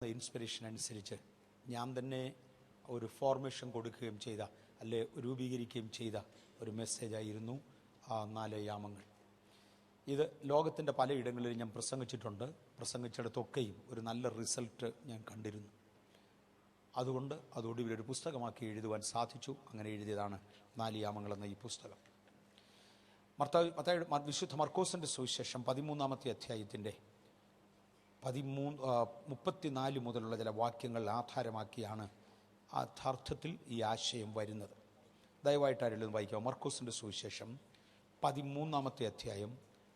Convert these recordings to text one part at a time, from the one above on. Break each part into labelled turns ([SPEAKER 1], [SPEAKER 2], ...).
[SPEAKER 1] ദൈവാത്മാവിൻ്റെ inspiration അനുസരിച്ച് ഞാൻ തന്നെ ഒരു ഫോർമേഷൻ കൊടുക്കുകയും ചെയ്ത, അല്ലെ രൂപീകരിക്കുകയും ചെയ്ത ഒരു മെസ്സേജായിരുന്നു ആ 4 യാമങ്ങൾ. ഇത് ലോകത്തിൻ്റെ പലയിടങ്ങളിലും ഞാൻ പ്രസംഗിച്ചിട്ടുണ്ട്. പ്രസംഗിച്ചിടത്തൊക്കെയും ഒരു നല്ല റിസൾട്ട് ഞാൻ കണ്ടിരുന്നു. അതുകൊണ്ട് അതോടുകൂടി ഒരു പുസ്തകമാക്കി എഴുതുവാൻ സാധിച്ചു. അങ്ങനെ എഴുതിയതാണ് 4 യാമങ്ങൾ എന്ന ഈ പുസ്തകം. വിശുദ്ധ മർക്കോസിൻ്റെ സുവിശേഷം 13-ാമത്തെ അധ്യായത്തിൻ്റെ 34 മുതലുള്ള ചില വാക്യങ്ങൾ ആധാരമാക്കിയാണ് യഥാർത്ഥത്തിൽ ഈ ആശയം വരുന്നത്. ദയവായിട്ട് ആരെങ്കിലും വായിക്കാം. മർക്കോസിൻ്റെ സുവിശേഷം 13-ാമത്തെ അധ്യായം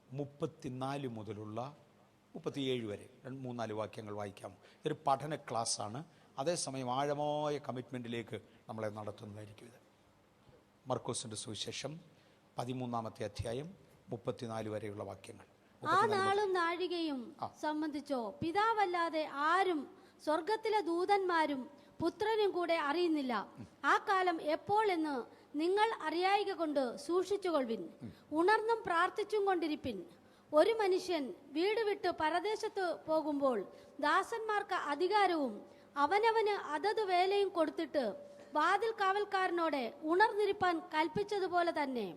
[SPEAKER 1] 34 മുതലുള്ള 37 വരെ 3-4 വാക്യങ്ങൾ വായിക്കാം. ഇതൊരു പഠന ക്ലാസ്സാണ്. അതേസമയം ആഴമായ കമ്മിറ്റ്മെൻറ്റിലേക്ക് നമ്മളെ നടത്തുന്നതായിരിക്കും ഇത്. മർക്കോസിൻ്റെ സുവിശേഷം 13-ാമത്തെ അധ്യായം 34 വരെയുള്ള വാക്യങ്ങൾ.
[SPEAKER 2] ആ നാളും നാഴികയും സംബന്ധിച്ചോ പിതാവല്ലാതെ ആരും സ്വർഗത്തിലെ ദൂതന്മാരും പുത്രനും കൂടെ അറിയുന്നില്ല. ആ കാലം എപ്പോൾ എന്ന് നിങ്ങൾ അറിയായിക കൊണ്ട് സൂക്ഷിച്ചുകൊള്ളുവിൻ. ഉണർന്നും പ്രാർത്ഥിച്ചും കൊണ്ടിരിപ്പിൻ. ഒരു മനുഷ്യൻ വീട് വിട്ട് പരദേശത്ത് പോകുമ്പോൾ ദാസന്മാർക്ക് അധികാരവും അവനവന് അതത് വേലയും കൊടുത്തിട്ട് വാതിൽ കാവൽക്കാരനോടെ ഉണർന്നിരിപ്പാൻ കൽപ്പിച്ചതുപോലെ തന്നെ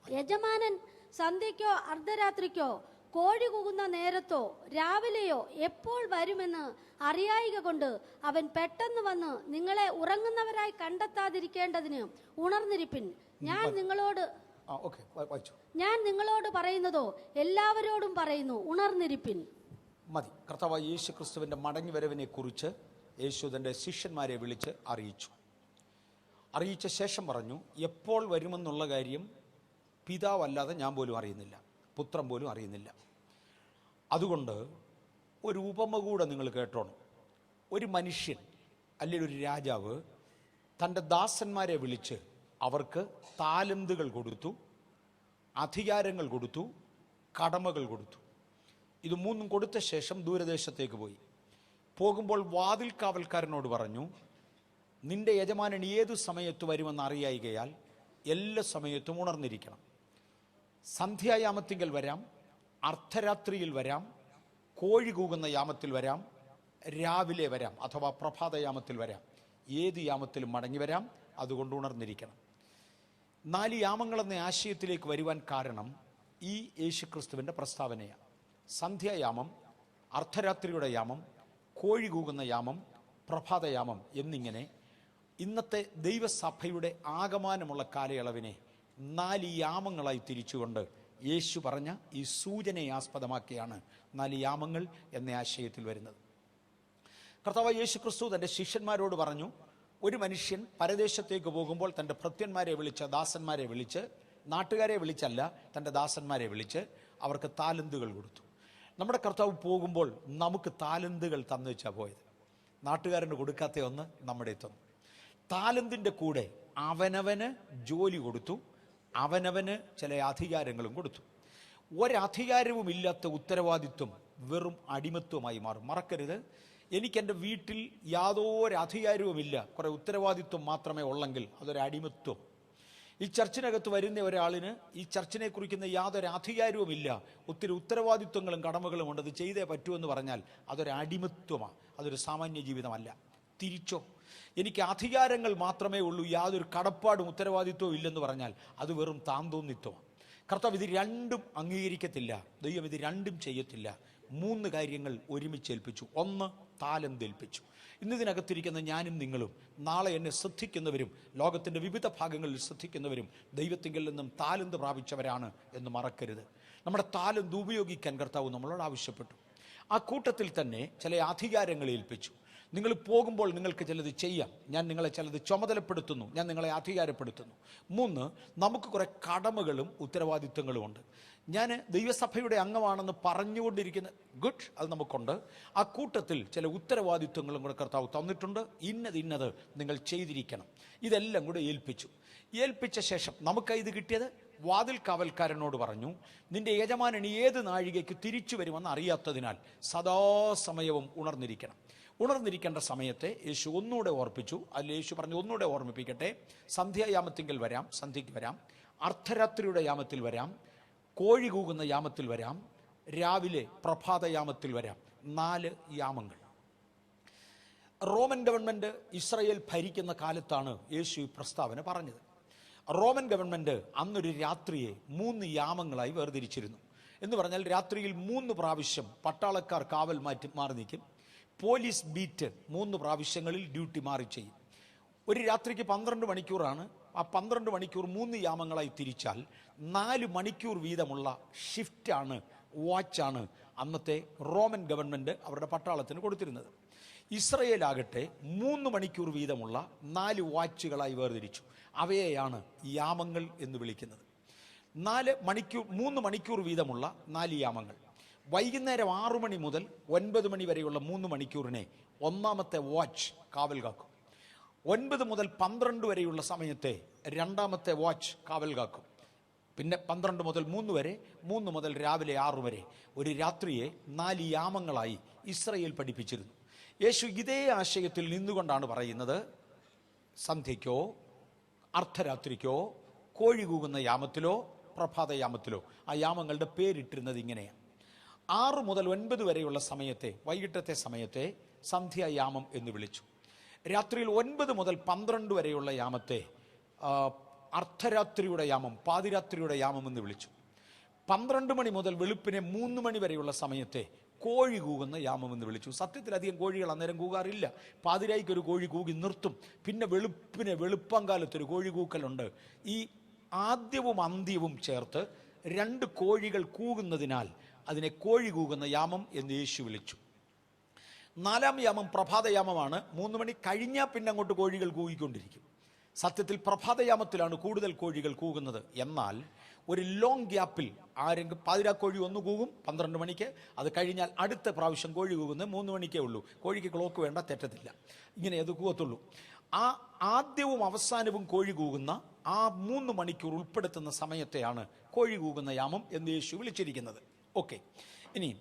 [SPEAKER 2] യജമാനൻ സന്ധ്യയ്ക്കോ അർദ്ധരാത്രിക്കോ കോഴി കൂകുന്ന നേരത്തോ രാവിലെയോ എപ്പോൾ വരുമെന്ന് അറിയായിക കൊണ്ട് അവൻ പെട്ടെന്ന് വന്ന് നിങ്ങളെ ഉറങ്ങുന്നവരായി കണ്ടെത്താതിരിക്കേണ്ടതിന് ഉണർന്നിരിപ്പിൻ. ഞാൻ നിങ്ങളോട് പറയുന്നതോ എല്ലാവരോടും പറയുന്നു, ഉണർന്നിരിപ്പിൻ.
[SPEAKER 1] മതി. കർത്താവായ യേശു ക്രിസ്തുവിൻ്റെ മടങ്ങി വരവിനെ കുറിച്ച് യേശു തൻ്റെ ശിഷ്യന്മാരെ വിളിച്ച് അറിയിച്ച ശേഷം പറഞ്ഞു, എപ്പോൾ വരുമെന്നുള്ള കാര്യം പിതാവല്ലാതെ ഞാൻ പോലും അറിയുന്നില്ല, പുത്രൻ പോലും അറിയുന്നില്ല. അതുകൊണ്ട് ഒരു ഉപമ കൂടെ നിങ്ങൾ കേട്ടോണം. ഒരു മനുഷ്യൻ അല്ലെങ്കിൽ ഒരു രാജാവ് തൻ്റെ ദാസന്മാരെ വിളിച്ച് അവർക്ക് താലന്തുകൾ കൊടുത്തു, അധികാരങ്ങൾ കൊടുത്തു, കടമകൾ കൊടുത്തു. ഇത് 3 കൊടുത്ത ശേഷം ദൂരദേശത്തേക്ക് പോയി. പോകുമ്പോൾ വാതിൽ കാവൽക്കാരനോട് പറഞ്ഞു, നിന്റെ യജമാനൻ ഏതു സമയത്ത് വരുമെന്ന് അറിയായികയാൽ എല്ലാ സമയത്തും ഉണർന്നിരിക്കണം. സന്ധ്യായാമത്തിങ്കൽ വരാം, അർദ്ധരാത്രിയിൽ വരാം, കോഴി കൂകുന്ന യാമത്തിൽ വരാം, രാവിലെ വരാം, അഥവാ പ്രഭാതയാമത്തിൽ വരാം. ഏത് യാമത്തിലും മടങ്ങി വരാം. അതുകൊണ്ട് ഉണർന്നിരിക്കണം. 4 യാമങ്ങളെന്ന ആശയത്തിലേക്ക് വരുവാൻ കാരണം ഈ യേശുക്രിസ്തുവിൻ്റെ പ്രസ്താവനയാണ്. സന്ധ്യായാമം, അർദ്ധരാത്രിയുടെ യാമം, കോഴി കൂകുന്ന യാമം, പ്രഭാതയാമം എന്നിങ്ങനെ ഇന്നത്തെ ദൈവസഭയുടെ ആകമാനമുള്ള കാലയളവിനെ 4 യാമങ്ങളായി തിരിച്ചുകൊണ്ട് യേശു പറഞ്ഞ ഈ സൂചനയെ ആസ്പദമാക്കിയാണ് 4 യാമങ്ങൾ എന്ന ആശയത്തിൽ വരുന്നത്. കർത്താവായ യേശു ക്രിസ്തു തൻ്റെ ശിഷ്യന്മാരോട് പറഞ്ഞു, ഒരു മനുഷ്യൻ പരദേശത്തേക്ക് പോകുമ്പോൾ തൻ്റെ ഭൃത്യന്മാരെ വിളിച്ച്, ദാസന്മാരെ വിളിച്ച്, നാട്ടുകാരെ വിളിച്ചല്ല, തൻ്റെ ദാസന്മാരെ വിളിച്ച് അവർക്ക് താലന്തുകൾ കൊടുത്തു. നമ്മുടെ കർത്താവ് പോകുമ്പോൾ നമുക്ക് താലന്തുകൾ തന്നു വെച്ചാൽ പോയത്. നാട്ടുകാരന് കൊടുക്കാത്ത ഒന്ന് നമ്മുടെ തന്നു. താലന്തിൻ്റെ കൂടെ അവനവന് ജോലി കൊടുത്തു, അവനവന് ചില അധികാരങ്ങളും കൊടുത്തു. ഒരധികാരവും ഇല്ലാത്ത ഉത്തരവാദിത്വം വെറും അടിമത്വമായി മാറും. മറക്കരുത്, എനിക്കെൻ്റെ വീട്ടിൽ യാതൊരു അധികാരവുമില്ല, കുറേ ഉത്തരവാദിത്വം മാത്രമേ ഉള്ളെങ്കിൽ അതൊരു അടിമത്വം. ഈ ചർച്ചിനകത്ത് വരുന്ന ഒരാളിന് ഈ ചർച്ചിനെ കുറിക്കുന്ന യാതൊരു അധികാരവുമില്ല, ഒത്തിരി ഉത്തരവാദിത്വങ്ങളും കടമകളും ഉണ്ട്, അത് ചെയ്തേ പറ്റുമെന്ന് പറഞ്ഞാൽ അതൊരു അടിമത്വമാണ്, അതൊരു സാമാന്യ ജീവിതമല്ല. തിരിച്ചോ, എനിക്ക് അധികാരങ്ങൾ മാത്രമേ ഉള്ളൂ, യാതൊരു കടപ്പാടും ഉത്തരവാദിത്വവും ഇല്ലെന്ന് പറഞ്ഞാൽ അത് വെറും താന്തോന്നിത്വമാണ്. കർത്താവ് ഇത് രണ്ടും അംഗീകരിക്കത്തില്ല. ദൈവം ഇത് രണ്ടും ചെയ്യത്തില്ല. 3 കാര്യങ്ങൾ ഒരുമിച്ചേൽപ്പിച്ചു. 1, താലന്തേൽപ്പിച്ചു. ഇന്നതിനകത്തിരിക്കുന്ന ഞാനും നിങ്ങളും, നാളെ എന്നെ ശ്രദ്ധിക്കുന്നവരും ലോകത്തിൻ്റെ വിവിധ ഭാഗങ്ങളിൽ ശ്രദ്ധിക്കുന്നവരും ദൈവത്തിങ്കിൽ നിന്നും താലന്ത് പ്രാപിച്ചവരാണ് എന്ന് മറക്കരുത്. നമ്മുടെ താലന്ത് ഉപയോഗിക്കാൻ കർത്താവ് നമ്മളോട് ആവശ്യപ്പെട്ടു. ആ കൂട്ടത്തിൽ തന്നെ ചില അധികാരങ്ങൾ ഏൽപ്പിച്ചു. നിങ്ങൾ പോകുമ്പോൾ നിങ്ങൾക്ക് ചിലത് ചെയ്യാം, ഞാൻ നിങ്ങളെ ചിലത് ചുമതലപ്പെടുത്തുന്നു, ഞാൻ നിങ്ങളെ അധികാരപ്പെടുത്തുന്നു. 3, നമുക്ക് കുറേ കടമകളും ഉത്തരവാദിത്വങ്ങളും ഉണ്ട്. ഞാൻ ദൈവസഭയുടെ അംഗമാണെന്ന് പറഞ്ഞുകൊണ്ടിരിക്കുന്ന ഗുഡ്, അത് നമുക്കുണ്ട്. ആ കൂട്ടത്തിൽ ചില ഉത്തരവാദിത്വങ്ങളും കൂടെ കർത്താവ് തന്നിട്ടുണ്ട്. ഇന്നത് നിങ്ങൾ ചെയ്തിരിക്കണം. ഇതെല്ലാം കൂടെ ഏൽപ്പിച്ച ശേഷം നമുക്ക് ഇത് കിട്ടിയത്, വാതിൽ കാവൽക്കാരനോട് പറഞ്ഞു, നിന്റെ യജമാനൻ ഏത് നാഴികയ്ക്ക് തിരിച്ചു വരുമെന്ന് അറിയാത്തതിനാൽ സദാസമയവും ഉണർന്നിരിക്കേണ്ട സമയത്തെ യേശു ഒന്നുകൂടെ ഓർപ്പിച്ചു. അതിൽ യേശു പറഞ്ഞു, ഒന്നുകൂടെ ഓർമ്മിപ്പിക്കട്ടെ, സന്ധ്യായാമത്തിങ്കൽ വരാം, സന്ധ്യയ്ക്ക് വരാം, അർദ്ധരാത്രിയുടെ യാമത്തിൽ വരാം, കോഴി കൂകുന്ന യാമത്തിൽ വരാം, രാവിലെ പ്രഭാതയാമത്തിൽ വരാം. 4 യാമങ്ങൾ. റോമൻ ഗവൺമെൻറ് ഇസ്രയേൽ ഭരിക്കുന്ന കാലത്താണ് യേശു ഈ പ്രസ്താവന പറഞ്ഞത്. റോമൻ ഗവൺമെൻറ് അന്നൊരു രാത്രിയെ 3 യാമങ്ങളായി വേർതിരിച്ചിരുന്നു. എന്ന് പറഞ്ഞാൽ രാത്രിയിൽ 3 പ്രാവശ്യം പട്ടാളക്കാർ കാവൽ മാറി നിൽക്കും. പോലീസ് ബീറ്റ് 3 പ്രാവശ്യങ്ങളിൽ ഡ്യൂട്ടി മാറി ചെയ്യും. ഒരു രാത്രിക്ക് 12 മണിക്കൂറാണ്. ആ 12 മണിക്കൂർ 3 യാമങ്ങളായി തിരിച്ചാൽ 4 മണിക്കൂർ വീതമുള്ള ഷിഫ്റ്റാണ്, വാച്ചാണ് അന്നത്തെ റോമൻ ഗവൺമെൻറ് അവരുടെ പട്ടാളത്തിന് കൊടുത്തിരുന്നത്. ഇസ്രയേലാകട്ടെ 3 മണിക്കൂർ വീതമുള്ള 4 വാച്ചുകളായി വേർതിരിച്ചു. അവയെയാണ് യാമങ്ങൾ എന്ന് വിളിക്കുന്നത്. 3 മണിക്കൂർ വീതമുള്ള 4 യാമങ്ങൾ. വൈകുന്നേരം 6 മണി മുതൽ 9 മണി വരെയുള്ള 3 മണിക്കൂറിനെ ഒന്നാമത്തെ വാച്ച് കാവൽ കാക്കും. 9 മുതൽ 12 വരെയുള്ള സമയത്തെ രണ്ടാമത്തെ വാച്ച് കാവൽ കാക്കും. പിന്നെ 12 മുതൽ 3 വരെ, 3 മുതൽ രാവിലെ 6 വരെ ഒരു രാത്രിയെ 4 യാമങ്ങളായി ഇസ്രയേൽ പഠിപ്പിച്ചിരുന്നു. യേശു ഇതേ ആശയത്തിൽ നിന്നുകൊണ്ടാണ് പറയുന്നത്, സന്ധ്യയ്ക്കോ അർദ്ധരാത്രിക്കോ കോഴി കൂകുന്ന യാമത്തിലോ പ്രഭാതയാമത്തിലോ. ആ യാമങ്ങളുടെ പേരിട്ടിരുന്നത് ഇങ്ങനെയാണ്. 6 മുതൽ 9 വരെയുള്ള സമയത്തെ, വൈകിട്ടത്തെ സമയത്തെ സന്ധ്യായാമം എന്ന് വിളിച്ചു. രാത്രിയിൽ 9 മുതൽ 12 വരെയുള്ള യാമത്തെ അർദ്ധരാത്രിയുടെ യാമം, പാതിരാത്രിയുടെ യാമം എന്ന് വിളിച്ചു. 12 മണി മുതൽ വെളുപ്പിനെ 3 മണി വരെയുള്ള സമയത്തെ കോഴി കൂകുന്ന യാമം എന്ന് വിളിച്ചു. സത്യത്തിൽ അധികം കോഴികൾ അന്നേരം കൂകാറില്ല. പാതിരായിക്കൊരു കോഴി കൂകി നിർത്തും. പിന്നെ വെളുപ്പംകാലത്തൊരു കോഴി കൂക്കലുണ്ട്. ഈ ആദ്യവും അന്ത്യവും ചേർത്ത് 2 കോഴികൾ കൂകുന്നതിനാൽ അതിനെ കോഴി കൂകുന്ന യാമം എന്ന് യേശു വിളിച്ചു. 4-ാം യാമം പ്രഭാതയാമമാണ്. 3 മണി കഴിഞ്ഞാൽ പിന്നെ അങ്ങോട്ട് കോഴികൾ കൂകിക്കൊണ്ടിരിക്കും. സത്യത്തിൽ പ്രഭാതയാമത്തിലാണ് കൂടുതൽ കോഴികൾ കൂകുന്നത്. എന്നാൽ ഒരു ലോങ് ഗ്യാപ്പിൽ ആരെങ്കിലും പാതിരാക്കോഴി ഒന്ന് കൂകും 12 മണിക്ക്. അത് കഴിഞ്ഞാൽ അടുത്ത പ്രാവശ്യം കോഴി കൂകുന്നത് 3 മണിക്കേ ഉള്ളൂ. കോഴിക്ക് ക്ലോക്ക് വേണ്ട, തെറ്റത്തില്ല. ഇങ്ങനെ അത് കൂകത്തുള്ളൂ. ആ ആദ്യവും അവസാനവും കോഴി കൂകുന്ന ആ 3 മണിക്കൂർ ഉൾപ്പെടുത്തുന്ന സമയത്തെയാണ് കോഴി കൂകുന്ന യാമം എന്ന് യേശു വിളിച്ചിരിക്കുന്നത്. ഓക്കെ, ഇനി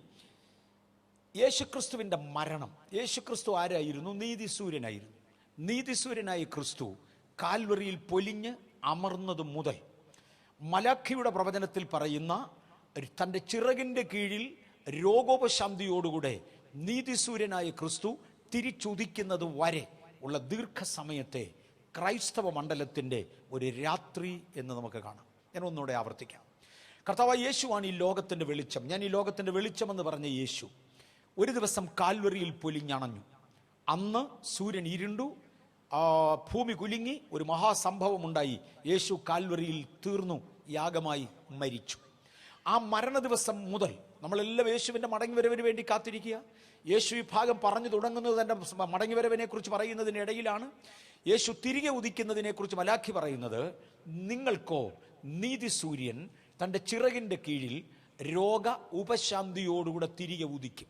[SPEAKER 1] യേശുക്രിസ്തുവിൻ്റെ മരണം. യേശുക്രിസ്തു ആരായിരുന്നു? നീതിസൂര്യനായിരുന്നു. നീതിസൂര്യനായ ക്രിസ്തു കാൽവറിയിൽ പൊലിഞ്ഞ് അമർന്നത് മുതൽ മലാഖിയുടെ പ്രവചനത്തിൽ പറയുന്ന തൻ്റെ ചിറകിൻ്റെ കീഴിൽ രോഗോപശാന്തിയോടുകൂടെ നീതിസൂര്യനായ ക്രിസ്തു തിരിച്ചുദിക്കുന്നത് വരെ ഉള്ള ദീർഘസമയത്തെ ക്രൈസ്തവ മണ്ഡലത്തിൻ്റെ ഒരു രാത്രി എന്ന് നമുക്ക് കാണാം. ഞാൻ ഒന്നുകൂടെ ആവർത്തിക്കാം. കർത്താവായ യേശുവാണ് ഈ ലോകത്തിൻ്റെ വെളിച്ചം. ഞാൻ ഈ ലോകത്തിൻ്റെ വെളിച്ചമെന്ന് പറഞ്ഞ യേശു ഒരു ദിവസം കാൽവറിയിൽ പൊലിഞ്ഞണഞ്ഞു. അന്ന് സൂര്യൻ ഇരുണ്ടു, ഭൂമി കുലുങ്ങി, ഒരു മഹാസംഭവം ഉണ്ടായി. യേശു കാൽവറിയിൽ തീർന്നു, യാഗമായി മരിച്ചു. ആ മരണ ദിവസം മുതൽ നമ്മളെല്ലാം യേശുവിൻ്റെ മടങ്ങിവരവിന് വേണ്ടി കാത്തിരിക്കുക. യേശു ഈ ഭാഗം പറഞ്ഞു തുടങ്ങുന്നത് തൻ്റെ മടങ്ങിവരവിനെ കുറിച്ച് പറയുന്നതിനിടയിലാണ്. യേശു തിരികെ ഉദിക്കുന്നതിനെക്കുറിച്ച് മലാഖി പറയുന്നത്, നിങ്ങൾക്കോ നീതിസൂര്യൻ തൻ്റെ ചിറകിൻ്റെ കീഴിൽ രോഗ ഉപശാന്തിയോടുകൂടെ തിരികെ ഉദിക്കും.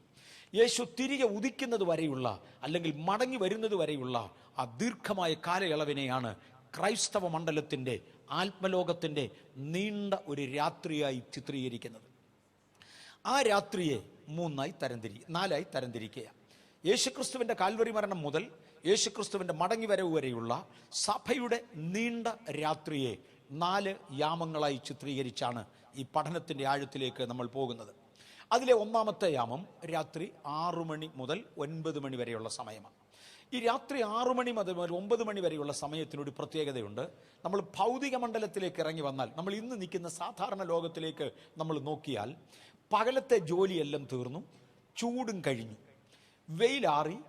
[SPEAKER 1] യേശു തിരികെ ഉദിക്കുന്നത് വരെയുള്ള, അല്ലെങ്കിൽ മടങ്ങി വരുന്നത് വരെയുള്ള ആ ദീർഘമായ കാലയളവിനെയാണ് ക്രൈസ്തവ മണ്ഡലത്തിൻ്റെ, ആത്മലോകത്തിൻ്റെ നീണ്ട ഒരു രാത്രിയായി ചിത്രീകരിക്കുന്നത്. ആ രാത്രിയെ 4 തരംതിരിക്കുക. യേശുക്രിസ്തുവിൻ്റെ കാൽവരി മരണം മുതൽ യേശുക്രിസ്തുവിൻ്റെ മടങ്ങി വരവ് വരെയുള്ള സഭയുടെ നീണ്ട രാത്രിയെ 4 യാമങ്ങളായി ചിത്രീകരിച്ചാണ് ഈ പഠനത്തിൻ്റെ ആഴത്തിലേക്ക് നമ്മൾ പോകുന്നത്. അതിലെ ഒന്നാമത്തെ യാമം രാത്രി 6 മണി മുതൽ 9 മണി വരെയുള്ള സമയമാണ്. ഈ രാത്രി 6 മണി മുതൽ 9 മണി വരെയുള്ള സമയത്തിനൊരു പ്രത്യേകതയുണ്ട്. നമ്മൾ ഭൗതിക മണ്ഡലത്തിലേക്ക് ഇറങ്ങി വന്നാൽ, നമ്മൾ ഇന്ന് നിൽക്കുന്ന സാധാരണ ലോകത്തിലേക്ക് നമ്മൾ നോക്കിയാൽ, പകലത്തെ ജോലിയെല്ലാം തീർന്നു, ചൂടും കഴിഞ്ഞു, വെയിലാറി,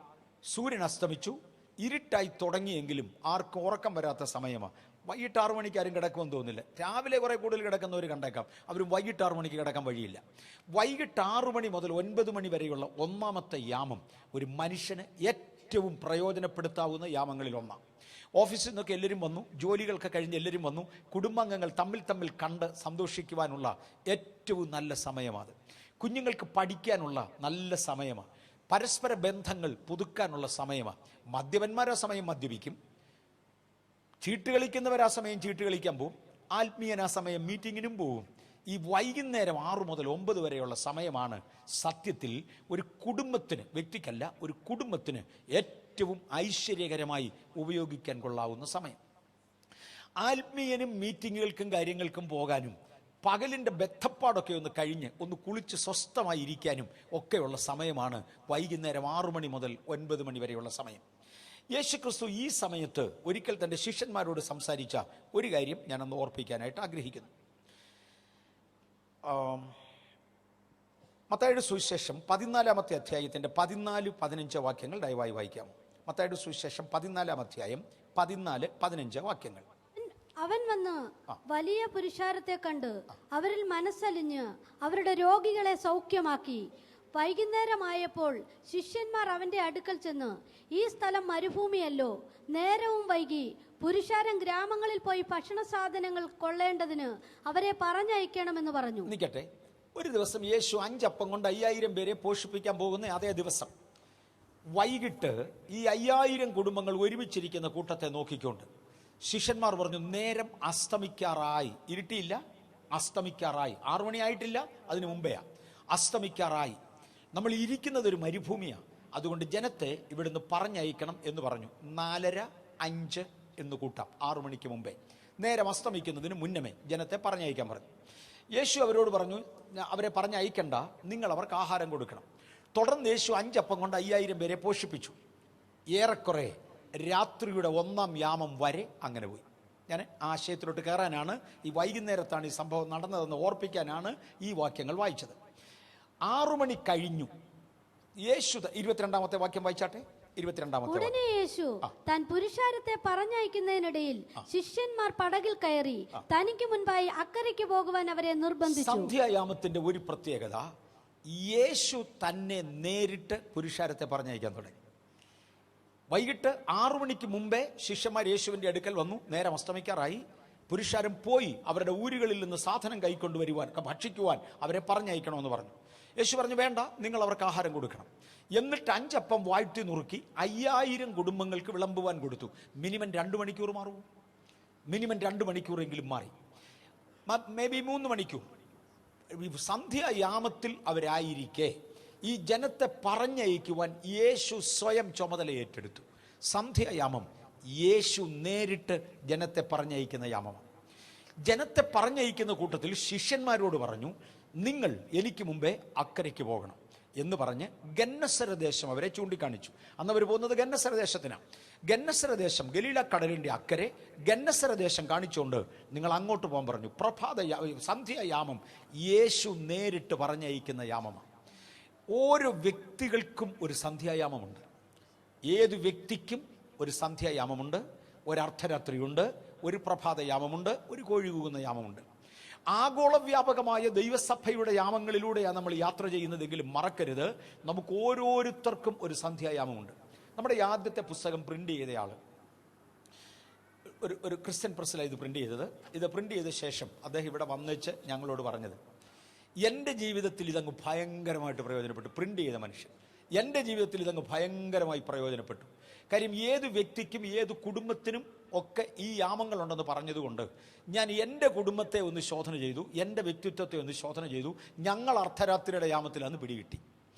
[SPEAKER 1] സൂര്യൻ അസ്തമിച്ചു, ഇരുട്ടായി തുടങ്ങിയെങ്കിലും ആർക്കും ഉറക്കം വരാത്ത സമയമാണ്. വൈകിട്ട് 6 മണിക്ക് ആരും കിടക്കുമെന്ന് തോന്നുന്നില്ല. രാവിലെ കുറേ കൂടുതൽ കിടക്കുന്നവർ കണ്ടേക്കാം, അവരും വൈകിട്ട് 6 മണിക്ക് കിടക്കാൻ വഴിയില്ല. വൈകിട്ട് 6 മണി മുതൽ 9 മണി വരെയുള്ള ഒന്നാമത്തെ യാമം ഒരു മനുഷ്യന് ഏറ്റവും പ്രയോജനപ്പെടുത്താവുന്ന യാമങ്ങളിൽ ഒന്നാണ്. ഓഫീസിൽ നിന്നൊക്കെ എല്ലാവരും വന്നു, ജോലികൾക്ക് കഴിഞ്ഞ് എല്ലാവരും വന്നു, കുടുംബാംഗങ്ങൾ തമ്മിൽ കണ്ട് സന്തോഷിക്കുവാനുള്ള ഏറ്റവും നല്ല സമയമാണ്. കുഞ്ഞുങ്ങൾക്ക് പഠിക്കാനുള്ള നല്ല സമയമാണ്. പരസ്പര ബന്ധങ്ങൾ പുതുക്കാനുള്ള സമയമാണ്. മദ്യപന്മാരാ സമയം മദ്യപിക്കും, ചീട്ട് കളിക്കുന്നവർ ആ സമയം ചീട്ട് കളിക്കാൻ പോവും, ആത്മീയൻ ആ സമയം മീറ്റിങ്ങിനും പോവും. ഈ വൈകുന്നേരം 6 മുതൽ 9 വരെയുള്ള സമയമാണ് സത്യത്തിൽ ഒരു കുടുംബത്തിന്, വ്യക്തിക്കല്ല, ഒരു കുടുംബത്തിന് ഏറ്റവും ഐശ്വര്യകരമായി ഉപയോഗിക്കാൻ കൊള്ളാവുന്ന സമയം. ആത്മീയനും മീറ്റിങ്ങുകൾക്കും കാര്യങ്ങൾക്കും പോകാനും പകലിൻ്റെ ബദ്ധപ്പാടൊക്കെ ഒന്ന് കഴിഞ്ഞ് ഒന്ന് കുളിച്ച് സ്വസ്ഥമായി ഇരിക്കാനും ഒക്കെയുള്ള സമയമാണ് വൈകുന്നേരം 6 മണി മുതൽ 9 മണി വരെയുള്ള സമയം. യേശുക്രിസ്തു ഈ സമയത്ത് ഒരിക്കൽ തൻ്റെ ശിഷ്യന്മാരോട് സംസാരിച്ച ഒരു കാര്യം ഞാനൊന്ന് ഓർപ്പിക്കാനായിട്ട് ആഗ്രഹിക്കുന്നു. മത്തായിയുടെ സുവിശേഷം 14-ാമത്തെ അധ്യായത്തിൻ്റെ 14-15 വാക്യങ്ങൾ ദയവായി വായിക്കാമോ? മത്തായിയുടെ സുവിശേഷം 14-ാം അധ്യായം 14-15 വാക്യങ്ങൾ.
[SPEAKER 2] അവൻ വന്ന് വലിയ പുരുഷാരത്തെ കണ്ട് അവരിൽ മനസ്സലിഞ്ഞ് അവരുടെ രോഗികളെ സൗഖ്യമാക്കി. വൈകുന്നേരമായപ്പോൾ ശിഷ്യന്മാർ അവന്റെ അടുക്കൽ ചെന്ന്, ഈ സ്ഥലം മരുഭൂമിയല്ലോ, നേരവും വൈകി, പുരുഷാരം ഗ്രാമങ്ങളിൽ പോയി ഭക്ഷണ സാധനങ്ങൾ കൊള്ളേണ്ടതിന് അവരെ പറഞ്ഞയക്കണമെന്ന് പറഞ്ഞു.
[SPEAKER 1] നിൽക്കട്ടെ, ഒരു ദിവസം യേശു 5 അപ്പം കൊണ്ട് 5000 പേരെ പോഷിപ്പിക്കാൻ പോകുന്ന അതേ ദിവസം വൈകിട്ട് ഈ 5000 കുടുംബങ്ങൾ ഒരുമിച്ചിരിക്കുന്ന കൂട്ടത്തെ നോക്കിക്കൊണ്ട് ശിഷ്യന്മാർ പറഞ്ഞു, നേരം അസ്തമിക്കാറായി. ഇരുട്ടിയില്ല, അസ്തമിക്കാറായി. 6 മണി ആയിട്ടില്ല, അതിനു മുമ്പെയാ. അസ്തമിക്കാറായി. നമ്മൾ ഇരിക്കുന്നത് ഒരു മരുഭൂമിയാണ്. അതുകൊണ്ട് ജനത്തെ ഇവിടുന്ന് പറഞ്ഞയക്കണം എന്ന് പറഞ്ഞു. 4:30, 5 എന്ന് കൂട്ടാം. 6 മണിക്ക് മുമ്പേ, നേരം അസ്തമിക്കുന്നതിന് മുന്നമേ ജനത്തെ പറഞ്ഞയക്കാൻ പറഞ്ഞു. യേശു അവരോട് പറഞ്ഞു, അവരെ പറഞ്ഞയക്കണ്ട, നിങ്ങൾ അവർക്ക് ആഹാരം കൊടുക്കണം. തുടർന്ന് യേശു 5 അപ്പം കൊണ്ട് 5000 പേരെ പോഷിപ്പിച്ചു. ഏറെക്കുറെ രാത്രിയുടെ 1-ാം യാമം വരെ അങ്ങനെ പോയി. ഞാൻ ആശയത്തിലോട്ട് കയറാനാണ്, ഈ വൈകുന്നേരത്താണ് ഈ സംഭവം നടന്നതെന്ന് ഓർപ്പിക്കാനാണ് ഈ വാക്യങ്ങൾ വായിച്ചത്. 6 മണി കഴിഞ്ഞു. യേശു 22-ാമത്തെ വാക്യം വായിച്ചാട്ടെ. 22-ാമത്തെ.
[SPEAKER 2] ഉടനെ യേശു താൻ പുരുഷാരത്തെ പറഞ്ഞയക്കുന്നതിനിടയിൽ ശിഷ്യന്മാർ പടകിൽ കയറി തനിക്ക് മുൻപായി അക്കരയ്ക്ക് പോകുവാൻ അവരെ നിർബന്ധിച്ചു.
[SPEAKER 1] സന്ധ്യായാമത്തിന്റെ ഒരു പ്രത്യേകത, യേശു തന്നെ നേരിട്ട് പുരുഷാരത്തെ പറഞ്ഞയക്കാൻ തുടങ്ങി. വൈകിട്ട് 6 മണിക്ക് മുമ്പേ ശിഷ്യന്മാർ യേശുവിന്റെ അടുക്കൽ വന്നു. നേരം അസ്തമിക്കാറായി. പുരുഷാരം പോയി അവരുടെ ഊരുകളിൽ നിന്ന് സാധനം കൈക്കൊണ്ടുവരുവാൻ, ഭക്ഷിക്കുവാൻ അവരെ പറഞ്ഞയക്കണമെന്ന് പറഞ്ഞു. യേശു പറഞ്ഞു, വേണ്ട, നിങ്ങൾ അവർക്ക് ആഹാരം കൊടുക്കണം. എന്നിട്ട് 5 അപ്പം വാഴ്ത്തി നുറുക്കി 5000 കുടുംബങ്ങൾക്ക് വിളമ്പുവാൻ കൊടുത്തു. മിനിമം 2 മണിക്കൂർ മാറും. മിനിമം 2 മണിക്കൂറെങ്കിലും മാറി. മേ ബി 3 മണിക്കൂർ. സന്ധ്യായാമത്തിൽ അവരായിരിക്കെ ഈ ജനത്തെ പറഞ്ഞയക്കുവാൻ യേശു സ്വയം ചുമതല ഏറ്റെടുത്തു. സന്ധ്യായാമം യേശു നേരിട്ട് ജനത്തെ പറഞ്ഞയക്കുന്ന യാമമാണ്. ജനത്തെ പറഞ്ഞയക്കുന്ന കൂട്ടത്തിൽ ശിഷ്യന്മാരോട് പറഞ്ഞു, നിങ്ങൾ എനിക്ക് മുമ്പേ അക്കരയ്ക്ക് പോകണം എന്ന് പറഞ്ഞ് ഗന്നസര ദേശം അവരെ ചൂണ്ടിക്കാണിച്ചു. അന്ന് അവർ പോകുന്നത് ഗന്നസര ദേശത്തിനാണ്. ഗന്നസര ദേശം, ഗലീല കടലിൻ്റെ അക്കരെ ഗന്നസര ദേശം കാണിച്ചുകൊണ്ട് നിങ്ങൾ അങ്ങോട്ട് പോകാൻ പറഞ്ഞു. സന്ധ്യായാമം യേശു നേരിട്ട് പറഞ്ഞയക്കുന്ന യാമമാണ്. ഓരോ വ്യക്തികൾക്കും ഒരു സന്ധ്യായാമമുണ്ട്. ഏത് വ്യക്തിക്കും ഒരു സന്ധ്യായാമമുണ്ട്, ഒരു അർദ്ധരാത്രിയുണ്ട്, ഒരു പ്രഭാതയാമമുണ്ട്, ഒരു കോഴി കൂകുന്ന യാമമുണ്ട്. ആഗോളവ്യാപകമായ ദൈവസഭയുടെ യാമങ്ങളിലൂടെയാണ് നമ്മൾ യാത്ര ചെയ്യുന്നതെങ്കിലും മറക്കരുത്, നമുക്ക് ഓരോരുത്തർക്കും ഒരു സന്ധ്യായാമമുണ്ട്. നമ്മുടെ ആദ്യത്തെ പുസ്തകം പ്രിന്റ് ചെയ്തയാൾ ഒരു ക്രിസ്ത്യൻ പ്രസ്സിലാണ് ഇത് പ്രിന്റ് ചെയ്തത്. ഇത് പ്രിന്റ് ചെയ്ത ശേഷം അദ്ദേഹം ഇവിടെ വന്നിച്ച് ഞങ്ങളോട് പറഞ്ഞത്, എൻ്റെ ജീവിതത്തിൽ ഇതങ്ങ് ഭയങ്കരമായിട്ട് പ്രയോജനപ്പെട്ടു. പ്രിന്റ് ചെയ്ത മനുഷ്യൻ, എൻ്റെ ജീവിതത്തിൽ ഇതങ്ങ് ഭയങ്കരമായി പ്രയോജനപ്പെട്ടു. കാര്യം ഏത് വ്യക്തിക്കും ഏത് കുടുംബത്തിനും ഒക്കെ ഈ യാമങ്ങളുണ്ടെന്ന് പറഞ്ഞതുകൊണ്ട് ഞാൻ എൻ്റെ കുടുംബത്തെ ഒന്ന് ശോധന ചെയ്തു, എൻ്റെ വ്യക്തിത്വത്തെ ഒന്ന് ശോധന ചെയ്തു. ഞങ്ങൾ അർദ്ധരാത്രിയുടെ യാമത്തിലാണ് പിടികിട്ടി.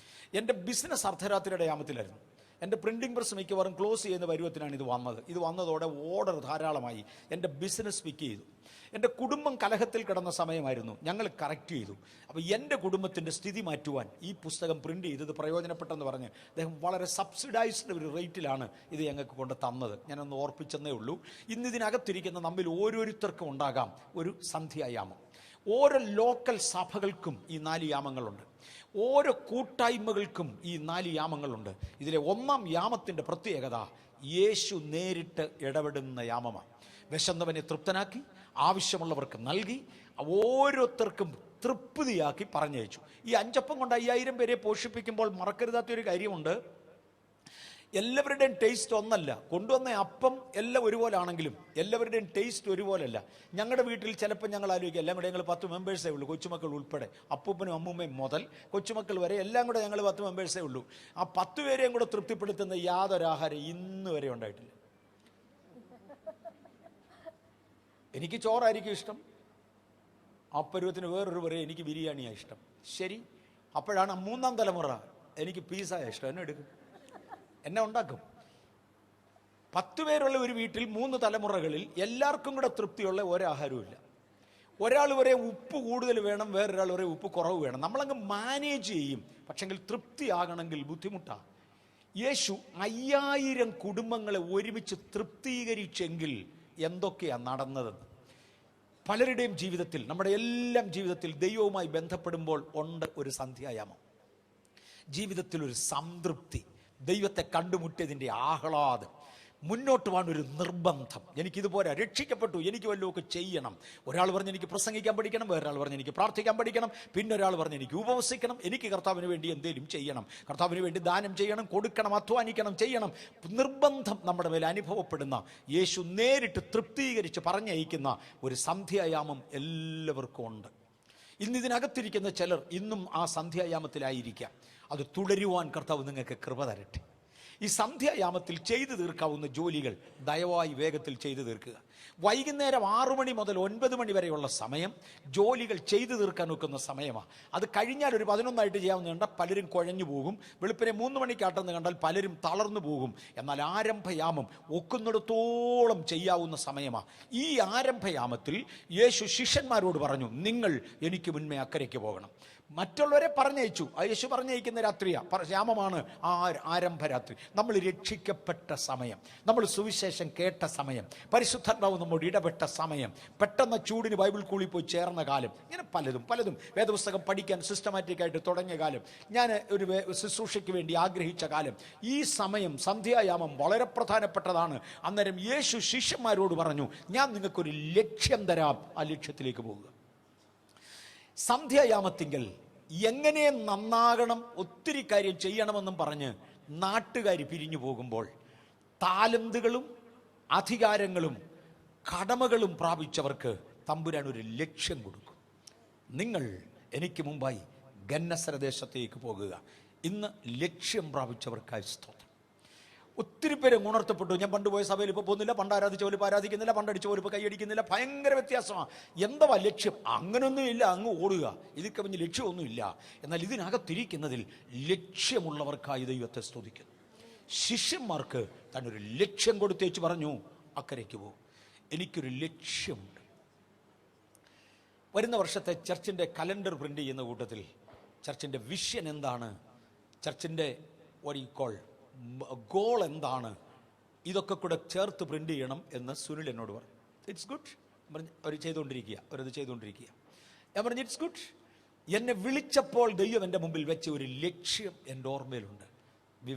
[SPEAKER 1] എൻ്റെ ബിസിനസ് അർദ്ധരാത്രിയുടെ യാമത്തിലായിരുന്നു. എൻ്റെ പ്രിൻറ്റിംഗ് പ്രസ് മിക്കവാറും ക്ലോസ് ചെയ്യുന്ന പരുവത്തിനാണ് ഇത് വന്നത്. ഇത് വന്നതോടെ ഓർഡർ ധാരാളമായി. എൻ്റെ ബിസിനസ് പിക്ക് ചെയ്തു. എൻ്റെ കുടുംബം കലഹത്തിൽ കിടന്ന സമയമായിരുന്നു, ഞങ്ങൾ കറക്റ്റ് ചെയ്തു. അപ്പോൾ എൻ്റെ കുടുംബത്തിൻ്റെ സ്ഥിതി മാറ്റുവാൻ ഈ പുസ്തകം പ്രിന്റ് ചെയ്തത് പ്രയോജനപ്പെട്ടെന്ന് പറഞ്ഞ് അദ്ദേഹം വളരെ സബ്സിഡൈസ്ഡ് ഒരു റേറ്റിലാണ് ഇത് ഞങ്ങൾക്ക് കൊണ്ട് തന്നത്. ഞാനൊന്ന് ഓർപ്പിച്ചെന്നേ ഉള്ളൂ. ഇന്നിതിനകത്തിരിക്കുന്ന നമ്മിൽ ഓരോരുത്തർക്കും ഉണ്ടാകാം ഒരു സന്ധ്യായാമം. ഓരോ ലോക്കൽ സഭകൾക്കും ഈ 4 യാമങ്ങളുണ്ട്. ഓരോ കൂട്ടായ്മകൾക്കും ഈ 4 യാമങ്ങളുണ്ട്. ഇതിലെ 1-ാം യാമത്തിൻ്റെ പ്രത്യേകത യേശു നേരിട്ട് ഇടപെടുന്ന യാമമാണ്. വിശന്നവനെ തൃപ്തനാക്കി, ആവശ്യമുള്ളവർക്ക് നൽകി, ഓരോരുത്തർക്കും തൃപ്തിയാക്കി പറഞ്ഞയച്ചു. ഈ 5 അപ്പം കൊണ്ട് 5000 പേരെ പോഷിപ്പിക്കുമ്പോൾ മറക്കരുതാത്തൊരു കാര്യമുണ്ട്. എല്ലാവരുടെയും ടേസ്റ്റ് ഒന്നല്ല. കൊണ്ടുവന്ന അപ്പം എല്ലാം ഒരുപോലെ ആണെങ്കിലും എല്ലാവരുടെയും ടേസ്റ്റ് ഒരുപോലല്ല. ഞങ്ങളുടെ വീട്ടിൽ ചിലപ്പോൾ ഞങ്ങൾ ആലോചിക്കുക, എല്ലാം കൂടെ ഞങ്ങൾ 10 മെമ്പേഴ്സേ ഉള്ളൂ, കൊച്ചുമക്കൾ ഉൾപ്പെടെ, അപ്പൂപ്പനും അമ്മൂമ്മയും മുതൽ കൊച്ചുമക്കൾ വരെ എല്ലാം കൂടെ ഞങ്ങൾ 10 മെമ്പേഴ്സേ ഉള്ളൂ. ആ 10 പേരെയും കൂടെ തൃപ്തിപ്പെടുത്തുന്ന യാതൊരു ആഹാരം ഇന്ന് വരെ ഉണ്ടായിട്ടില്ല. എനിക്ക് ചോറായിരിക്കും ഇഷ്ടം, ആ പരുവത്തിന് വേറൊരു പറയും എനിക്ക് ബിരിയാണിയാണ് ഇഷ്ടം. ശരി, അപ്പോഴാണ് 3-ാം തലമുറ എനിക്ക് പീസയാണ് ഇഷ്ടം. എന്നെ എടുക്കും, എന്നെ ഉണ്ടാക്കും. 10 പേരുള്ള ഒരു വീട്ടിൽ 3 തലമുറകളിൽ എല്ലാവർക്കും കൂടെ തൃപ്തിയുള്ള ഒരാഹാരവും ഇല്ല. ഒരാൾ പറയും ഉപ്പ് കൂടുതൽ വേണം, വേറൊരാൾ പറയും ഉപ്പ് കുറവ് വേണം. നമ്മളങ്ങ് മാനേജ് ചെയ്യും. പക്ഷെങ്കിൽ തൃപ്തിയാകണമെങ്കിൽ ബുദ്ധിമുട്ടാണ്. യേശു 5000 കുടുംബങ്ങളെ ഒരുമിച്ച് തൃപ്തീകരിച്ചെങ്കിൽ എന്തൊക്കെയാണ് നടന്നതെന്ന് പലരുടെയും ജീവിതത്തിൽ, നമ്മുടെ എല്ലാം ജീവിതത്തിൽ ദൈവവുമായി ബന്ധപ്പെടുമ്പോൾ ഉണ്ട് ഒരു സന്ധ്യായാമം. ജീവിതത്തിൽ ഒരു സംതൃപ്തി, ദൈവത്തെ കണ്ടുമുട്ടിയതിൻ്റെ ആഹ്ലാദം, മുന്നോട്ട് പോകാൻ ഒരു നിർബന്ധം. എനിക്കിതുപോലെ രക്ഷിക്കപ്പെട്ടു, എനിക്ക് വല്ലതുമൊക്കെ ചെയ്യണം. ഒരാൾ പറഞ്ഞ് എനിക്ക് പ്രസംഗിക്കാൻ പഠിക്കണം, വേറൊരാൾ പറഞ്ഞ് എനിക്ക് പ്രാർത്ഥിക്കാൻ പഠിക്കണം, പിന്നെ ഒരാൾ പറഞ്ഞ് എനിക്ക് ഉപവസിക്കണം, എനിക്ക് കർത്താവിന് വേണ്ടി എന്തെങ്കിലും ചെയ്യണം, കർത്താവിന് വേണ്ടി ദാനം ചെയ്യണം, കൊടുക്കണം, അധ്വാനിക്കണം, ചെയ്യണം. നിർബന്ധം നമ്മുടെ മേലെ അനുഭവപ്പെടുന്ന, യേശു നേരിട്ട് തൃപ്തീകരിച്ച് പറഞ്ഞയക്കുന്ന ഒരു സന്ധ്യായാമം എല്ലാവർക്കും ഉണ്ട്. ഇന്നിതിനകത്തിരിക്കുന്ന ചിലർ ഇന്നും ആ സന്ധ്യായാമത്തിലായിരിക്കാം. അത് തുടരുവാൻ കർത്താവ് നിങ്ങൾക്ക് കൃപ തരട്ടെ. ഈ സന്ധ്യായാമത്തിൽ ചെയ്തു തീർക്കാവുന്ന ജോലികൾ ദയവായി വേഗത്തിൽ ചെയ്തു തീർക്കുക. വൈകുന്നേരം 6 മണി മുതൽ 9 മണി വരെയുള്ള സമയം ജോലികൾ ചെയ്തു തീർക്കാൻ വെക്കുന്ന സമയമാണ്. അത് കഴിഞ്ഞാൽ ഒരു 11 ചെയ്യാവുന്ന കണ്ടാൽ പലരും കുഴഞ്ഞു പോകും. വെളുപ്പിനെ 3 മണിക്കാട്ടെന്ന് കണ്ടാൽ പലരും തളർന്നു പോകും. എന്നാൽ ആരംഭയാമം ഒക്കുന്നിടത്തോളം ചെയ്യാവുന്ന സമയമാണ്. ഈ ആരംഭയാമത്തിൽ യേശു ശിഷ്യന്മാരോട് പറഞ്ഞു, നിങ്ങൾ എനിക്ക് മുൻപേ അക്കരയ്ക്ക് പോകണം. മറ്റുള്ളവരെ പറഞ്ഞയച്ചു. യേശു പറഞ്ഞയക്കുന്ന യാമമാണ് ആ ആരംഭരാത്രി. നമ്മൾ രക്ഷിക്കപ്പെട്ട സമയം, നമ്മൾ സുവിശേഷം കേട്ട സമയം, പരിശുദ്ധാത്മാവ് നമ്മോട് ഇടപെട്ട സമയം, പെട്ടെന്ന് ചൂടിന് ബൈബിൾ സ്കൂളിൽ പോയി ചേർന്ന കാലം, ഇങ്ങനെ പലതും വേദപുസ്തകം പഠിക്കാൻ സിസ്റ്റമാറ്റിക്കായിട്ട് തുടങ്ങിയ കാലം, ഞാൻ ഒരു ശുശ്രൂഷയ്ക്ക് വേണ്ടി ആഗ്രഹിച്ച കാലം. ഈ സമയം സന്ധ്യായാമം വളരെ പ്രധാനപ്പെട്ടതാണ്. അന്നേരം യേശു ശിഷ്യന്മാരോട് പറഞ്ഞു, ഞാൻ നിങ്ങൾക്കൊരു ലക്ഷ്യം തരാം, ആ ലക്ഷ്യത്തിലേക്ക് പോകുക. സന്ധ്യായാമത്തിങ്കൽ എങ്ങനെ നന്നാകണം, ഒത്തിരി കാര്യം ചെയ്യണമെന്നും പറഞ്ഞ് നാട്ടുകാർ പിരിഞ്ഞു പോകുമ്പോൾ താലന്തുകളും അധികാരങ്ങളും കടമകളും പ്രാപിച്ചവർക്ക് തമ്പുരാൻ ഒരു ലക്ഷ്യം കൊടുക്കും. നിങ്ങൾ എനിക്ക് മുമ്പായി ഗന്നസരദേശത്തേക്ക് പോകുക. ഇന്ന് ലക്ഷ്യം പ്രാപിച്ചവർക്കായി സ്തോത്രം. ഒത്തിരി പേര് ഉണർത്തപ്പെട്ടു. ഞാൻ പണ്ട് പോയ സഭയിൽ ഇപ്പോൾ പോകുന്നില്ല, പണ്ട് ആരാധിച്ച പോലെ ഇപ്പോൾ ആരാധിക്കുന്നില്ല, പണ്ടടിച്ച പോലെ ഇപ്പോൾ കൈയടിക്കുന്നില്ല. ഭയങ്കര വ്യത്യാസമാണ്. എന്താ ലക്ഷ്യം? അങ്ങനൊന്നും ഇല്ല, അങ്ങ് ഓടുക. ഇതിൽ കവിഞ്ഞ് ലക്ഷ്യമൊന്നുമില്ല. എന്നാൽ ഇതിനകത്തിരിക്കുന്നതിൽ ലക്ഷ്യമുള്ളവർക്കായി ദൈവത്തെ സ്തുതിക്കുന്നു. ശിഷ്യന്മാർക്ക് തന്നൊരു ലക്ഷ്യം കൊടുത്തേച്ച് പറഞ്ഞു, അക്കരയ്ക്ക് പോകും, എനിക്കൊരു ലക്ഷ്യമുണ്ട്. വരുന്ന വർഷത്തെ ചർച്ചിൻ്റെ കലണ്ടർ പ്രിന്റ് ചെയ്യുന്ന കൂട്ടത്തിൽ ചർച്ചിൻ്റെ വിഷൻ എന്താണ്, ചർച്ചിൻ്റെ ഗോൾ എന്താണ്, ഇതൊക്കെ കൂടെ ചേർത്ത് പ്രിന്റ് ചെയ്യണം എന്ന് സുനിൽ എന്നോട് പറഞ്ഞു. ഇറ്റ്സ് ഗുഡ് പറഞ്ഞ് അവർ അവരത് ചെയ്തുകൊണ്ടിരിക്കുക. ഞാൻ പറഞ്ഞു ഇറ്റ്സ് ഗുഡ്. എന്നെ വിളിച്ചപ്പോൾ ദൈവം എൻ്റെ മുമ്പിൽ വെച്ച ഒരു ലക്ഷ്യം എൻ്റെ ഓർമ്മയിലുണ്ട്. We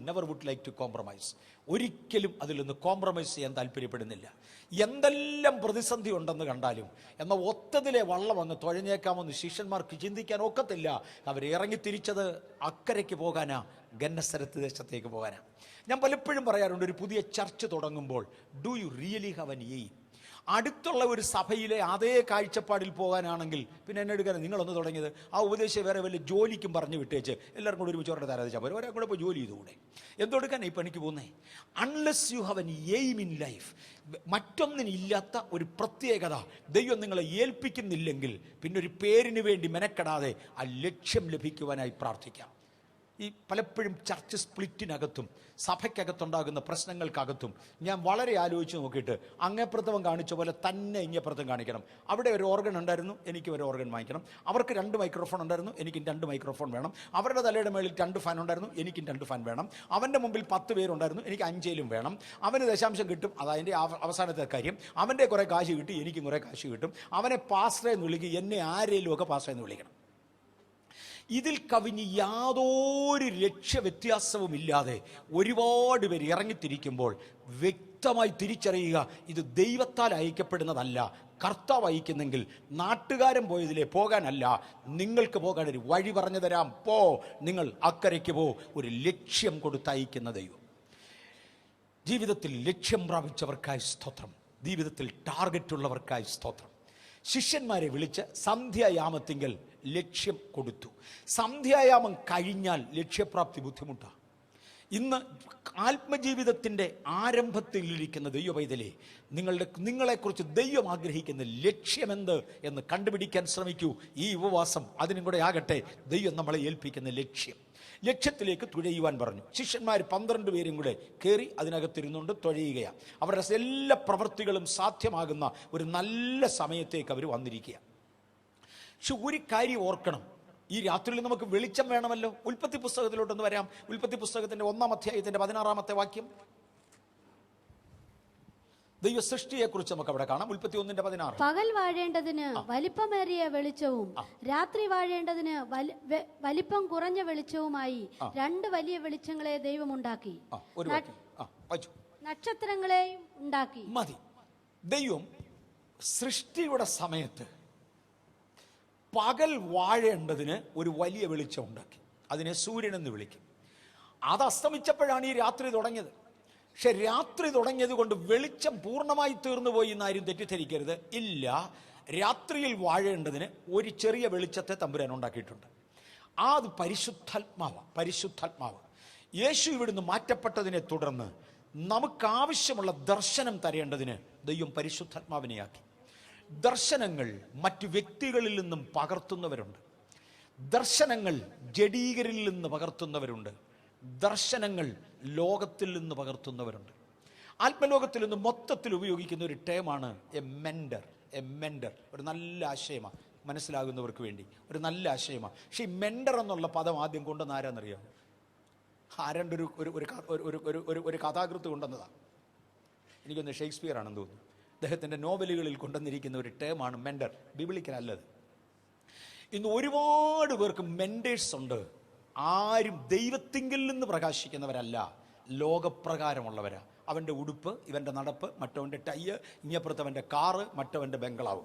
[SPEAKER 1] never would like to compromise. ഒരിക്കലും അതിൽ നിന്ന് കോംപ്രമൈസ് ചെയ്യാൻ താല്പര്യപ്പെടുന്നില്ല. എന്തെല്ലാം പ്രതിസന്ധി ഉണ്ടെന്ന് കണ്ടാലും എന്നാൽ ഒത്തതിലെ വള്ളം അങ്ങ് തുഴഞ്ഞേക്കാമെന്ന് ശിഷ്യന്മാർക്ക് ചിന്തിക്കാൻ ഒക്കത്തില്ല. അവർ ഇറങ്ങി തിരിച്ചത് അക്കരയ്ക്ക് പോകാനാ, ഗന്നസരത്ത് ദേശത്തേക്ക് പോകാനാ. ഞാൻ പലപ്പോഴും പറയാറുണ്ട്, ഒരു പുതിയ ചർച്ച് തുടങ്ങുമ്പോൾ do you really have an aim? അടുത്തുള്ള ഒരു സഭയിലെ അതേ കാഴ്ചപ്പാടിൽ പോകാനാണെങ്കിൽ പിന്നെ എന്നെ എടുക്കാൻ നിങ്ങളൊന്ന് തുടങ്ങിയത് ആ ഉപദേശം വേറെ വല്ല ജോലിക്കും പറഞ്ഞു വിട്ടേച്ച് എല്ലാവരും കൂടെ ഒരുമിച്ച് ഒരിടത്ത് ആരാധിച്ചാൽ പോലും ഒരാൾ കൂടെ പോയി ജോലി ചെയ്തുകൂടെ? എന്തെടുക്കാൻ ഈ പണിക്ക് പോകുന്നേ? Unless you have an aim in life, മറ്റൊന്നിനില്ലാത്ത ഒരു പ്രത്യേകത ദൈവം നിങ്ങളെ ഏൽപ്പിക്കുന്നില്ലെങ്കിൽ പിന്നെ ഒരു പേരിന് വേണ്ടി മെനക്കെടാതെ ആ ലക്ഷ്യം ലഭിക്കുവാനായി പ്രാർത്ഥിക്കാം. ഈ പലപ്പോഴും ചർച്ച് സ്പ്ലിറ്റിനകത്തും സഭയ്ക്കകത്തുണ്ടാകുന്ന പ്രശ്നങ്ങൾക്കകത്തും ഞാൻ വളരെ ആലോചിച്ച് നോക്കിയിട്ട് അങ്ങേപ്പുറത്തവൻ കാണിച്ച പോലെ തന്നെ ഇങ്ങേപ്പുറത്തും കാണിക്കണം. അവിടെ ഒരു ഓർഗൻ ഉണ്ടായിരുന്നു, എനിക്ക് ഒരു ഓർഗൻ വാങ്ങിക്കണം. അവർക്ക് 2 മൈക്രോഫോൺ ഉണ്ടായിരുന്നു, എനിക്കും 2 മൈക്രോഫോൺ വേണം. അവരുടെ തലയുടെ മേളിൽ 2 ഫാൻ ഉണ്ടായിരുന്നു, എനിക്കും 2 ഫാൻ വേണം. അവൻ്റെ മുമ്പിൽ 10 പേരുണ്ടായിരുന്നു, എനിക്ക് 5 വേണം. അവന് ദശാംശം കിട്ടും, അതതിൻ്റെ അവസാനത്തെ കാര്യം. അവൻ്റെ കുറേ കാശ് കിട്ടി, എനിക്കും കുറേ കാശ് കിട്ടും. അവനെ പാസ്റ്റർ എന്ന് വിളിക്കും, എന്നെ ആരെങ്കിലും ഒക്കെ പാസ്റ്റർ എന്ന് വിളിക്കണം. ഇതിൽ കവിഞ്ഞ് യാതൊരു ലക്ഷ്യവ്യത്യാസവുമില്ലാതെ ഒരുപാട് പേര് ഇറങ്ങിത്തിരിക്കുമ്പോൾ വ്യക്തമായി തിരിച്ചറിയുക, ഇത് ദൈവത്താൽ അയക്കപ്പെടുന്നതല്ല, കർത്താവ് അയക്കുന്നെങ്കിൽ നാട്ടുകാരൻ പോയതിലേ പോകാനല്ല, നിങ്ങൾക്ക് പോകാൻ ഒരു വഴി പറഞ്ഞു തരാം, പോ, നിങ്ങൾ അക്കരയ്ക്ക് പോ. ഒരു ലക്ഷ്യം കൊടുത്തയക്കുന്ന ദൈവം. ജീവിതത്തിൽ ലക്ഷ്യം പ്രാപിച്ചവർക്കായി സ്തോത്രം, ജീവിതത്തിൽ ടാർഗറ്റ് ഉള്ളവർക്കായി സ്തോത്രം. ശിഷ്യന്മാരെ വിളിച്ച് സന്ധ്യായാമത്തിങ്കൽ ലക്ഷ്യം കൊടുത്തു. സന്ധ്യായാമം കഴിഞ്ഞാൽ ലക്ഷ്യപ്രാപ്തി ബുദ്ധിമുട്ടാണ്. ഇന്ന് ആത്മജീവിതത്തിൻ്റെ ആരംഭത്തിലിരിക്കുന്ന ദൈവപൈതലേ, നിങ്ങളെക്കുറിച്ച് ദൈവം ആഗ്രഹിക്കുന്ന ലക്ഷ്യമെന്ത് എന്ന് കണ്ടുപിടിക്കാൻ ശ്രമിക്കൂ. ഈ ഉപവാസം അതിനും കൂടെ ആകട്ടെ ദൈവം നമ്മളെ ഏൽപ്പിക്കുന്ന ലക്ഷ്യം. ലക്ഷ്യത്തിലേക്ക് തുഴയുവാൻ പറഞ്ഞു. ശിഷ്യന്മാർ 12 പേരും കൂടെ കയറി അതിനകത്തിരുന്നുകൊണ്ട് തുഴയുകയാണ്. അവരുടെ എല്ലാ പ്രവൃത്തികളും സാധ്യമാകുന്ന ഒരു നല്ല സമയത്തേക്ക് അവർ വന്നിരിക്കുക. പക്ഷെ ഒരു കാര്യം ഓർക്കണം, ഈ രാത്രിയിൽ നമുക്ക് വെളിച്ചം വേണമല്ലോ. ഉൽപ്പത്തി പുസ്തകത്തിലോട്ടൊന്ന് വരാം. ഉൽപ്പത്തി പുസ്തകത്തിന്റെ 1-ാം അധ്യായത്തിന്റെ 16-ാമത്തെ വാക്യം. ദൈവ സൃഷ്ടിയെക്കുറിച്ച് നമുക്ക് അവിടെ കാണാം. ഉൽപ്പത്തി 1:16.
[SPEAKER 2] പകൽ വാഴേണ്ടതിന് വലിപ്പമേറിയ വെളിച്ചവും രാത്രി വാഴേണ്ടതിന് വലിപ്പം കുറഞ്ഞ വെളിച്ചവുമായി 2 വലിയ വെളിച്ചങ്ങളെ ദൈവം ഉണ്ടാക്കി, നക്ഷത്രങ്ങളെയും ഉണ്ടാക്കി.
[SPEAKER 1] മതി. ദൈവം സൃഷ്ടിയുടെ സമയത്ത് പകൽ വാഴേണ്ടതിന് ഒരു വലിയ വെളിച്ചം ഉണ്ടാക്കി. അതിനെ സൂര്യൻ എന്ന് വിളിക്കും. അത് അസ്തമിച്ചപ്പോഴാണ് ഈ രാത്രി തുടങ്ങിയത്. പക്ഷെ രാത്രി തുടങ്ങിയത് കൊണ്ട് വെളിച്ചം പൂർണ്ണമായി തീർന്നു പോയി എന്നാരും തെറ്റിദ്ധരിക്കരുത്. ഇല്ല, രാത്രിയിൽ വാഴേണ്ടതിന് ഒരു ചെറിയ വെളിച്ചത്തെ തമ്പുരാൻ ഉണ്ടാക്കിയിട്ടുണ്ട്. അത് പരിശുദ്ധാത്മാവ്. യേശു ഇവിടുന്ന് മാറ്റപ്പെട്ടതിനെ തുടർന്ന് നമുക്കാവശ്യമുള്ള ദർശനം തരേണ്ടതിന് ദൈവം പരിശുദ്ധാത്മാവിനെയാക്കി. ദർശനങ്ങൾ മറ്റു വ്യക്തികളിൽ നിന്നും പകർത്തുന്നവരുണ്ട്. ദർശനങ്ങൾ ജഡീകരിൽ നിന്ന് പകർത്തുന്നവരുണ്ട്. ദർശനങ്ങൾ ലോകത്തിൽ നിന്ന് പകർത്തുന്നവരുണ്ട്. ആത്മലോകത്തിൽ നിന്ന് മൊത്തത്തിൽ ഉപയോഗിക്കുന്ന ഒരു ടേമാണ് എ മെൻഡർ. ഒരു നല്ല ആശയമാണ്, മനസ്സിലാകുന്നവർക്ക് വേണ്ടി ഒരു നല്ല ആശയമാണ്. പക്ഷെ ഈ മെൻഡർ എന്നുള്ള പദം ആദ്യം കൊണ്ടുവന്ന് ആരാന്നറിയാം? ആരണ്ട് ഒരു കഥാകൃത്ത് കൊണ്ടുവന്നതാണ്. എനിക്കൊന്ന് ഷേക്സ്പിയർ ആണെന്ന് തോന്നുന്നു. അദ്ദേഹത്തിൻ്റെ നോവലുകളിൽ കൊണ്ടുവന്നിരിക്കുന്ന ഒരു ടേമാണ് മെൻഡർ. ബിബിളിക്കലല്ലത്. ഇന്ന് ഒരുപാട് പേർക്ക് മെൻഡേഴ്സ് ഉണ്ട്. ആരും ദൈവത്തിങ്കിൽ നിന്ന് പ്രകാശിക്കുന്നവരല്ല, ലോകപ്രകാരമുള്ളവരാ. അവൻ്റെ ഉടുപ്പ്, ഇവൻ്റെ നടപ്പ്, മറ്റവൻ്റെ ടൈ, ഇങ്ങപ്പുറത്തവൻ്റെ കാറ്, മറ്റവൻ്റെ ബംഗ്ലാവ്.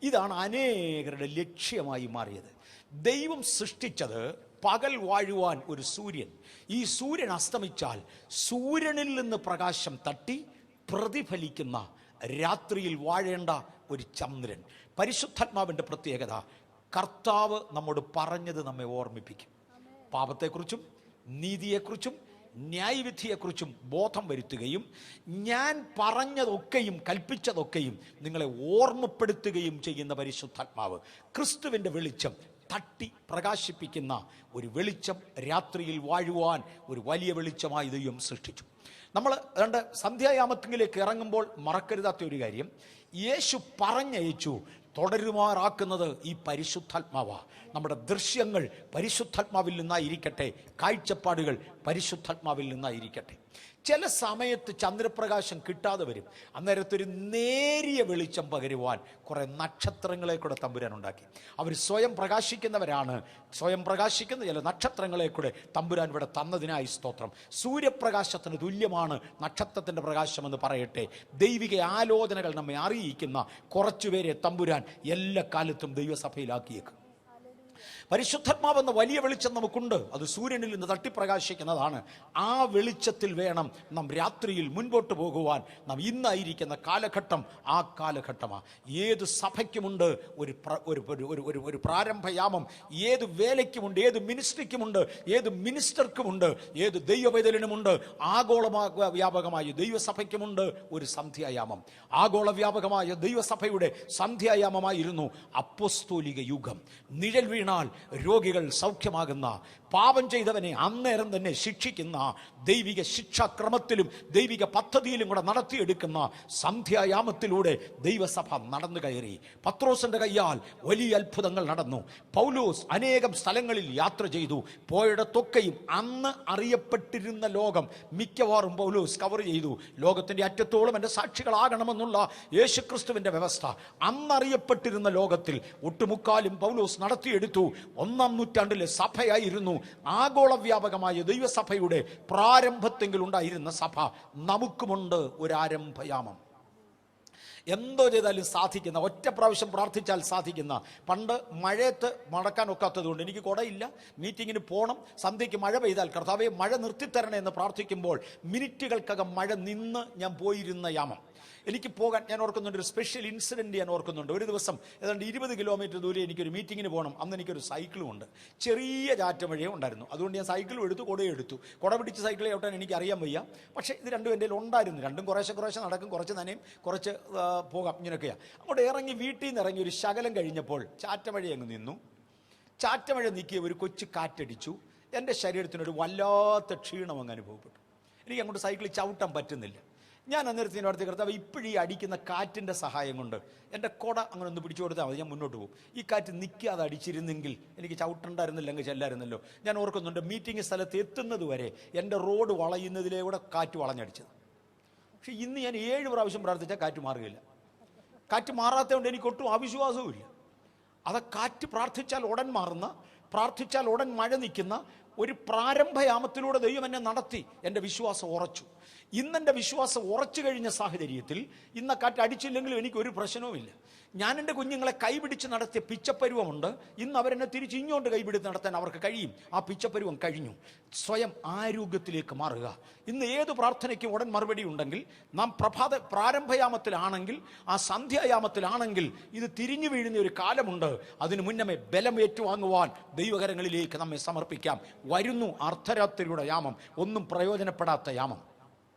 [SPEAKER 1] ഇതാണ് അനേകരുടെ ലക്ഷ്യമായി മാറിയത്. ദൈവം സൃഷ്ടിച്ചത് പകൽ വാഴുവാൻ ഒരു സൂര്യൻ. ഈ സൂര്യൻ അസ്തമിച്ചാൽ സൂര്യനിൽ നിന്ന് പ്രകാശം തട്ടി പ്രതിഫലിക്കുന്ന രാത്രിയിൽ വാഴേണ്ട ഒരു ചന്ദ്രൻ. പരിശുദ്ധാത്മാവിൻ്റെ പ്രത്യേകത, കർത്താവ് നമ്മോട് പറഞ്ഞത് നമ്മെ ഓർമ്മിപ്പിക്കും. പാപത്തെക്കുറിച്ചും നീതിയെക്കുറിച്ചും ന്യായവിധിയെക്കുറിച്ചും ബോധം വരുത്തുകയും ഞാൻ പറഞ്ഞതൊക്കെയും കൽപ്പിച്ചതൊക്കെയും നിങ്ങളെ ഓർമ്മപ്പെടുത്തുകയും ചെയ്യുന്ന പരിശുദ്ധാത്മാവ്. ക്രിസ്തുവിൻ്റെ വെളിച്ചം തട്ടി പ്രകാശിപ്പിക്കുന്ന ഒരു വെളിച്ചം രാത്രിയിൽ വാഴുവാൻ ഒരു വലിയ വെളിച്ചമായി ദൈവം സൃഷ്ടിച്ചു. നമ്മൾ സന്ധ്യായാമത്തിലേക്ക് ഇറങ്ങുമ്പോൾ മറക്കരുതാത്ത ഒരു കാര്യം, യേശു പറഞ്ഞയച്ചു തുടരുമാറാക്കുന്നത് ഈ പരിശുദ്ധാത്മാവാ. നമ്മുടെ ദൃശ്യങ്ങൾ പരിശുദ്ധാത്മാവിൽ നിന്നായിരിക്കട്ടെ, കാഴ്ചപ്പാടുകൾ പരിശുദ്ധാത്മാവിൽ നിന്നായിരിക്കട്ടെ. ചില സമയത്ത് ചന്ദ്രപ്രകാശം കിട്ടാതെ വരും. അന്നേരത്തൊരു നേരിയ വെളിച്ചം പകരുവാൻ കുറേ നക്ഷത്രങ്ങളെ കൂടെ തമ്പുരാൻ ഉണ്ടാക്കി. അവർ സ്വയം പ്രകാശിക്കുന്നവരാണ്. സ്വയം പ്രകാശിക്കുന്ന ചില നക്ഷത്രങ്ങളെ കൂടെ തമ്പുരാൻ ഇവിടെ തന്നതിനായി സ്തോത്രം. സൂര്യപ്രകാശത്തിന് തുല്യമാണ് നക്ഷത്രത്തിൻ്റെ പ്രകാശമെന്ന് പറയട്ടെ. ദൈവിക ആലോചനകൾ നമ്മെ അറിയിക്കുന്ന കുറച്ചുപേരെ തമ്പുരാൻ എല്ലാ കാലത്തും ദൈവസഭയിലാക്കിയേക്കും. പരിശുദ്ധാത്മാവെന്ന വലിയ വെളിച്ചം നമുക്കുണ്ട്. അത് സൂര്യനിൽ നിന്ന് തട്ടിപ്രകാശിക്കുന്നതാണ്. ആ വെളിച്ചത്തിൽ വേണം നാം രാത്രിയിൽ മുൻപോട്ട് പോകുവാൻ. നാം ഇന്നായിരിക്കുന്ന കാലഘട്ടം ആ കാലഘട്ടമാണ്. ഏത് സഭയ്ക്കുമുണ്ട് ഒരു പ്രാരംഭയാമം. ഏത് വേലയ്ക്കുമുണ്ട്, ഏത് മിനിസ്ട്രിക്കുമുണ്ട്, ഏത് മിനിസ്റ്റർക്കുമുണ്ട്, ഏത് ദൈവവേദലിനുമുണ്ട്. ആഗോള വ്യാപകമായ ദൈവസഭയ്ക്കുമുണ്ട് ഒരു സന്ധ്യായാമം. ആഗോള വ്യാപകമായ ദൈവസഭയുടെ സന്ധ്യായാമമായിരുന്നു അപ്പോസ്തോലിക യുഗം. നിഴൽ വീണാൽ രോഗികൾ സൗഖ്യമാകുന്ന, പാപം ചെയ്തവനെ അന്നേരം തന്നെ ശിക്ഷിക്കുന്ന, ദൈവിക ശിക്ഷാക്രമത്തിലും ദൈവിക പദ്ധതിയിലും കൂടെ നടത്തിയെടുക്കുന്ന സന്ധ്യായാമത്തിലൂടെ ദൈവസഭ നടന്നു കയറി. പത്രോസിന്റെ കയ്യാൽ വലിയ അത്ഭുതങ്ങൾ നടന്നു. പൗലോസ് അനേകം സ്ഥലങ്ങളിൽ യാത്ര ചെയ്തു. പോയിടത്തൊക്കെയും അന്ന് അറിയപ്പെട്ടിരുന്ന ലോകം മിക്കവാറും പൗലോസ് കവർ ചെയ്തു. ലോകത്തിന്റെ അറ്റത്തോളം എൻ്റെ സാക്ഷികളാകണമെന്നുള്ള യേശുക്രിസ്തുവിന്റെ വ്യവസ്ഥ അന്നറിയപ്പെട്ടിരുന്ന ലോകത്തിൽ ഒട്ടുമുക്കാലും പൗലോസ് നടത്തിയെടുത്തു. 1-ാം നൂറ്റാണ്ടിലെ സഭയായിരുന്നു ആഗോള വ്യാപകമായ ദൈവസഭയുടെ പ്രാരംഭത്തെങ്കിൽ ഉണ്ടായിരുന്ന സഭ. നമുക്കുമുണ്ട് ഒരു ആരംഭയാമം. എന്തോ ചെയ്താലും സാധിക്കുന്ന, ഒറ്റ പ്രാവശ്യം പ്രാർത്ഥിച്ചാൽ സാധിക്കുന്ന. പണ്ട് മഴയത്ത് നടക്കാൻ ഒക്കാത്തത് കൊണ്ട് എനിക്ക് കുടയില്ല, മീറ്റിങ്ങിന് പോകണം, സന്ധ്യയ്ക്ക് മഴ പെയ്താൽ കർത്താവേ മഴ നിർത്തിത്തരണേ എന്ന് പ്രാർത്ഥിക്കുമ്പോൾ മിനിറ്റുകൾക്കകം മഴ നിന്ന് ഞാൻ പോയിരുന്ന യാമം. എനിക്ക് പോകാൻ ഞാൻ ഓർക്കുന്നുണ്ട്, ഒരു സ്പെഷ്യൽ ഇൻസിഡൻറ്റ് ഞാൻ ഓർക്കുന്നുണ്ട്. ഒരു ദിവസം ഏതാണ്ട് 20 കിലോമീറ്റർ ദൂരെ എനിക്കൊരു മീറ്റിങ്ങിന് പോകണം. അന്ന് എനിക്കൊരു സൈക്കിളും ഉണ്ട്. ചെറിയ ചാറ്റമഴയും ഉണ്ടായിരുന്നു. അതുകൊണ്ട് ഞാൻ സൈക്കിളും എടുത്തു, കുടയും എടുത്തു. കുട പിടിച്ച് സൈക്കിൾ ചവിട്ടാൻ എനിക്ക് അറിയാൻ വയ്യ. പക്ഷേ ഇത് രണ്ടും എൻ്റെ ഉണ്ടായിരുന്നു. രണ്ടും കുറേശ്ശെ നടക്കും, കുറച്ച് നനയും, കുറച്ച് പോകാം, ഇങ്ങനെയൊക്കെയാണ്. അങ്ങോട്ട് ഇറങ്ങി, വീട്ടിൽ നിന്ന് ഇറങ്ങി ഒരു ശകലം കഴിഞ്ഞപ്പോൾ ചാറ്റമഴ അങ്ങ് നിന്നു. ചാറ്റമഴ നീക്കിയ ഒരു കൊച്ചു കാറ്റടിച്ചു. എൻ്റെ ശരീരത്തിനൊരു വല്ലാത്ത ക്ഷീണം അങ്ങ് അനുഭവപ്പെട്ടു. എനിക്ക് അങ്ങോട്ട് സൈക്കിളിൽ ചവിട്ടാൻ പറ്റുന്നില്ല. ഞാൻ അന്നേരത്തിൻ്റെ അടുത്ത് കർത്താവ് ഇപ്പോഴീ അടിക്കുന്ന കാറ്റിൻ്റെ സഹായം കൊണ്ട് എൻ്റെ കുട അങ്ങനെ ഒന്ന് പിടിച്ചു കൊടുത്താൽ മതി, ഞാൻ മുന്നോട്ട് പോകും. ഈ കാറ്റ് നിൽക്കാതെ അടിച്ചിരുന്നെങ്കിൽ എനിക്ക് ചവിട്ടണ്ടായിരുന്നില്ല, അങ്ങ് ചെല്ലായിരുന്നല്ലോ. ഞാൻ ഓർക്കുന്നുണ്ട്, മീറ്റിംഗ് സ്ഥലത്ത് എത്തുന്നത് വരെ എൻ്റെ റോഡ് വളയുന്നതിലൂടെ കാറ്റ് വളഞ്ഞടിച്ചത്. പക്ഷെ ഇന്ന് ഞാൻ 7 പ്രാവശ്യം പ്രാർത്ഥിച്ചാൽ കാറ്റ് മാറുകയില്ല. കാറ്റ് മാറാത്തതുകൊണ്ട് എനിക്ക് ഒട്ടും അവിശ്വാസവും ഇല്ല. അത് കാറ്റ് പ്രാർത്ഥിച്ചാൽ ഉടൻ മാറുന്ന, പ്രാർത്ഥിച്ചാൽ ഉടൻ മഴ നിൽക്കുന്ന ഒരു പ്രാരംഭയാമത്തിലൂടെ ദൈവം എന്നെ നടത്തി. എൻ്റെ വിശ്വാസം ഉറച്ചു. ഇന്നെൻ്റെ വിശ്വാസം ഉറച്ചു കഴിഞ്ഞ സാഹചര്യത്തിൽ ഇന്ന് കാറ്റ് അടിച്ചില്ലെങ്കിലും എനിക്കൊരു പ്രശ്നവുമില്ല. ഞാൻ എൻ്റെ കുഞ്ഞുങ്ങളെ കൈപിടിച്ച് നടത്തിയ പിച്ചപ്പരുവമുണ്ട്. ഇന്ന് അവരെന്നെ തിരിച്ച് ഇങ്ങോട്ട് കൈപിടിച്ച് നടത്താൻ അവർക്ക് കഴിയും. ആ പിച്ചപ്പരുവം കഴിഞ്ഞു. സ്വയം ആരോഗ്യത്തിലേക്ക് മാറുക. ഇന്ന് ഏത് പ്രാർത്ഥനയ്ക്കും ഉടൻ മറുപടി ഉണ്ടെങ്കിൽ, നാം പ്രാരംഭയാമത്തിലാണെങ്കിൽ, ആ സന്ധ്യായാമത്തിലാണെങ്കിൽ, ഇത് തിരിഞ്ഞു വീഴുന്ന ഒരു കാലമുണ്ട്. അതിനു മുന്നമേ ബലം ഏറ്റുവാങ്ങുവാൻ ദൈവകരങ്ങളിലേക്ക് നമ്മെ സമർപ്പിക്കാം. വരുന്നു അർദ്ധരാത്രിയുടെ യാമം, ഒന്നും പ്രയോജനപ്പെടാത്ത യാമം.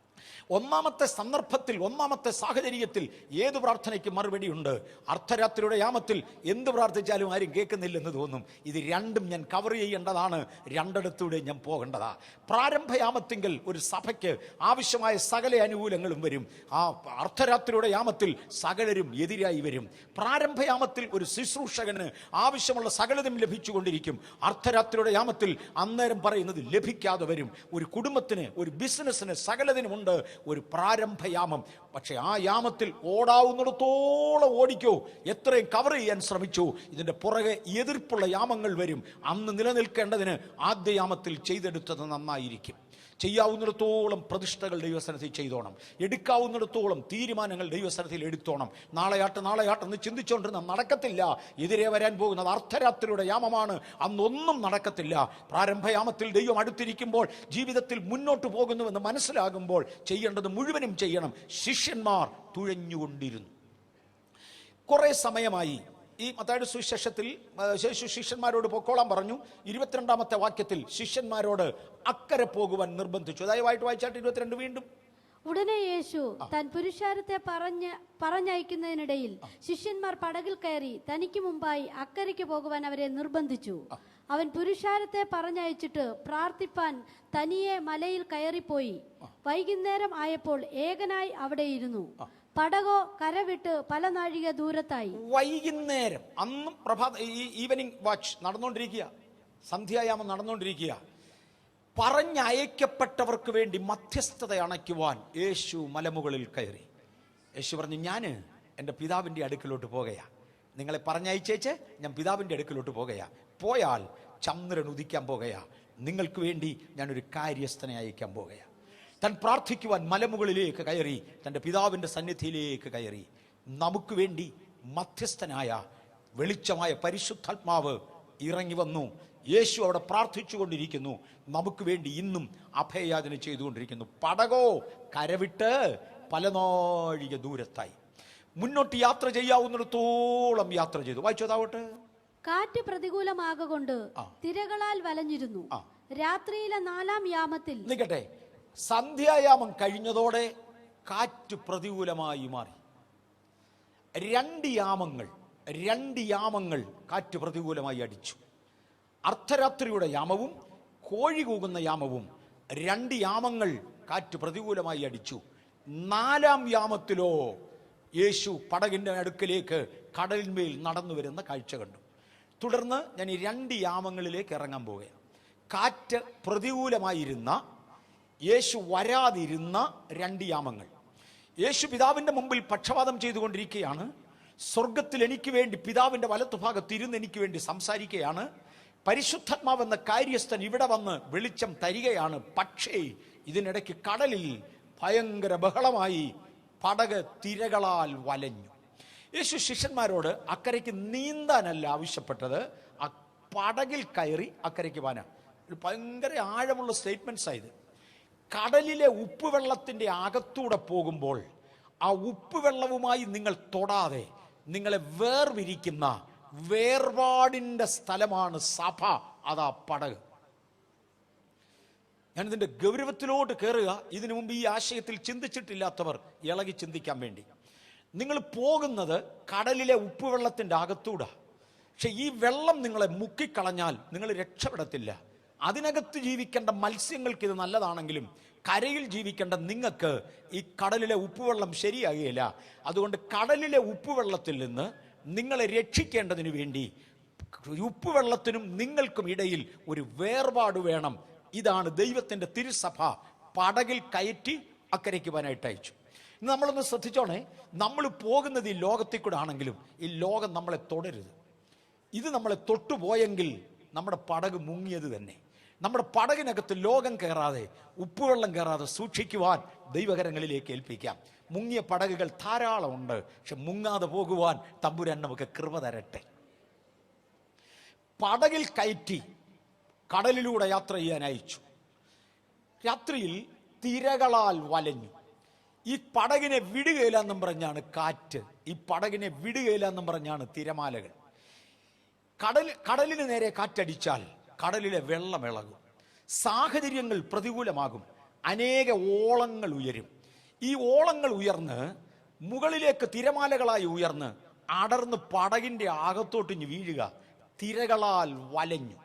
[SPEAKER 1] ഒന്നാമത്തെ സന്ദർഭത്തിൽ, ഒന്നാമത്തെ സാഹചര്യത്തിൽ ഏത് പ്രാർത്ഥനയ്ക്ക് മറുപടിയുണ്ട്. അർദ്ധരാത്രിയുടെ യാമത്തിൽ എന്ത് പ്രാർത്ഥിച്ചാലും ആരും കേൾക്കുന്നില്ലെന്ന് തോന്നും. ഇത് രണ്ടും ഞാൻ കവർ ചെയ്യേണ്ടതാണ്, രണ്ടിടത്തൂടെ ഞാൻ പോകേണ്ടതാ. പ്രാരംഭയാമത്തിങ്കിൽ ഒരു സഭയ്ക്ക് ആവശ്യമായ സകല അനുകൂലങ്ങളും വരും. ആ അർദ്ധരാത്രിയുടെ യാമത്തിൽ സകലരും എതിരായി വരും. പ്രാരംഭയാമത്തിൽ ഒരു ശുശ്രൂഷകന് ആവശ്യമുള്ള സകലതും ലഭിച്ചുകൊണ്ടിരിക്കും. അർദ്ധരാത്രിയുടെ യാമത്തിൽ അന്നേരം പറയുന്നത് ലഭിക്കാതെ വരും. ഒരു കുടുംബത്തിന്, ഒരു ബിസിനസ്സിന് സകലതിനുമുണ്ട് ഒരു പ്രാരംഭയാമം. പക്ഷെ ആ യാമത്തിൽ ഓടാവുന്നിടത്തോളം ഓടിക്കോ, എത്രയും കവർ ചെയ്യാൻ ശ്രമിച്ചു. ഇതിന്റെ പുറകെ എതിർപ്പുള്ള യാമങ്ങൾ വരും. അന്ന് നിലനിൽക്കേണ്ടതിന് ആദ്യ യാമത്തിൽ ചെയ്തെടുത്തത് നന്നായിരിക്കും. ചെയ്യാവുന്നിടത്തോളം പ്രതിഷ്ഠകൾ ദൈവസന്നിധിയിൽ ചെയ്തോണം. എടുക്കാവുന്നിടത്തോളം തീരുമാനങ്ങൾ ദൈവസന്നിധിയിൽ എടുത്തോണം. നാളെയാട്ടെന്ന് ചിന്തിച്ചുകൊണ്ടിരുന്ന നടക്കത്തില്ല. എതിരെ വരാൻ പോകുന്നത് അർദ്ധരാത്രിയുടെ യാമമാണ്. അന്നൊന്നും നടക്കത്തില്ല. പ്രാരംഭയാമത്തിൽ ദൈവം അടുത്തിരിക്കുമ്പോൾ, ജീവിതത്തിൽ മുന്നോട്ട് പോകുന്നുവെന്ന് മനസ്സിലാകുമ്പോൾ ചെയ്യേണ്ടത് മുഴുവനും ചെയ്യണം. ശിഷ്യന്മാർ തുഴഞ്ഞുകൊണ്ടിരുന്നു. കുറെ സമയമായി ഈ മത്തായിയുടെ സുവിശേഷത്തിൽ യേശു ശിഷ്യന്മാരോട് പൊക്കോളാൻ പറഞ്ഞു. 22-ാമത്തെ വാക്യത്തിൽ ശിഷ്യന്മാരോട് അക്കരെ പോകുവാൻ നിർബന്ധിച്ചു. ദയവായിട്ട് വായിച്ചാട്ട് 22 വീണ്ടും.
[SPEAKER 2] ഉടനെ യേശു താൻ പുരുഷാരത്തെ പറഞ്ഞയക്കുന്നതിനിടയിൽ ശിഷ്യന്മാർ പടകിൽ കയറി തനിക്ക് മുമ്പായി അക്കരയ്ക്ക് പോകുവാൻ അവരെ നിർബന്ധിച്ചു. അവൻ പുരുഷാരത്തെ പറഞ്ഞയച്ചിട്ട് പ്രാർത്ഥിപ്പാൻ തനിയെ മലയിൽ കയറിപ്പോയി. വൈകുന്നേരം ആയപ്പോൾ ഏകനായി അവിടെ ഇരുന്നു. പടകോ കരവിട്ട് പല നാഴിക ദൂരത്തായി.
[SPEAKER 1] വൈകുന്നേരം, അന്നും ഈവനിങ് വാച്ച് നടന്നുകൊണ്ടിരിക്കുക, സന്ധ്യായാമം നടന്നുകൊണ്ടിരിക്കുക. പറഞ്ഞയക്കപ്പെട്ടവർക്ക് വേണ്ടി മധ്യസ്ഥത അണയ്ക്കുവാൻ യേശു മലമുകളിൽ കയറി. യേശു പറഞ്ഞു, ഞാൻ എൻ്റെ പിതാവിൻ്റെ അടുക്കലോട്ട് പോകുകയാ. നിങ്ങളെ പറഞ്ഞയച്ചേച്ച് ഞാൻ പിതാവിൻ്റെ അടുക്കലോട്ട് പോകുകയാ. പോയാൽ ചന്ദ്രൻ ഉദിക്കാൻ പോകുകയാ. നിങ്ങൾക്ക് വേണ്ടി ഞാനൊരു കാര്യസ്ഥനെ അയക്കാൻ പോകുകയാ. താൻ പ്രാർത്ഥിക്കുവാൻ മലമുകളിലേക്ക് കയറി, തൻ്റെ പിതാവിൻ്റെ സന്നിധിയിലേക്ക് കയറി. നമുക്ക് വേണ്ടി മധ്യസ്ഥനായ വെളിച്ചമായ പരിശുദ്ധാത്മാവ് ഇറങ്ങി വന്നു. യേശു അവിടെ പ്രാർത്ഥിച്ചു കൊണ്ടിരിക്കുന്നു. നമുക്ക് വേണ്ടി ഇന്നും അഭയയാചന ചെയ്തുകൊണ്ടിരിക്കുന്നു. പടകോ കരവിട്ട് പല നാഴിക ദൂരത്തായി. മുന്നോട്ട് യാത്ര ചെയ്യാവുന്നിടത്തോളം യാത്ര ചെയ്തു. വായിച്ചതാവട്ടെ.
[SPEAKER 2] കാറ്റ് പ്രതികൂലമാകൊണ്ട് തിരകളാൽ വലഞ്ഞിരുന്നു. രാത്രിയിലെ 4-ാം യാമത്തിൽ
[SPEAKER 1] നിൽക്കട്ടെ. സന്ധ്യായാമം കഴിഞ്ഞതോടെ കാറ്റ് പ്രതികൂലമായി മാറി. 2 യാമങ്ങൾ കാറ്റ് പ്രതികൂലമായി അടിച്ചു. അർദ്ധരാത്രിയുടെ യാമവും കോഴി കൂകുന്ന യാമവും 2 യാമങ്ങൾ കാറ്റ് പ്രതികൂലമായി അടിച്ചു. 4-ാം യാമത്തിലോ യേശു പടകിൻ്റെ അടുക്കലേക്ക് കടലിന്മേൽ നടന്നു വരുന്ന കാഴ്ച കണ്ടു. തുടർന്ന് ഞാൻ ഈ 2 യാമങ്ങളിലേക്ക് ഇറങ്ങാൻ പോവുകയാണ്. കാറ്റ് പ്രതികൂലമായിരുന്ന, യേശു വരാതിരുന്ന 2 യാമങ്ങൾ. യേശു പിതാവിൻ്റെ മുമ്പിൽ പക്ഷപാതം ചെയ്തുകൊണ്ടിരിക്കുകയാണ്. സ്വർഗത്തിൽ എനിക്ക് വേണ്ടി പിതാവിൻ്റെ വലത്തുഭാഗത്തിരുന്ന് എനിക്ക് വേണ്ടി സംസാരിക്കുകയാണ്. പരിശുദ്ധാത്മാവെന്ന കാര്യസ്ഥൻ ഇവിടെ വന്ന് വെളിച്ചം തരികയാണ്. പക്ഷേ ഇതിനിടയ്ക്ക് കടലിൽ ഭയങ്കര ബഹളമായി. പടക് തിരകളാൽ വലഞ്ഞു. യേശു ശിഷ്യന്മാരോട് അക്കരയ്ക്ക് നീന്താനല്ല ആവശ്യപ്പെട്ടത്, ആ പടകിൽ കയറി അക്കരയ്ക്ക് പോകാനാണ്. ഒരു ഭയങ്കര ആഴമുള്ള സ്റ്റേറ്റ്മെന്റ്സ് ആയത്. കടലിലെ ഉപ്പുവെള്ളത്തിൻ്റെ അകത്തൂടെ പോകുമ്പോൾ ആ ഉപ്പുവെള്ളവുമായി നിങ്ങൾ തൊടാതെ നിങ്ങളെ വേർവിരിക്കുന്ന വേർപാടിൻ്റെ സ്ഥലമാണ് സഭ. അതാ പടക്. ഞാനിതിൻ്റെ ഗൗരവത്തിലോട്ട് കയറുക. ഇതിനു മുമ്പ് ഈ ആശയത്തിൽ ചിന്തിച്ചിട്ടില്ലാത്തവർ ഇളകി ചിന്തിക്കാൻ വേണ്ടി. നിങ്ങൾ പോകുന്നത് കടലിലെ ഉപ്പുവെള്ളത്തിൻ്റെ അകത്തൂടെ. പക്ഷെ ഈ വെള്ളം നിങ്ങളെ മുക്കിക്കളഞ്ഞാൽ നിങ്ങൾ രക്ഷപ്പെടത്തില്ല. അതിനകത്ത് ജീവിക്കേണ്ട മത്സ്യങ്ങൾക്ക് ഇത് നല്ലതാണെങ്കിലും കരയിൽ ജീവിക്കേണ്ട നിങ്ങൾക്ക് ഈ കടലിലെ ഉപ്പുവെള്ളം ശരിയാകുകയില്ല. അതുകൊണ്ട് കടലിലെ ഉപ്പുവെള്ളത്തിൽ നിന്ന് നിങ്ങളെ രക്ഷിക്കേണ്ടതിന് വേണ്ടി ഉപ്പുവെള്ളത്തിനും നിങ്ങൾക്കും ഇടയിൽ ഒരു വേർപാട് വേണം. ഇതാണ് ദൈവത്തിൻ്റെ തിരുസഭ പടകിൽ കയറ്റി അക്കരയ്ക്ക് പോകാനായിട്ട് അയച്ചു. ഇന്ന് നമ്മളൊന്ന് ശ്രദ്ധിച്ചോണേ, നമ്മൾ പോകുന്നത് ഈ ലോകത്തിൽ കൂടെ ആണെങ്കിലും ഈ ലോകം നമ്മളെ തൊടരുത്. ഇത് നമ്മളെ തൊട്ടുപോയെങ്കിൽ നമ്മുടെ പടക് മുങ്ങിയത് തന്നെ. നമ്മുടെ പടകിനകത്ത് ലോകം കയറാതെ, ഉപ്പുവെള്ളം കയറാതെ സൂക്ഷിക്കുവാൻ ദൈവകരങ്ങളിലേക്ക് ഏൽപ്പിക്കാം. മുങ്ങിയ പടകുകൾ ധാരാളമുണ്ട്. പക്ഷെ മുങ്ങാതെ പോകുവാൻ തമ്പുരാൻ നമുക്ക് കൃപ തരട്ടെ. പടകിൽ കയറ്റി കടലിലൂടെ യാത്ര ചെയ്യാൻ അയച്ചു. രാത്രിയിൽ തിരകളാൽ വലഞ്ഞു. ഈ പടകിനെ വിടുകയില്ലെന്നും പറഞ്ഞാണ് കാറ്റ്, ഈ പടകിനെ വിടുകയില്ലെന്നും പറഞ്ഞാണ് തിരമാലകൾ. കടലിന് നേരെ കാറ്റടിച്ചാൽ കടലിലെ വെള്ളം ഇളകും, സാഹചര്യങ്ങൾ പ്രതികൂലമാകും, അനേക ഓളങ്ങൾ ഉയരും. ഈ ഓളങ്ങൾ ഉയർന്ന് മുകളിലേക്ക് തിരമാലകളായി ഉയർന്ന് അടർന്ന് പടകിൻ്റെ അകത്തോട്ടിഞ്ഞ് വീഴുക. തിരകളാൽ വലഞ്ഞു.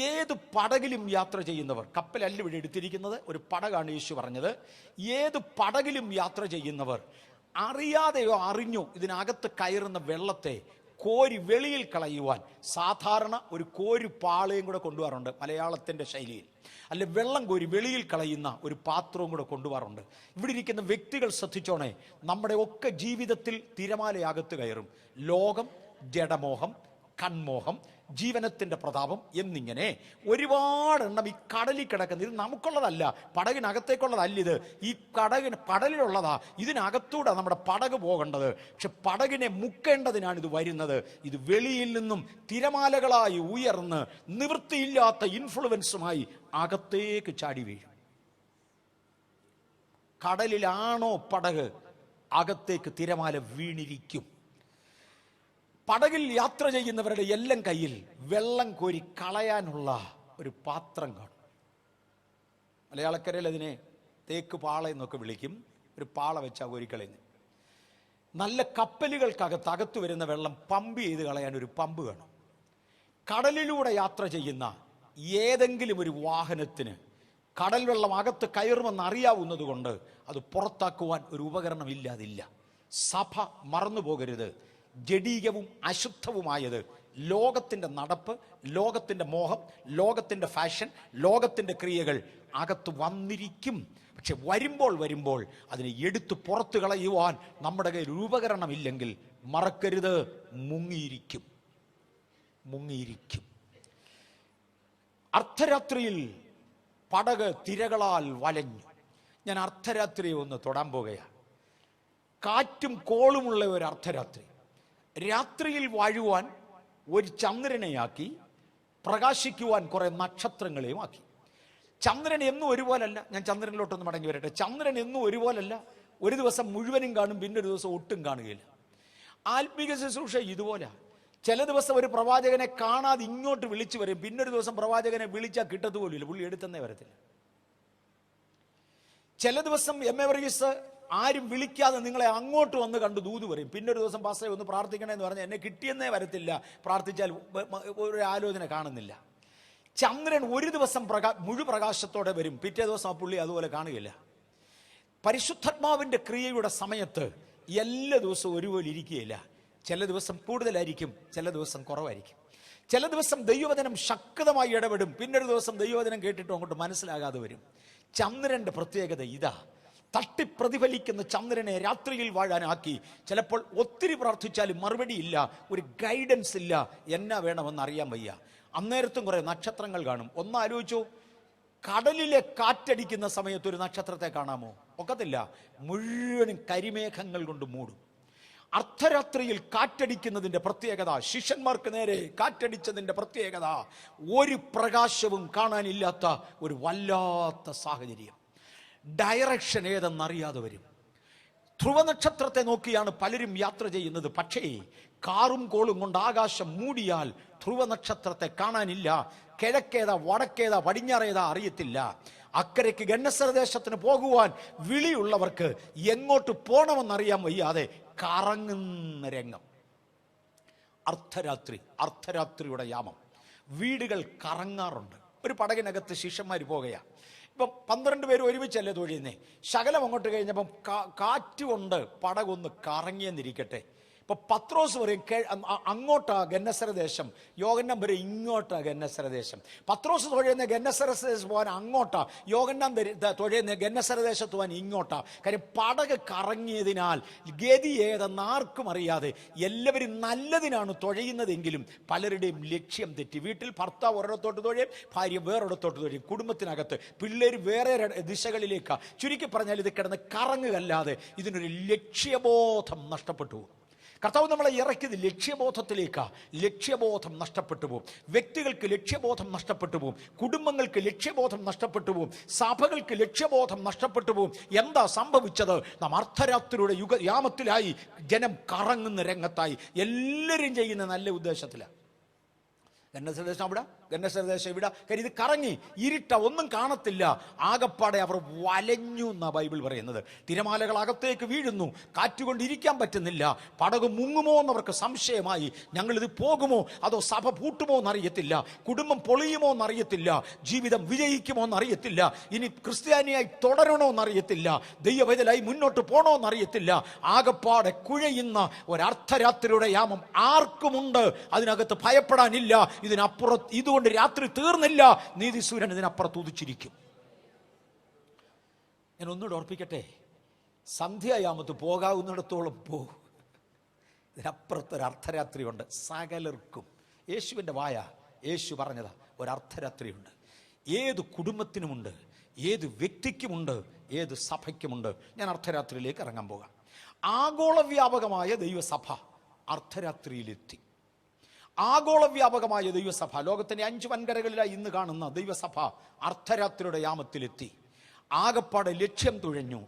[SPEAKER 1] ഏത് പടകിലും യാത്ര ചെയ്യുന്നവർ, കപ്പലല്ല ഇവിടെ എടുത്തിരിക്കുന്നത്, ഒരു പടകാണ് യേശു പറഞ്ഞത്. ഏത് പടകിലും യാത്ര ചെയ്യുന്നവർ അറിയാതെയോ അറിഞ്ഞോ ഇതിനകത്ത് കയറുന്ന വെള്ളത്തെ കോരി വെളിയിൽ കളയുവാൻ സാധാരണ ഒരു കോരി പാളയും കൂടെ കൊണ്ടുപോകാറുണ്ട് മലയാളത്തിൻ്റെ ശൈലിയിൽ. അല്ല, വെള്ളം കോരി വെളിയിൽ കളയുന്ന ഒരു പാത്രവും കൂടെ കൊണ്ടുപോകാറുണ്ട്. ഇവിടെ ഇരിക്കുന്ന വ്യക്തികൾ ശ്രദ്ധിച്ചോണേ, നമ്മുടെ ഒക്കെ ജീവിതത്തിൽ തിരമാലയകത്ത് കയറും. ലോകം, ജഡമോഹം, കൺമോഹം, ജീവനത്തിൻ്റെ പ്രതാപം എന്നിങ്ങനെ ഒരുപാടെണ്ണം ഈ കടലിൽ കിടക്കുന്ന, ഇത് നമുക്കുള്ളതല്ല, പടകിനകത്തേക്കുള്ളതല്ല. ഇത് ഈ കടലിലുള്ളതാ. ഇതിനകത്തൂടെ നമ്മുടെ പടക് പോകേണ്ടത്. പക്ഷെ പടകിനെ മുക്കേണ്ടതിനാണ് ഇത് വരുന്നത്. ഇത് വെളിയിൽ നിന്നും തിരമാലകളായി ഉയർന്ന് നിവൃത്തിയില്ലാത്ത ഇൻഫ്ലുവൻസുമായി അകത്തേക്ക് ചാടി വീഴും. കടലിലാണോ പടക്, അകത്തേക്ക് തിരമാല വീണിരിക്കും. പടകിൽ യാത്ര ചെയ്യുന്നവരുടെ എല്ലാം കയ്യിൽ വെള്ളം കോരി കളയാനുള്ള ഒരു പാത്രം കാണും. മലയാളക്കരയിൽ അതിനെ തേക്ക് പാള എന്നൊക്കെ വിളിക്കും. ഒരു പാള വെച്ചാൽ കോരിക്കളയുന്നത്. നല്ല കപ്പലുകൾക്കകത്ത് വരുന്ന വെള്ളം പമ്പ് ചെയ്ത് കളയാൻ ഒരു പമ്പ് വേണം. കടലിലൂടെ യാത്ര ചെയ്യുന്ന ഏതെങ്കിലും ഒരു വാഹനത്തിന് കടൽ വെള്ളം അകത്ത് കയറുമെന്ന് അറിയാവുന്നത് കൊണ്ട് അത് പുറത്താക്കുവാൻ ഒരു ഉപകരണം ഇല്ലാതില്ല. സഭ മറന്നു പോകരുത്. ജഡീകവും അശുദ്ധവുമായത് ലോകത്തിൻ്റെ നടപ്പ്, ലോകത്തിൻ്റെ മോഹം, ലോകത്തിൻ്റെ ഫാഷൻ, ലോകത്തിൻ്റെ ക്രിയകൾ അകത്ത് വന്നിരിക്കും. പക്ഷെ വരുമ്പോൾ അതിനെ എടുത്ത് പുറത്തു കളയുവാൻ നമ്മുടെ കയ്യിൽ ഉപകരണമില്ലെങ്കിൽ മറക്കരുത്, മുങ്ങിയിരിക്കും. അർദ്ധരാത്രിയിൽ പടക് തിരകളാൽ വലഞ്ഞു. ഞാൻ അർദ്ധരാത്രിയെ ഒന്ന് തൊടാൻ പോകുകയാണ്. കാറ്റും കോളുമുള്ള ഒരു അർദ്ധരാത്രി. രാത്രിയിൽ വാഴുവാൻ ഒരു ചന്ദ്രനെയാക്കി, പ്രകാശിക്കുവാൻ കുറെ നക്ഷത്രങ്ങളെയും ആക്കി. ചന്ദ്രൻ എന്നും ഒരുപോലല്ല. ഞാൻ ചന്ദ്രനിലോട്ടൊന്ന് മടങ്ങി വരട്ടെ. ചന്ദ്രൻ എന്നും ഒരുപോലല്ല. ഒരു ദിവസം മുഴുവനും കാണും, പിന്നെ ഒരു ദിവസം ഒട്ടും കാണുകയില്ല. ആത്മീക ശുശ്രൂഷ ഇതുപോലെ. ചില ദിവസം ഒരു പ്രവാചകനെ കാണാതെ ഇങ്ങോട്ട് വിളിച്ചു വരും, പിന്നൊരു ദിവസം പ്രവാചകനെ വിളിച്ചാൽ കിട്ടത്തുപോലുമില്ല, പുള്ളി എടുത്തന്നേ വരത്തില്ല. ചില ദിവസം വർഗീസ് ആരും വിളിക്കാതെ നിങ്ങളെ അങ്ങോട്ട് വന്ന് കണ്ടു ദൂത് പറയും, പിന്നൊരു ദിവസം പാസ്റ്ററെ ഒന്ന് പ്രാർത്ഥിക്കണേന്ന് പറഞ്ഞാൽ എന്നെ കിട്ടിയെന്നേ വരത്തില്ല, പ്രാർത്ഥിച്ചാൽ ഒരു ആലോചന കാണുന്നില്ല. ചന്ദ്രൻ ഒരു ദിവസം മുഴുപ്രകാശത്തോടെ വരും, പിറ്റേ ദിവസം ആ പുള്ളി അതുപോലെ കാണുകയില്ല. പരിശുദ്ധാത്മാവിൻ്റെ ക്രിയയുടെ സമയത്ത് എല്ലാ ദിവസവും ഒരുപോലെ ഇരിക്കുകയില്ല. ചില ദിവസം കൂടുതലായിരിക്കും, ചില ദിവസം കുറവായിരിക്കും. ചില ദിവസം ദൈവവചനം ശക്തമായി ഇടപെടും, പിന്നൊരു ദിവസം ദൈവവചനം കേട്ടിട്ടും അങ്ങോട്ട് മനസ്സിലാകാതെ വരും. ചന്ദ്രന്റെ പ്രത്യേകത ഇതാ. തട്ടിപ്രതിഫലിക്കുന്ന ചന്ദ്രനെ രാത്രിയിൽ വാഴാനാക്കി. ചിലപ്പോൾ ഒത്തിരി പ്രാർത്ഥിച്ചാലും മറുപടി ഇല്ല, ഒരു ഗൈഡൻസ് ഇല്ല, എന്നാ വേണമെന്ന് അറിയാൻ വയ്യ. അന്നേരത്തും കുറെ നക്ഷത്രങ്ങൾ കാണും. ഒന്ന് ആലോചിച്ചോ, കടലിലെ കാറ്റടിക്കുന്ന സമയത്ത് ഒരു നക്ഷത്രത്തെ കാണാമോ? ഒക്കത്തില്ല. മുഴുവനും കരിമേഘങ്ങൾ കൊണ്ട് മൂടും. അർദ്ധരാത്രിയിൽ കാറ്റടിക്കുന്നതിന്റെ പ്രത്യേകത, ശിഷ്യന്മാർക്ക് നേരെ കാറ്റടിച്ചതിന്റെ പ്രത്യേകത, ഒരു പ്രകാശവും കാണാനില്ലാത്ത ഒരു വല്ലാത്ത സാഹചര്യം. ഡയറക്ഷൻ ഏതെന്നറിയാതെ വരും. ധ്രുവനക്ഷത്രത്തെ നോക്കിയാണ് പലരും യാത്ര ചെയ്യുന്നത്. പക്ഷേ കാറും കോളും കൊണ്ട് ആകാശം മൂടിയാൽ ധ്രുവനക്ഷത്രത്തെ കാണാനില്ല. കിഴക്കേതാ, വടക്കേതാ, പടിഞ്ഞാറേതാ അറിയത്തില്ല. അക്കരയ്ക്ക് ഗന്നസരദേശത്തിന് പോകുവാൻ വിളിയുള്ളവർക്ക് എങ്ങോട്ട് പോകണമെന്നറിയാൻ വയ്യാതെ കറങ്ങുന്ന രംഗം. അർദ്ധരാത്രിയുടെ യാമം. വീടുകൾ കറങ്ങാറുണ്ട്. ഒരു പടകിനകത്ത് ശിഷ്യന്മാർ പോകുകയാണ്. ഇപ്പം 12 പേര് ഒരുമിച്ചല്ലേ തൊഴിയുന്നേ. ശകലം അങ്ങോട്ട് കഴിഞ്ഞപ്പം കാറ്റുകൊണ്ട് പടകൊന്ന് കറങ്ങിയെന്നിരിക്കട്ടെ. ഇപ്പൊ പത്രോസ് പറയും അങ്ങോട്ടാ ഗന്നസര ദേശം, യോഹന്നാൻ പറയും ഇങ്ങോട്ടാ ഗന്നസര ദേശം. പത്രോസ് തൊഴിയുന്ന ഗന്നസര ദേശം പോകാൻ അങ്ങോട്ടാ, യോഹന്നാൻ തൊഴിയുന്ന ഗന്നസര ദേശത്ത് പോകാൻ ഇങ്ങോട്ടാ. കാര്യം പടക് കറങ്ങിയതിനാൽ ഗതി ഏതെന്ന് ആർക്കും അറിയാതെ എല്ലാവരും നല്ലതിനാണ് തുഴയുന്നതെങ്കിലും പലരുടെയും ലക്ഷ്യം തെറ്റി. വീട്ടിൽ ഭർത്താവ് ഒരിടത്തോട്ട് തുഴയും, ഭാര്യ വേറൊരിടത്തോട്ട് തുഴയും, കുടുംബത്തിനകത്ത് പിള്ളേർ വേറെ ദിശകളിലേക്കാ. ചുരുക്കി പറഞ്ഞാൽ ഇത് കിടന്ന് കറങ്ങുകല്ലാതെ ഇതിനൊരു ലക്ഷ്യബോധം നഷ്ടപ്പെട്ടു. കർത്താവ് നമ്മളെ ഇറക്കിയത് ലക്ഷ്യബോധത്തിലേക്കാ. ലക്ഷ്യബോധം നഷ്ടപ്പെട്ടു പോകും. വ്യക്തികൾക്ക് ലക്ഷ്യബോധം നഷ്ടപ്പെട്ടു പോകും. കുടുംബങ്ങൾക്ക് ലക്ഷ്യബോധം നഷ്ടപ്പെട്ടു പോകും. സഭകൾക്ക് ലക്ഷ്യബോധം നഷ്ടപ്പെട്ടു പോകും. എന്താ സംഭവിച്ചത്? നാം അർദ്ധരാത്രിയുടെ യാമത്തിലായി. ജനം കറങ്ങുന്ന രംഗത്തായി. എല്ലാവരും ചെയ്യുന്ന നല്ല ഉദ്ദേശത്തിലാണ്. ഗന്നസരദേശം അവിടെ, ഗന്നസരദേശം ഇവിടെ. കാര്യം ഇത് കറങ്ങി ഇരുട്ട, ഒന്നും കാണത്തില്ല. ആകപ്പാടെ അവർ വലഞ്ഞു എന്നാ ബൈബിൾ പറയുന്നത്. തിരമാലകൾ അകത്തേക്ക് വീഴുന്നു, കാറ്റുകൊണ്ടിരിക്കാൻ പറ്റുന്നില്ല. പടക് മുങ്ങുമോ എന്നവർക്ക് സംശയമായി. ഞങ്ങളിത് പോകുമോ അതോ സഭ പൂട്ടുമോ എന്നറിയത്തില്ല, കുടുംബം പൊളിയുമോ എന്നറിയത്തില്ല, ജീവിതം വിജയിക്കുമോ എന്നറിയത്തില്ല, ഇനി ക്രിസ്ത്യാനിയായി തുടരണോ എന്നറിയത്തില്ല, ദൈവവേദലായി മുന്നോട്ട് പോണോ എന്നറിയത്തില്ല. ആകപ്പാടെ കുഴയുന്ന ഒരർദ്ധരാത്രിയുടെ യാമം ആർക്കുമുണ്ട്. അതിനകത്ത് ഭയപ്പെടാനില്ല. ഇതിനപ്പുറത്ത് ഇതുകൊണ്ട് രാത്രി തീർന്നില്ല. നീതിസൂര്യൻ ഇതിനപ്പുറത്ത് ഉദിച്ചിരിക്കും. ഞാൻ ഒന്നുകൂടെ ഓർപ്പിക്കട്ടെ, സന്ധ്യായാമത്ത് പോകാവുന്നിടത്തോളം പോകും. ഇതിനപ്പുറത്തൊരു അർദ്ധരാത്രിയുണ്ട് സകലർക്കും. യേശുവിൻ്റെ വായ യേശു പറഞ്ഞതാ, ഒരർദ്ധരാത്രിയുണ്ട്. ഏത് കുടുംബത്തിനുമുണ്ട്, ഏത് വ്യക്തിക്കുമുണ്ട്, ഏത് സഭയ്ക്കുമുണ്ട്. ഞാൻ അർദ്ധരാത്രിയിലേക്ക് ഇറങ്ങാൻ പോകാം. ആഗോളവ്യാപകമായ ദൈവസഭ അർദ്ധരാത്രിയിലെത്തി. ആഗോളവ്യാപകമായ ദൈവസഭ, ലോകത്തിന്റെ 5 വൻകരകളിലായി ഇന്ന് കാണുന്ന ദൈവസഭ അർദ്ധരാത്രിയുടെ യാമത്തിലെത്തി. ആകപ്പാടെ ലക്ഷ്യം കുറഞ്ഞു.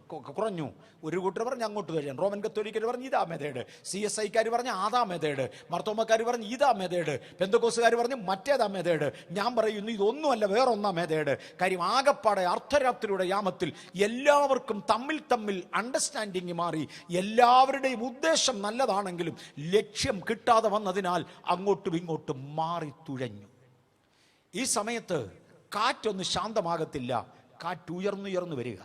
[SPEAKER 1] ഒരു കൂട്ടർ പറഞ്ഞ് അങ്ങോട്ട് തുഴയാൻ, റോമൻ കത്തോലിക്കർ പറഞ്ഞ് ഇതാ മെതേഡ്, CSIക്കാർ പറഞ്ഞ് അതാ മെതേഡ്, മർത്തോമക്കാർ പറഞ്ഞ് ഇതാ മെതേഡ്, പെന്തക്കോസുകാർ പറഞ്ഞ് മറ്റേതാ മെതേഡ്. ഞാൻ പറയുന്നു ഇതൊന്നുമല്ല, വേറൊന്നാ മെതേഡ്. കാര്യം ആകപ്പാടെ അർദ്ധരാത്രിയുടെ യാമത്തിൽ എല്ലാവർക്കും തമ്മിൽ അണ്ടർസ്റ്റാൻഡിങ് മാറി. എല്ലാവരുടെയും ഉദ്ദേശം നല്ലതാണെങ്കിലും ലക്ഷ്യം കിട്ടാതെ വന്നതിനാൽ അങ്ങോട്ടും ഇങ്ങോട്ടും മാറി തുഴഞ്ഞു. ഈ സമയത്ത് കാറ്റൊന്ന് ശാന്തമാകത്തില്ല. കാറ്റുയർന്നുയർന്നു വരിക,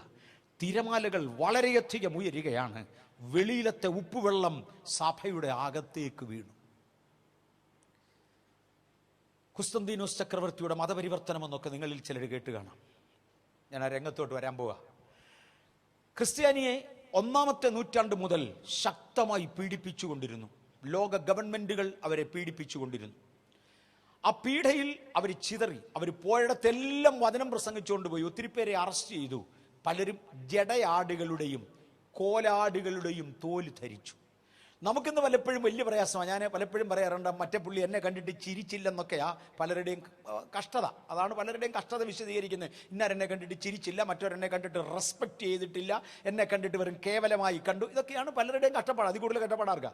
[SPEAKER 1] തിരമാലകൾ വളരെയധികം ഉയരുകയാണ്. വെളിയിലത്തെ ഉപ്പുവെള്ളം സഭയുടെ അകത്തേക്ക് വീണു. കുസ്തന്തീനോസ് ചക്രവർത്തിയുടെ മതപരിവർത്തനം എന്നൊക്കെ നിങ്ങളിൽ ചിലർ കേട്ട് കാണാം. ഞാൻ ആ രംഗത്തോട്ട് വരാൻ പോവാ. ക്രിസ്ത്യാനിയെ 1-ാമത്തെ നൂറ്റാണ്ട് മുതൽ ശക്തമായി പീഡിപ്പിച്ചുകൊണ്ടിരുന്നു. ലോക ഗവൺമെന്റുകൾ അവരെ പീഡിപ്പിച്ചുകൊണ്ടിരുന്നു. ആ പീഡയിൽ അവർ ചിതറി. അവർ പോയിടത്തെല്ലാം വചനം പ്രസംഗിച്ചുകൊണ്ട് പോയി. ഒത്തിരി പേരെ അറസ്റ്റ് ചെയ്തു. പലരും ജടയാടുകളുടെയും കോലാടുകളുടെയും തോല് ധരിച്ചു. നമുക്കിന്ന് പലപ്പോഴും വലിയ പ്രയാസമാണ്. ഞാൻ പലപ്പോഴും പറയാറുണ്ട്, മറ്റേ പുള്ളി എന്നെ കണ്ടിട്ട് ചിരിച്ചില്ലെന്നൊക്കെയാ പലരുടെയും കഷ്ടത. അതാണ് പലരുടെയും കഷ്ടത വിശദീകരിക്കുന്നത്. ഇന്നാരെന്നെ കണ്ടിട്ട് ചിരിച്ചില്ല, മറ്റൊരെന്നെ കണ്ടിട്ട് റെസ്പെക്ട് ചെയ്തിട്ടില്ല, എന്നെ കണ്ടിട്ട് വെറും കേവലമായി കണ്ടു. ഇതൊക്കെയാണ് പലരുടെയും കഷ്ടപ്പാട്. അതിൽ കൂടുതൽ കഷ്ടപ്പാടാർക്കാ?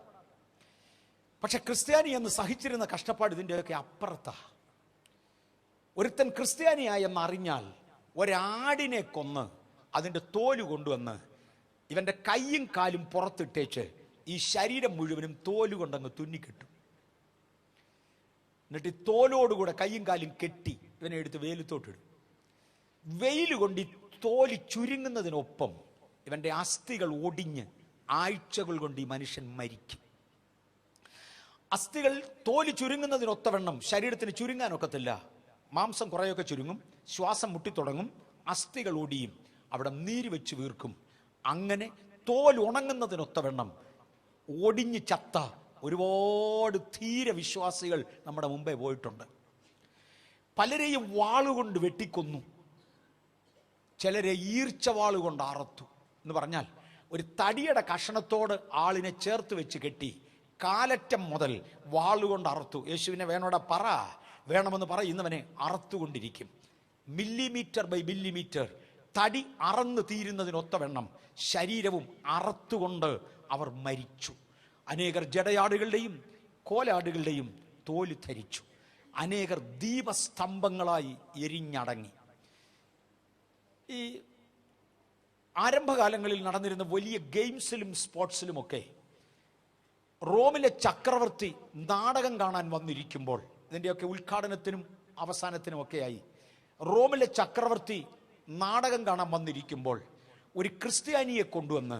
[SPEAKER 1] പക്ഷെ ക്രിസ്ത്യാനി എന്ന് സഹിച്ചിരുന്ന കഷ്ടപ്പാട് ഇതിൻ്റെയൊക്കെ അപ്പുറത്താ. ഒരുത്തൻ ക്രിസ്ത്യാനിയായെന്ന് അറിഞ്ഞാൽ ഒരാടിനെ കൊന്ന് അതിൻ്റെ തോല് കൊണ്ടുവന്ന് ഇവൻ്റെ കൈയും കാലും പുറത്തിട്ടേച്ച് ഈ ശരീരം മുഴുവനും തോല് കൊണ്ടങ്ങ് തുന്നിക്കെട്ടും. എന്നിട്ട് ഈ തോലോടുകൂടെ കൈയും കാലും കെട്ടി ഇവനെ എടുത്ത് വെയിലത്തോട്ടിടും. വെയിൽ കൊണ്ട് ഈ തോല് ചുരുങ്ങുന്നതിനൊപ്പം ഇവൻ്റെ അസ്ഥികൾ ഒടിഞ്ഞ് ആഴ്ചകൾ കൊണ്ട് ഈ മനുഷ്യൻ മരിക്കും. അസ്ഥികൾ തോല് ചുരുങ്ങുന്നതിനൊത്തവണ്ണം ശരീരത്തിന് ചുരുങ്ങാനൊക്കത്തില്ല. മാംസം കുറേയൊക്കെ ചുരുങ്ങും, ശ്വാസം മുട്ടിത്തുടങ്ങും, അസ്ഥികൾ ഒടിയും, അവിടെ നീര് വെച്ച് വീർക്കും. അങ്ങനെ തോൽ ഉണങ്ങുന്നതിനൊത്തവണ്ണം ഒടിഞ്ഞ് ചത്ത ഒരുപാട് ധീരവിശ്വാസികൾ നമ്മുടെ മുമ്പേ പോയിട്ടുണ്ട്. പലരെയും വാളുകൊണ്ട് വെട്ടിക്കൊന്നു, ചിലരെ ഈർച്ചവാളുകൊണ്ട് അറത്തു. എന്ന് പറഞ്ഞാൽ ഒരു തടിയുടെ കഷണത്തോട് ആളിനെ ചേർത്ത് വെച്ച് കെട്ടി കാലറ്റം മുതൽ വാളുകൊണ്ട് അറുത്തു. യേശുവിനെ വേണമെന്ന് പറ, ഇന്നവനെ അറുത്തുകൊണ്ടിരിക്കും. മില്ലിമീറ്റർ ബൈ മില്ലിമീറ്റർ തടി അറന്ന് തീരുന്നതിനൊത്തവണ്ണം ശരീരവും അറുത്തുകൊണ്ട് അവർ മരിച്ചു. അനേകർ ജടയാടുകളുടെയും കോലാടുകളുടെയും തോല് ധരിച്ചു. അനേകർ ദീപസ്തംഭങ്ങളായി എരിഞ്ഞടങ്ങി. ഈ ആരംഭകാലങ്ങളിൽ നടന്നിരുന്ന വലിയ ഗെയിംസിലും സ്പോർട്സിലുമൊക്കെ റോമിലെ ചക്രവർത്തി നാടകം കാണാൻ വന്നിരിക്കുമ്പോൾ, ഇതിൻ്റെയൊക്കെ ഉദ്ഘാടനത്തിനും അവസാനത്തിനുമൊക്കെയായി റോമിലെ ചക്രവർത്തി നാടകം കാണാൻ വന്നിരിക്കുമ്പോൾ ഒരു ക്രിസ്ത്യാനിയെ കൊണ്ടുവന്ന്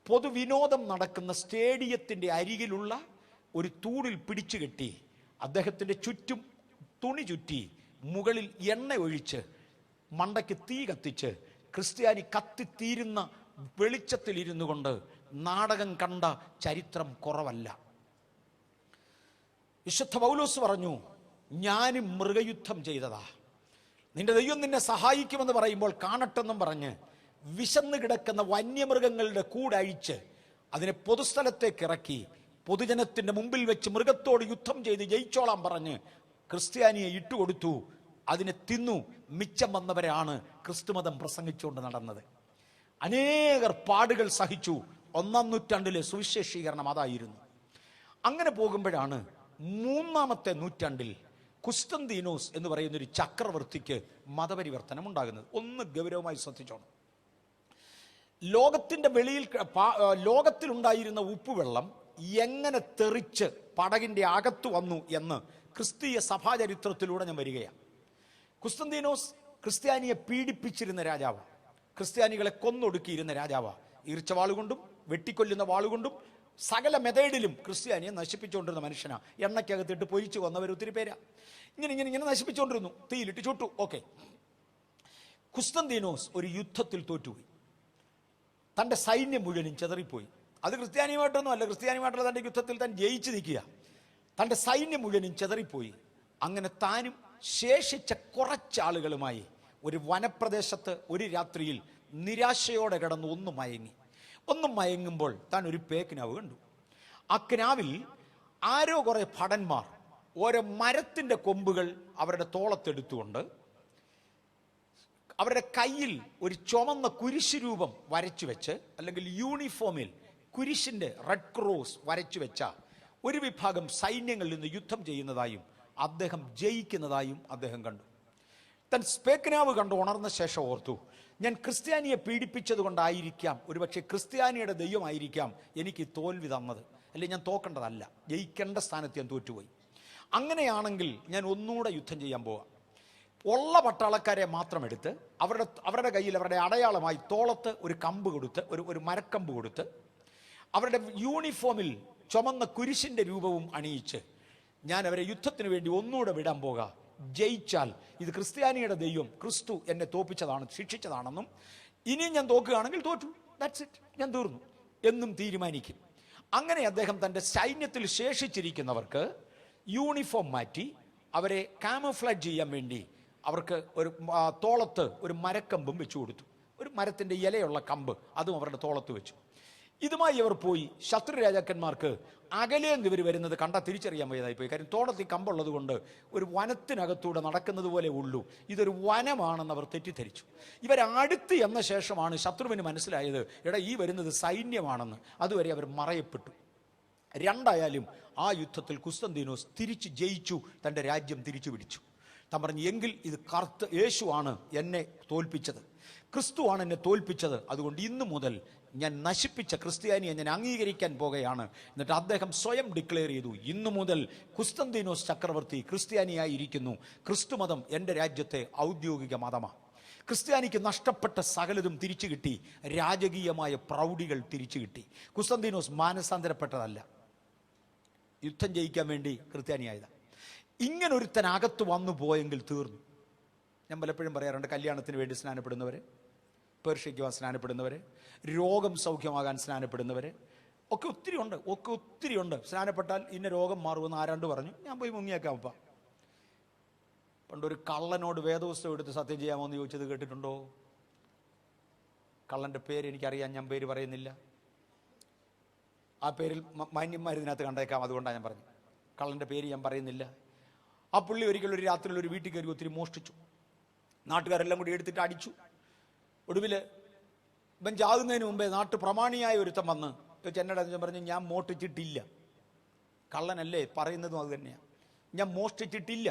[SPEAKER 1] പൊതുവിനോദം നടക്കുന്ന സ്റ്റേഡിയത്തിൻ്റെ അരികിലുള്ള ഒരു തൂണിൽ പിടിച്ചു കെട്ടി അദ്ദേഹത്തിൻ്റെ ചുറ്റും തുണി ചുറ്റി മുകളിൽ എണ്ണ ഒഴിച്ച് മണ്ടയ്ക്ക് തീ കത്തിച്ച് ക്രിസ്ത്യാനി കത്തിത്തീരുന്ന വെളിച്ചത്തിൽ ഇരുന്നു കൊണ്ട് നാടകം കണ്ട ചരിത്രം കുറവല്ല. വിശുദ്ധ പൗലോസ് പറഞ്ഞു, ഞാനും മൃഗയുദ്ധം ചെയ്തതാ, നിന്റെ ദൈവം നിന്നെ സഹായിക്കുമെന്ന് പറയുമ്പോൾ കാണട്ടെന്നും പറഞ്ഞ് വിശന്ന് കിടക്കുന്ന വന്യമൃഗങ്ങളുടെ കൂടഴിച്ച് അതിനെ പൊതുസ്ഥലത്തേക്ക് ഇറക്കി പൊതുജനത്തിന്റെ മുമ്പിൽ വെച്ച് മൃഗത്തോട് യുദ്ധം ചെയ്ത് ജയിച്ചോളാൻ പറഞ്ഞ് ക്രിസ്ത്യാനിയെ ഇട്ടുകൊടുത്തു. അതിനെ തിന്നു. മിച്ചം വന്നവരാണ് ക്രിസ്തുമതം പ്രസംഗിച്ചുകൊണ്ട് നടന്നത്. അനേകർ പാടുകൾ സഹിച്ചു. 1-ാം നൂറ്റാണ്ടിലെ സുവിശേഷീകരണം അതായിരുന്നു. അങ്ങനെ പോകുമ്പോഴാണ് 3-ാമത്തെ നൂറ്റാണ്ടിൽ കുസ്തന്തീനോസ് എന്ന് പറയുന്ന ഒരു ചക്രവർത്തിക്ക് മതപരിവർത്തനം ഉണ്ടാകുന്നത്. ഒന്ന് ഗൗരവമായി ശ്രദ്ധിച്ചോണം. ലോകത്തിന്റെ വെളിയിൽ ലോകത്തിലുണ്ടായിരുന്ന ഉപ്പുവെള്ളം എങ്ങനെ തെറിച്ച് പടകിന്റെ അകത്ത് വന്നു എന്ന് ക്രിസ്തീയ സഭാചരിത്രത്തിലൂടെ ഞാൻ വരികയാണ്. കുസ്തന്തീനോസ് ക്രിസ്ത്യാനിയെ പീഡിപ്പിച്ചിരുന്ന രാജാവ്, ക്രിസ്ത്യാനികളെ കൊന്നൊടുക്കിയിരുന്ന രാജാവ്. ഈർച്ചവാളുകൊണ്ടും വെട്ടിക്കൊല്ലുന്ന വാളുകൊണ്ടും സകല മെതേഡിലും ക്രിസ്ത്യാനിയെ നശിപ്പിച്ചുകൊണ്ടിരുന്ന മനുഷ്യനാ. എണ്ണയ്ക്കകത്തിട്ട് പൊരിച്ചു വന്നവർ ഒത്തിരി പേരാ. ഇങ്ങനെ നശിപ്പിച്ചുകൊണ്ടിരുന്നു, തീയിലിട്ട് ചുട്ടു. ഓക്കെ, കുസ്തന്തീനോസ് ഒരു യുദ്ധത്തിൽ തോറ്റുപോയി. തൻ്റെ സൈന്യം മുഴുവനും ചെതറിപ്പോയി. അത് ക്രിസ്ത്യാനിയുമായിട്ടൊന്നും അല്ല, ക്രിസ്ത്യാനിയുമായിട്ടുള്ള തൻ്റെ യുദ്ധത്തിൽ താൻ ജയിച്ചു നിൽക്കുക. തൻ്റെ സൈന്യം മുഴുവനും ചെതറിപ്പോയി. അങ്ങനെ താനും ശേഷിച്ച കുറച്ചാളുകളുമായി ഒരു വനപ്രദേശത്ത് ഒരു രാത്രിയിൽ നിരാശയോടെ കിടന്ന് ഒന്ന് മയങ്ങുമ്പോൾ താൻ ഒരു പേക്കിനാവ് കണ്ടു. ആ കിനാവിൽ ആരോ കുറെ ഭടന്മാർ ഓരോ മരത്തിൻ്റെ കൊമ്പുകൾ അവരുടെ തോളത്തെടുത്തുകൊണ്ട് അവരുടെ കയ്യിൽ ഒരു ചുമന്ന കുരിശ് രൂപം വരച്ചു വെച്ച്, അല്ലെങ്കിൽ യൂണിഫോമിൽ കുരിശിൻ്റെ റെഡ് ക്രോസ് വരച്ചു വെച്ച ഒരു വിഭാഗം സൈന്യങ്ങളിൽ നിന്ന് യുദ്ധം ചെയ്യുന്നതായും അദ്ദേഹം ജയിക്കുന്നതായും അദ്ദേഹം കണ്ടു. താൻ സ്പേക്കിനാവ് കണ്ട് ഉണർന്ന ശേഷം ഓർത്തു, ഞാൻ ക്രിസ്ത്യാനിയെ പീഡിപ്പിച്ചത് കൊണ്ടായിരിക്കാം, ഒരുപക്ഷെ ക്രിസ്ത്യാനിയുടെ ദൈവമായിരിക്കാം എനിക്ക് തോൽവി തന്നത്, അല്ലെങ്കിൽ ഞാൻ തോക്കേണ്ടതല്ല, ജയിക്കേണ്ട സ്ഥാനത്ത് ഞാൻ തോറ്റുപോയി. അങ്ങനെയാണെങ്കിൽ ഞാൻ ഒന്നുകൂടെ യുദ്ധം ചെയ്യാൻ പോവാം. ഉള്ള പട്ടാളക്കാരെ മാത്രം എടുത്ത് അവരുടെ കയ്യിൽ അവരുടെ അടയാളമായി തോളത്ത് ഒരു കമ്പ് കൊടുത്ത്, ഒരു മരക്കമ്പ് കൊടുത്ത്, അവരുടെ യൂണിഫോമിൽ ചുമന്ന കുരിശിൻ്റെ രൂപവും അണിയിച്ച് ഞാൻ അവരെ യുദ്ധത്തിന് വേണ്ടി ഒന്നുകൂടെ വിടാൻ പോകാം. ജയിച്ചാൽ ഇത് ക്രിസ്ത്യാനിയുടെ ദൈവം ക്രിസ്തു എന്നെ തോൽപ്പിച്ചതാണ്, ശിക്ഷിച്ചതാണെന്നും, ഇനിയും ഞാൻ തോക്കുകയാണെങ്കിൽ തോറ്റു, ദാറ്റ്സ് ഇറ്റ്, ഞാൻ തീർന്നു എന്നും തീരുമാനിക്കും. അങ്ങനെ അദ്ദേഹം തൻ്റെ സൈന്യത്തിൽ ശേഷിച്ചിരിക്കുന്നവർക്ക് യൂണിഫോം മാറ്റി അവരെ കാമഫ്ലാജ് ചെയ്യാൻ വേണ്ടി അവർക്ക് ഒരു തോളത്ത് ഒരു മരക്കമ്പും വെച്ചു കൊടുത്തു. ഒരു മരത്തിൻ്റെ ഇലയുള്ള കമ്പ് അതും അവരുടെ തോളത്ത് വെച്ചു. ഇതുമായി അവർ പോയി ശത്രു രാജാക്കന്മാർക്ക് അകലെ നിന്ന് ഇവർ വരുന്നത് കണ്ടാൽ തിരിച്ചറിയാൻ വയ്യാതായി പോയി. കാര്യം തോളത്തിൽ കമ്പുള്ളത് കൊണ്ട് ഒരു വനത്തിനകത്തൂടെ നടക്കുന്നത് പോലെ ഉള്ളൂ, ഇതൊരു വനമാണെന്ന് അവർ തെറ്റിദ്ധരിച്ചു. ഇവരടുത്ത് എന്ന ശേഷമാണ് ശത്രുവിന് മനസ്സിലായത്, എടാ ഈ വരുന്നത് സൈന്യമാണെന്ന്. അതുവരെ അവർ മറയപ്പെട്ടു. രണ്ടായാലും ആ യുദ്ധത്തിൽ കുസ്തന്തീനോസ് തിരിച്ച് ജയിച്ചു, തൻ്റെ രാജ്യം തിരിച്ചു പിടിച്ചു. താൻ പറഞ്ഞു, എങ്കിൽ ഇത് യേശുവാണ് എന്നെ തോൽപ്പിച്ചത്, ക്രിസ്തുവാണ് എന്നെ തോൽപ്പിച്ചത്. അതുകൊണ്ട് ഇന്നു മുതൽ ഞാൻ നശിപ്പിച്ച ക്രിസ്ത്യാനിയെ ഞാൻ അംഗീകരിക്കാൻ പോകുകയാണ്. എന്നിട്ട് അദ്ദേഹം സ്വയം ഡിക്ലെയർ ചെയ്തു, ഇന്നു മുതൽ കുസ്തന്തീനോസ് ചക്രവർത്തി ക്രിസ്ത്യാനിയായിരിക്കുന്നു, ക്രിസ്തുമതം എൻ്റെ രാജ്യത്തെ ഔദ്യോഗിക മതമാണ്. ക്രിസ്ത്യാനിക്ക് നഷ്ടപ്പെട്ട സകലതും തിരിച്ചു കിട്ടി, രാജകീയമായ പ്രൗഢികൾ തിരിച്ചു കിട്ടി. കുസ്തന്തീനോസ് മാനസാന്തരപ്പെട്ടതല്ല, യുദ്ധം ജയിക്കാൻ വേണ്ടി ക്രിസ്ത്യാനിയായതാണ്. ഇങ്ങനൊരുത്തനകത്ത് വന്നു പോയെങ്കിൽ തീർന്നു. ഞാൻ പലപ്പോഴും പറയാറുണ്ട്, കല്യാണത്തിന് വേണ്ടി സ്നാനപ്പെടുന്നവർ, പേർഷ്യയ്ക്കുവാൻ സ്നാനപ്പെടുന്നവർ, രോഗം സൗഖ്യമാകാൻ സ്നാനപ്പെടുന്നവർ ഒക്കെ ഒത്തിരി ഉണ്ട്. സ്നാനപ്പെട്ടാൽ ഇന്ന രോഗം മാറുമെന്ന് ആരാണ്ട് പറഞ്ഞു, ഞാൻ പോയി മുങ്ങിയേക്കാം. അപ്പ പണ്ടൊരു കള്ളനോട് വേദപുസ്തകം എടുത്ത് സത്യം ചെയ്യാമോ എന്ന് ചോദിച്ചത് കേട്ടിട്ടുണ്ടോ? കള്ളൻ്റെ പേര് എനിക്കറിയാം, ഞാൻ പേര് പറയുന്നില്ല. ആ പേരിൽ മാന്യന്മാർ ഇതിനകത്ത് കണ്ടേക്കാം, അതുകൊണ്ടാണ് ഞാൻ പറഞ്ഞു. കള്ളൻ്റെ പേര് ഞാൻ പറയുന്നില്ല. ആ പുള്ളി ഒരിക്കലും ഒരു രാത്രിയിൽ ഒരു വീട്ടിൽ കയറി ഒത്തിരി മോഷ്ടിച്ചു. നാട്ടുകാരെല്ലാം കൂടി എടുത്തിട്ട് അടിച്ചു. ഒടുവിൽ ഇവൻ ചാകുന്നതിന് മുമ്പേ നാട്ടു പ്രമാണിയായ ഒരുത്തം വന്ന് എന്നോട് പറഞ്ഞു, ഞാൻ മോഷ്ടിച്ചിട്ടില്ല. കള്ളനല്ലേ പറയുന്നതും അത് തന്നെയാണ്, ഞാൻ മോഷ്ടിച്ചിട്ടില്ല.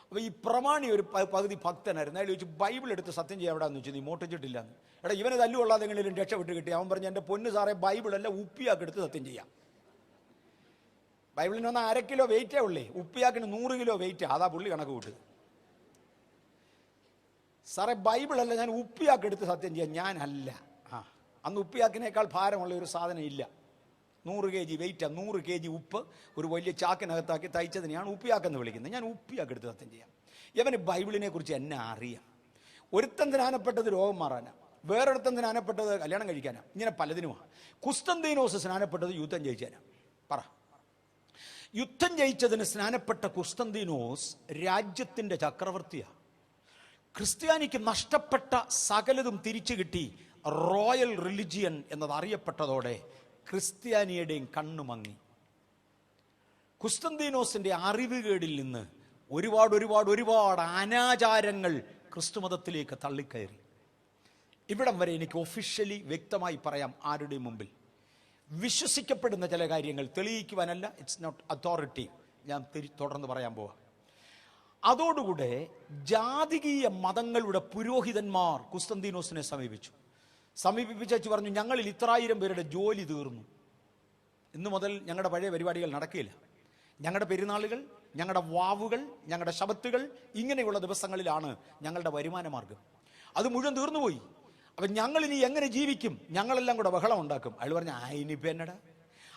[SPEAKER 1] അപ്പോൾ ഈ പ്രമാണി ഒരു പകുതി ഭക്തനായിരുന്നു. അയാൾ ചോദിച്ചു, ബൈബിൾ എടുത്ത് സത്യം ചെയ്യാൻ എവിടെയാന്ന് വെച്ചു, നീ മോഷ്ടിച്ചിട്ടില്ല എന്ന്. എടാ ഇവനെ തല്ലുകൊള്ളാതെ എങ്ങനെയും രക്ഷപ്പെട്ട് കിട്ടി. അവൻ പറഞ്ഞു, എൻ്റെ പൊന്ന് സാറേ, ബൈബിളല്ല ഉപ്പിയാക്കി എടുത്ത് സത്യം ചെയ്യാം. ബൈബിളിന് വന്നാൽ 1/2 കിലോ വെയിറ്റേ ഉള്ളേ, ഉപ്പിയാക്കിന് 100 കിലോ വെയിറ്റ്. അതാ പുള്ളി കണക്ക് കൂട്ട്. സാറേ ബൈബിളല്ല, ഞാൻ ഉപ്പിയാക്കെടുത്ത് സത്യം ചെയ്യാം. ഞാനല്ല. അന്ന് ഉപ്പിയാക്കിനേക്കാൾ ഭാരമുള്ള ഒരു സാധനം ഇല്ല. 100 kg വെയിറ്റ്, 100 kg ഉപ്പ് ഒരു വലിയ ചാക്കിനകത്താക്കി തയ്ച്ചതിനെയാണ് ഉപ്പിയാക്കെന്ന് വിളിക്കുന്നത്. ഞാൻ ഉപ്പിയാക്കെടുത്ത് സത്യം ചെയ്യാം. ഇവന് ബൈബിളിനെ കുറിച്ച് എന്നെ അറിയാം. ഒരുത്തൻ സ്നാനപ്പെട്ടത് രോഗം മാറാനാണ്, വേറൊരുത്തൻ സ്നാനപ്പെട്ടത് കല്യാണം കഴിക്കാനാണ്, ഇങ്ങനെ പലതിനുമാണ്. കുസ്തന്തീനോസ് സ്നാനപ്പെട്ടത് യുദ്ധം ജയിച്ചാനാണ്. പറ, യുദ്ധം ജയിച്ചതിന് സ്നാനപ്പെട്ട കുസ്തന്തീനോസ് രാജ്യത്തിൻ്റെ ചക്രവർത്തിയാണ്. ക്രിസ്ത്യാനിക്ക് നഷ്ടപ്പെട്ട സകലതും തിരിച്ചു കിട്ടി. റോയൽ റിലിജിയൻ എന്നത് അറിയപ്പെട്ടതോടെ ക്രിസ്ത്യാനിയുടെയും കണ്ണുമങ്ങി. കുസ്തന്തീനോസിന്റെ അറിവുകേടിൽ നിന്ന് ഒരുപാട് അനാചാരങ്ങൾ ക്രിസ്തുമതത്തിലേക്ക് തള്ളിക്കയറി. ഇവിടം വരെ എനിക്ക് ഒഫീഷ്യലി വ്യക്തമായി പറയാം ആരുടെയും മുമ്പിൽ. വിശ്വസിക്കപ്പെടുന്ന ചില കാര്യങ്ങൾ തെളിയിക്കുവാനല്ല, ഇറ്റ്സ് നോട്ട് അതോറിറ്റി. ഞാൻ തുടർന്ന് പറയാൻ പോവാം. അതോടുകൂടെ ജാതികീയ മതങ്ങളുടെ പുരോഹിതന്മാർ കുസ്തന്തീനോസിനെ സമീപിച്ചു പറഞ്ഞു, ഞങ്ങളിൽ 1,000 പേരുടെ ജോലി തീർന്നു. ഇന്നു മുതൽ ഞങ്ങളുടെ പഴയ പരിപാടികൾ നടക്കില്ല. ഞങ്ങളുടെ പെരുന്നാളുകൾ, ഞങ്ങളുടെ വാവുകൾ, ഞങ്ങളുടെ ശബത്തുകൾ, ഇങ്ങനെയുള്ള ദിവസങ്ങളിലാണ് ഞങ്ങളുടെ വരുമാന മാർഗം. അത് മുഴുവൻ തീർന്നുപോയി. അപ്പം ഞങ്ങളിനി എങ്ങനെ ജീവിക്കും? ഞങ്ങളെല്ലാം കൂടെ ബഹളം ഉണ്ടാക്കും. അയാൾ പറഞ്ഞു, ഇനിയിപ്പോൾ എന്നടാ,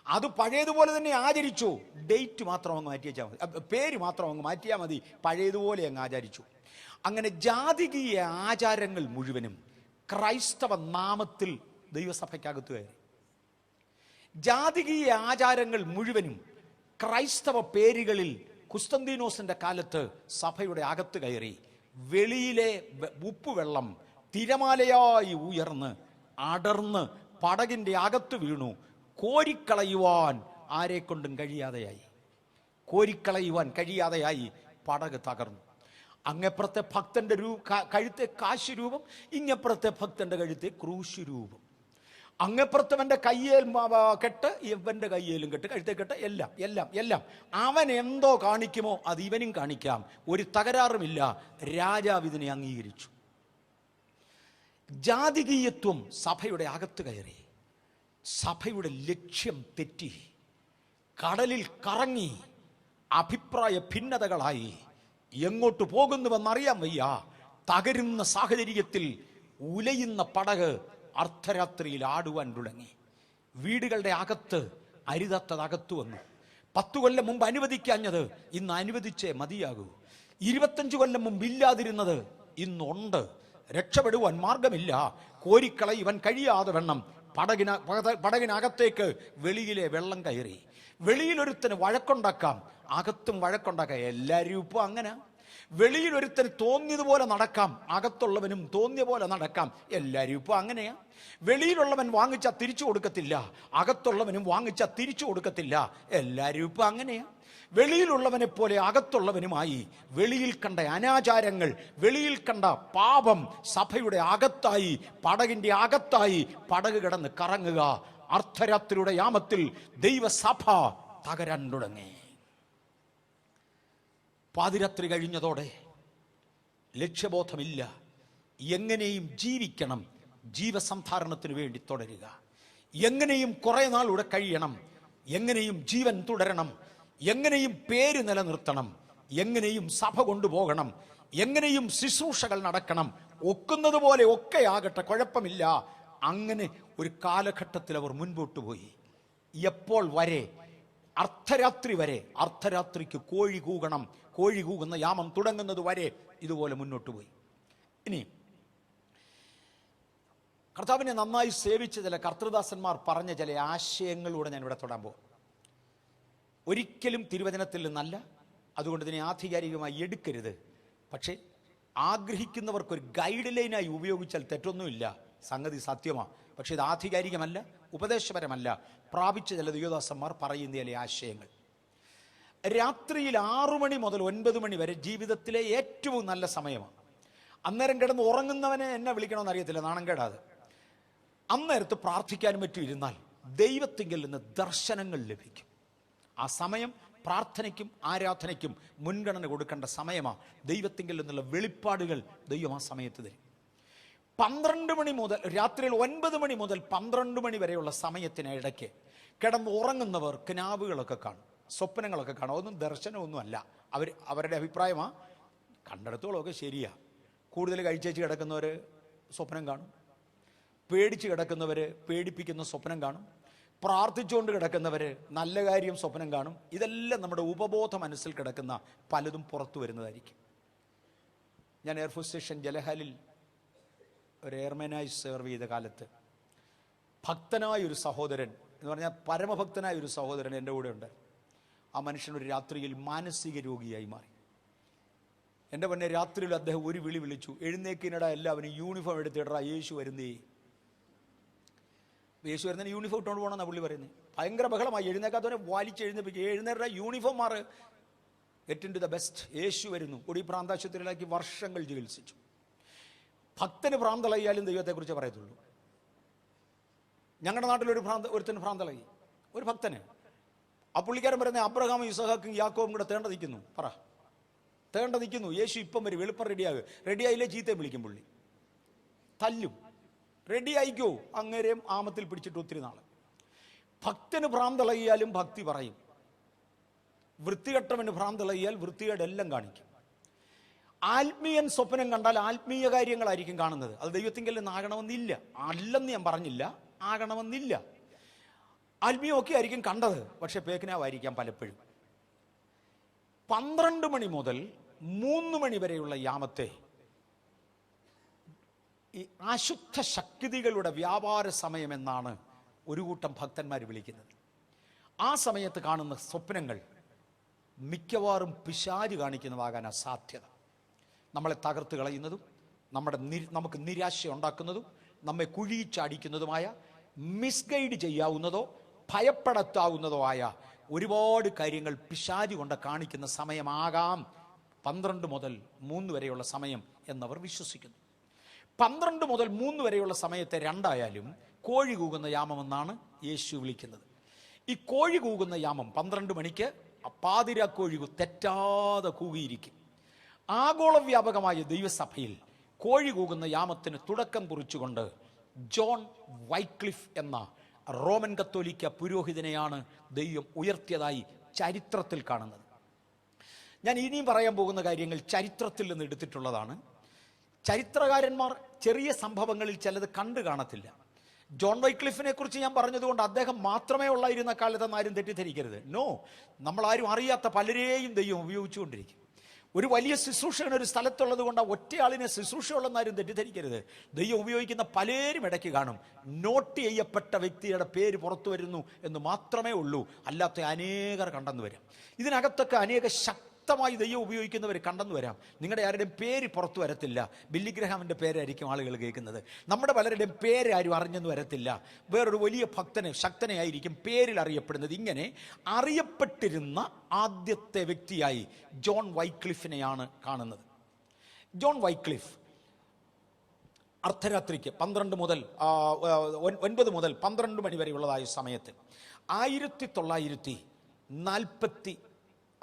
[SPEAKER 1] അത് പഴയതുപോലെ തന്നെ ആചരിച്ചു. ഡേറ്റ് മാത്രം അങ്ങ് മാറ്റിയാൽ മതി, പേര് മാത്രം അങ്ങ് മാറ്റിയാൽ മതി, പഴയതുപോലെ അങ്ങ് ആചരിച്ചു. അങ്ങനെ ജാതികീയ ആചാരങ്ങൾ മുഴുവനും ക്രൈസ്തവ നാമത്തിൽ ദൈവസഭയ്ക്കകത്ത് കയറി. ജാതികീയ ആചാരങ്ങൾ മുഴുവനും ക്രൈസ്തവ പേരുകളിൽ കുസ്തന്തീനോസിന്റെ കാലത്ത് സഭയുടെ അകത്ത് കയറി. വെളിയിലെ ഉപ്പുവെള്ളം തിരമാലയായി ഉയർന്ന് അടർന്ന് പടകിന്റെ അകത്ത് വീണു. കോരിക്കളയുവാൻ ആരെക്കൊണ്ടും കഴിയാതെയായി പടക് തകർന്നു. അങ്ങപ്പുറത്തെ ഭക്തന്റെ കഴുത്തെ കാശ് രൂപം, ഇങ്ങപ്പുറത്തെ ഭക്തന്റെ കഴുത്തെ ക്രൂശ് രൂപം. അങ്ങപ്പുറത്തവന്റെ കയ്യേൽ കെട്ട്, ഇവന്റെ കയ്യേലും കെട്ട്, കഴുത്തെ കെട്ട്, എല്ലാം അവൻ എന്തോ കാണിക്കുമോ അത് ഇവനും കാണിക്കാം. ഒരു തകരാറുമില്ല. രാജാവ് ഇതിനെ അംഗീകരിച്ചു. ജാതികീയത്വം സഭയുടെ അകത്ത് കയറി. സഭയുടെ ലക്ഷ്യം തെറ്റി. കടലിൽ കറങ്ങി അഭിപ്രായ ഭിന്നതകളായി. എങ്ങോട്ട് പോകുന്നുവെന്നറിയാൻ വയ്യ. തകരുന്ന സാഹചര്യത്തിൽ ഉലയുന്ന പടക് അർദ്ധരാത്രിയിൽ ആടുവാൻ തുടങ്ങി. വീടുകളുടെ അകത്ത് അരുതാത്തതകത്തു വന്നു. 10 കൊല്ലം മുമ്പ് അനുവദിക്കാഞ്ഞത് ഇന്ന് അനുവദിച്ചേ മതിയാകൂ. 25 കൊല്ലം മുമ്പ് ഇല്ലാതിരുന്നത് ഇന്നുണ്ട്. രക്ഷപ്പെടുവാൻ മാർഗമില്ല. കോരിക്കളയുവാൻ കഴിയാതെ വണ്ണം പടകിനകത്തേക്ക് വെളിയിലെ വെള്ളം കയറി. വെളിയിലൊരുത്തന് വഴക്കുണ്ടാക്കാം, അകത്തും വഴക്കുണ്ടാക്കാം. എല്ലാവരും ഇപ്പോൾ അങ്ങനെ. വെളിയിലൊരുത്തന് തോന്നിയതുപോലെ നടക്കാം, അകത്തുള്ളവനും തോന്നിയ പോലെ നടക്കാം. എല്ലാവരും ഇപ്പോൾ അങ്ങനെയാ. വെളിയിലുള്ളവൻ വാങ്ങിച്ചാൽ തിരിച്ചു കൊടുക്കത്തില്ല, അകത്തുള്ളവനും വാങ്ങിച്ചാൽ തിരിച്ചു കൊടുക്കത്തില്ല. എല്ലാവരും ഇപ്പോൾ അങ്ങനെയാ. വെളിയിലുള്ളവനെ പോലെ അകത്തുള്ളവനുമായി വെളിയിൽ കണ്ട അനാചാരങ്ങൾ, വെളിയിൽ കണ്ട പാപം സഭയുടെ അകത്തായി, പടകിന്റെ അകത്തായി പടക് കിടന്ന് കറങ്ങുക. അർദ്ധരാത്രിയുടെ യാമത്തിൽ ദൈവസഭ തകരാൻ തുടങ്ങി. പാതിരാത്രി കഴിഞ്ഞതോടെ ലക്ഷ്യബോധമില്ല. എങ്ങനെയും ജീവിക്കണം, ജീവസന്ധാരണത്തിന് വേണ്ടി തുടരുക. എങ്ങനെയും കുറെ നാൾ ഇവിടെ കഴിയണം, എങ്ങനെയും ജീവൻ തുടരണം, എങ്ങനെയും പേര് നിലനിർത്തണം, എങ്ങനെയും സഭ കൊണ്ടുപോകണം, എങ്ങനെയും ശുശ്രൂഷകൾ നടക്കണം. ഒക്കുന്നത് പോലെ ഒക്കെ ആകട്ടെ, കുഴപ്പമില്ല. അങ്ങനെ ഒരു കാലഘട്ടത്തിൽ അവർ മുൻപോട്ട് പോയി. എപ്പോൾ വരെ? അർദ്ധരാത്രി വരെ. അർദ്ധരാത്രിക്ക് കോഴി കൂകണം, കോഴി കൂകുന്ന യാമം തുടങ്ങുന്നത് വരെ ഇതുപോലെ മുന്നോട്ട് പോയി. ഇനി കർത്താവിനെ നന്നായി സേവിച്ച ചില കർത്തൃദാസന്മാർ പറഞ്ഞ ചില ആശയങ്ങളിലൂടെ ഞാൻ ഇവിടെ തൊടാൻ പോകും. ഒരിക്കലും തിരുവചനത്തിൽ നിന്നല്ല, അതുകൊണ്ട് ഇതിനെ ആധികാരികമായി എടുക്കരുത്. പക്ഷേ ആഗ്രഹിക്കുന്നവർക്കൊരു ഗൈഡ് ലൈനായി ഉപയോഗിച്ചാൽ തെറ്റൊന്നുമില്ല. സംഗതി സത്യമാണ്. പക്ഷെ ഇത് ആധികാരികമല്ല, ഉപദേശപരമല്ല. പ്രാപിച്ച ചില ദൈവദാസന്മാർ പറയുന്ന ചില ആശയങ്ങൾ. രാത്രിയിൽ 6 മണി മുതൽ 9 മണി വരെ ജീവിതത്തിലെ ഏറ്റവും നല്ല സമയമാണ്. അന്നേരം കിടന്ന് ഉറങ്ങുന്നവനെ എന്നെ വിളിക്കണമെന്ന് അറിയത്തില്ല, നാണം കേടാതെ. അന്നേരത്ത് പ്രാർത്ഥിക്കാനും മറ്റും ഇരുന്നാൽ ദൈവത്തിങ്കിൽ നിന്ന് ദർശനങ്ങൾ ലഭിക്കും. ആ സമയം പ്രാർത്ഥനയ്ക്കും ആരാധനയ്ക്കും മുൻഗണന കൊടുക്കേണ്ട സമയമാണ്. ദൈവത്തിങ്കിൽ നിന്നുള്ള വെളിപ്പാടുകൾ ദൈവം ആ സമയത്ത് തരും. 12 മണി മുതൽ രാത്രിയിൽ 9 മണി മുതൽ 12 മണി വരെയുള്ള സമയത്തിനിടയ്ക്ക് കിടന്ന് ഉറങ്ങുന്നവർ കിനാവുകളൊക്കെ കാണും, സ്വപ്നങ്ങളൊക്കെ കാണും. ഒന്നും ദർശനമൊന്നും അല്ല. അവരുടെ അഭിപ്രായമാണ്. കണ്ടെടുത്തോളമൊക്കെ ശരിയാ. കൂടുതൽ കഴിച്ചേച്ച് കിടക്കുന്നവർ സ്വപ്നം കാണും, പേടിച്ച് കിടക്കുന്നവർ പേടിപ്പിക്കുന്ന സ്വപ്നം കാണും, പ്രാർത്ഥിച്ചുകൊണ്ട് കിടക്കുന്നവർ നല്ല കാര്യം സ്വപ്നം കാണും. ഇതെല്ലാം നമ്മുടെ ഉപബോധ മനസ്സിൽ കിടക്കുന്ന പലതും പുറത്തു വരുന്നതായിരിക്കും. ഞാൻ എയർഫോഴ്സ് സ്റ്റേഷൻ ജലഹാലിൽ ഒരു എയർമാനായി സെർവ് ചെയ്ത കാലത്ത് ഭക്തനായൊരു സഹോദരൻ എന്ന് പറഞ്ഞാൽ പരമഭക്തനായ ഒരു സഹോദരൻ എൻ്റെ കൂടെ ഉണ്ട്. ആ മനുഷ്യൻ ഒരു രാത്രിയിൽ മാനസിക രോഗിയായി മാറി. എൻ്റെ പൊന്നെ, രാത്രിയിൽ അദ്ദേഹം ഒരു വിളി വിളിച്ചു, എഴുന്നേക്കിനിട എല്ലാവരും യൂണിഫോം എടുത്തിട, യേശു വരുന്നേ. യേശു വരുന്നതിന് യൂണിഫോം ഇട്ടുകൊണ്ട് പോകണമെന്നാണ് പുള്ളി പറയുന്നത്. ഭയങ്കര ബഹളമായി. എഴുന്നേക്കാത്തവരെ വലിച്ച് എഴുന്നേറ്റ യൂണിഫോം മാറ്, get into the best, Yesu വരുന്നു. കൂടി പ്രാന്താശുപത്രിയിലാക്കി വർഷങ്ങൾ ചികിത്സിച്ചു. ഭക്തന് ഭ്രാന്തളയാലും ദൈവത്തെക്കുറിച്ച് പറയത്തുള്ളൂ. ഞങ്ങളുടെ നാട്ടിലൊരു ഒരുത്തന് ഭ്രാന്തളയി, ഒരു ഭക്തന്. ആ പുള്ളിക്കാരൻ പറയുന്നത് അബ്രഹാമും ഇസഹാക്കും യാക്കോബും കൂടെ തേണ്ട നിൽക്കുന്നു. പറ, തേണ്ട നിൽക്കുന്നു. യേശു ഇപ്പം വരും, എളുപ്പം റെഡിയായില്ലേ ചീത്തയും വിളിക്കും, പുള്ളി തല്ലും. റെഡി ആയിക്കോ, അങ്ങേരെയും ആമത്തിൽ പിടിച്ചിട്ട് ഒത്തിരി നാൾ. ഭക്തന് ഭ്രാന്തളകിയാലും ഭക്തി പറയും. വൃത്തികെട്ടവന് ഭ്രാന്തളകിയാൽ വൃത്തികേടെല്ലാം കാണിക്കും. ആത്മീയൻ സ്വപ്നം കണ്ടാൽ ആത്മീയ കാര്യങ്ങളായിരിക്കും കാണുന്നത്. അത് ദൈവത്തിങ്കൽ നിന്നാകണമെന്നില്ല. അല്ലെന്ന് ഞാൻ പറഞ്ഞില്ല, ആകണമെന്നില്ല. ആത്മീയമൊക്കെ ആയിരിക്കും കണ്ടത്, പക്ഷെ പേക്കിനാവായിരിക്കാം പലപ്പോഴും. 12 മണി മുതൽ 3 മണി വരെയുള്ള യാമത്തെ ഈ അശുദ്ധ ശക്തികളുടെ വ്യാപാര സമയമെന്നാണ് ഒരു കൂട്ടം ഭക്തന്മാർ വിളിക്കുന്നത്. ആ സമയത്ത് കാണുന്ന സ്വപ്നങ്ങൾ മിക്കവാറും പിശാച് കാണിക്കുന്നതാകാനാണ് സാധ്യത. നമ്മളെ തകർത്ത് കളയുന്നതും നമുക്ക് നിരാശ ഉണ്ടാക്കുന്നതും നമ്മെ കുഴിച്ചടിക്കുന്നതുമായ, മിസ്ഗൈഡ് ചെയ്യാവുന്നതോ ഭയപ്പെടുത്താവുന്നതോ ആയ ഒരുപാട് കാര്യങ്ങൾ പിശാച് കൊണ്ട് കാണിക്കുന്ന സമയമാകാം 12 മുതൽ 3 വരെയുള്ള സമയം എന്നവർ വിശ്വസിക്കുന്നു. 12 മുതൽ 3 വരെയുള്ള സമയത്തെ രണ്ടായാലും കോഴി കൂകുന്ന യാമമെന്നാണ് യേശു വിളിക്കുന്നത്. ഈ കോഴി കൂകുന്ന യാമം 12 മണിക്ക് പാതിര കോഴി തെറ്റാതെ കൂകിയിരിക്കും. ആഗോളവ്യാപകമായ ദൈവസഭയിൽ കോഴി കൂകുന്ന യാമത്തിന് തുടക്കം കുറിച്ചുകൊണ്ട് ജോൺ വൈക്ലിഫ് എന്ന റോമൻ കത്തോലിക്ക പുരോഹിതനെയാണ് ദൈവം ഉയർത്തിയതായി ചരിത്രത്തിൽ കാണുന്നത്. ഞാൻ ഇനിയും പറയാൻ പോകുന്ന കാര്യങ്ങൾ ചരിത്രത്തിൽ നിന്ന് എടുത്തിട്ടുള്ളതാണ്. ചരിത്രകാരന്മാർ ചെറിയ സംഭവങ്ങളിൽ ചിലത് കണ്ടു കാണത്തില്ല. ജോൺ വൈക്ലിഫിനെ കുറിച്ച് ഞാൻ പറഞ്ഞതുകൊണ്ട് അദ്ദേഹം മാത്രമേ ഉള്ളായിരുന്ന കാലത്തെന്ന് ആരും തെറ്റിദ്ധരിക്കരുത്. നോ, നമ്മളാരും അറിയാത്ത പലരെയും ദൈവം ഉപയോഗിച്ചുകൊണ്ടിരിക്കും. ഒരു വലിയ ശുശ്രൂഷകൻ ഒരു സ്ഥലത്തുള്ളത് കൊണ്ട് ആ ഒറ്റയാളിനെ ശുശ്രൂഷയുള്ളെന്നാരും തെറ്റിദ്ധരിക്കരുത്. ദൈവം ഉപയോഗിക്കുന്ന പലരും ഇടയ്ക്ക് കാണും. നോട്ട് ചെയ്യപ്പെട്ട വ്യക്തിയുടെ പേര് പുറത്തു വരുന്നു എന്ന് മാത്രമേ ഉള്ളൂ, അല്ലാത്ത അനേകർ കണ്ടെന്ന് വരാം. ഇതിനകത്തൊക്കെ അനേക ശക്തമായി ദൈവം ഉപയോഗിക്കുന്നവർ കണ്ടെന്ന് വരാം. നിങ്ങളുടെ ആരുടെയും പേര് പുറത്തു വരത്തില്ല. ബില്ലി ഗ്രഹാമിൻ്റെ പേരായിരിക്കും ആളുകൾ കേൾക്കുന്നത്. നമ്മുടെ പലരുടെയും പേര് ആരും അറിഞ്ഞെന്ന് വരത്തില്ല. വേറൊരു വലിയ ശക്തനെ ആയിരിക്കും പേരിൽ അറിയപ്പെടുന്നത്. ഇങ്ങനെ അറിയപ്പെട്ടിരുന്ന ആദ്യത്തെ വ്യക്തിയായി ജോൺ വൈക്ലിഫിനെയാണ് കാണുന്നത്. ജോൺ വൈക്ലിഫ് അർദ്ധരാത്രിക്ക് 9 മുതൽ 12 മണി വരെയുള്ളതായ സമയത്ത് 1425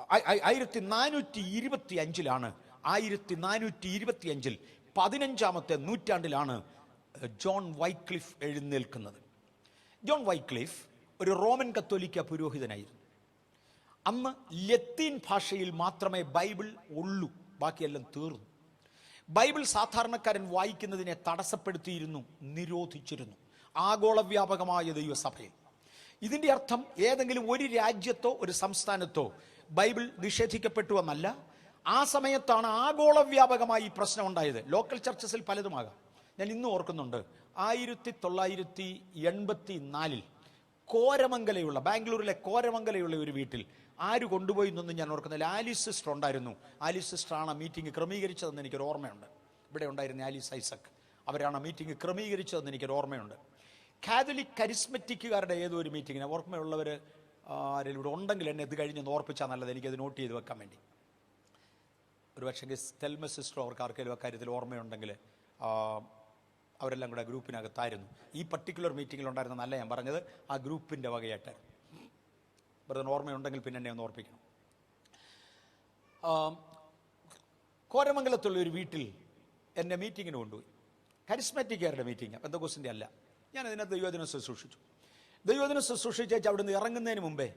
[SPEAKER 1] 1425 15-ാമത്തെ നൂറ്റാണ്ടിലാണ് ജോൺ വൈക്ലിഫ് എഴുന്നേൽക്കുന്നത്. ജോൺ വൈക്ലിഫ് ഒരു റോമൻ കത്തോലിക്ക പുരോഹിതനായിരുന്നു. അന്ന് ലത്തീൻ ഭാഷയിൽ മാത്രമേ ബൈബിൾ ഉള്ളൂ, ബാക്കിയെല്ലാം തീർന്നു. ബൈബിൾ സാധാരണക്കാരൻ വായിക്കുന്നതിനെ തടസ്സപ്പെടുത്തിയിരുന്നു, നിരോധിച്ചിരുന്നു ആഗോളവ്യാപകമായ ദൈവസഭയിൽ. ഇതിൻ്റെ അർത്ഥം ഏതെങ്കിലും ഒരു രാജ്യത്തോ ഒരു സംസ്ഥാനത്തോ ബൈബിൾ നിഷേധിക്കപ്പെട്ടു എന്നല്ല. ആ സമയത്താണ് ആഗോളവ്യാപകമായി ഈ പ്രശ്നം ഉണ്ടായത്. ലോക്കൽ ചർച്ചസിൽ പലതുമാകാം. ഞാൻ ഇന്നും ഓർക്കുന്നുണ്ട്, 1984 കോരമംഗലയുള്ള, ബാംഗ്ലൂരിലെ കോരമംഗലയുള്ള ഒരു വീട്ടിൽ ആര് കൊണ്ടുപോയി എന്നൊന്നും ഞാൻ ഓർക്കുന്നില്ല. ആലിസ് സിസ്റ്റർ ഉണ്ടായിരുന്നു. ആലിസ് സിസ്റ്ററാണ് മീറ്റിംഗ് ക്രമീകരിച്ചതെന്ന് എനിക്കൊരു ഓർമ്മയുണ്ട്. ഇവിടെ ഉണ്ടായിരുന്ന ആലിസ് ഐസക്, അവരാണ് മീറ്റിംഗ് ക്രമീകരിച്ചതെന്ന് എനിക്കൊരു ഓർമ്മയുണ്ട്. കാതലിക് കരിസ്മറ്റിക്കുകാരുടെ ഏതോ ഒരു മീറ്റിങ്ങിന് ഓർമ്മയുള്ളവർ ആരെങ്കിലും ഇവിടെ ഉണ്ടെങ്കിൽ എന്നെ ഇത് കഴിഞ്ഞൊന്ന് ഓർപ്പിച്ചാൽ നല്ലത്, എനിക്കത് നോട്ട് ചെയ്ത് വെക്കാൻ വേണ്ടി. ഒരു പക്ഷേ സ്റ്റെൽമ സിസ്റ്റർ അവർക്ക് ആർക്കെങ്കിലും അക്കാര്യത്തിൽ ഓർമ്മയുണ്ടെങ്കിൽ അവരെല്ലാം കൂടെ ഗ്രൂപ്പിനകത്തായിരുന്നു. ഈ പർട്ടിക്കുലർ മീറ്റിങ്ങിലുണ്ടായിരുന്ന നല്ല ഞാൻ പറഞ്ഞത് ആ ഗ്രൂപ്പിൻ്റെ വകയായിട്ട്. വെറുതെ ഓർമ്മയുണ്ടെങ്കിൽ പിന്നെ എന്നെ ഒന്ന് ഓർപ്പിക്കണം. കോരമംഗലത്തുള്ള ഒരു വീട്ടിൽ എന്നെ മീറ്റിങ്ങിന് കൊണ്ടുപോയി. കരിസ്മാറ്റിക്കാരുടെ മീറ്റിംഗ്, പെന്തക്കോസ്തിൻ്റെ അല്ല. ഞാൻ അതിനകത്ത് ദൈവവചനം ശുശ്രൂഷിച്ചു. ദൈവവചനം ശുശ്രൂഷിച്ച് അവിടുന്ന് ഇറങ്ങുന്നതിന് മുമ്പേ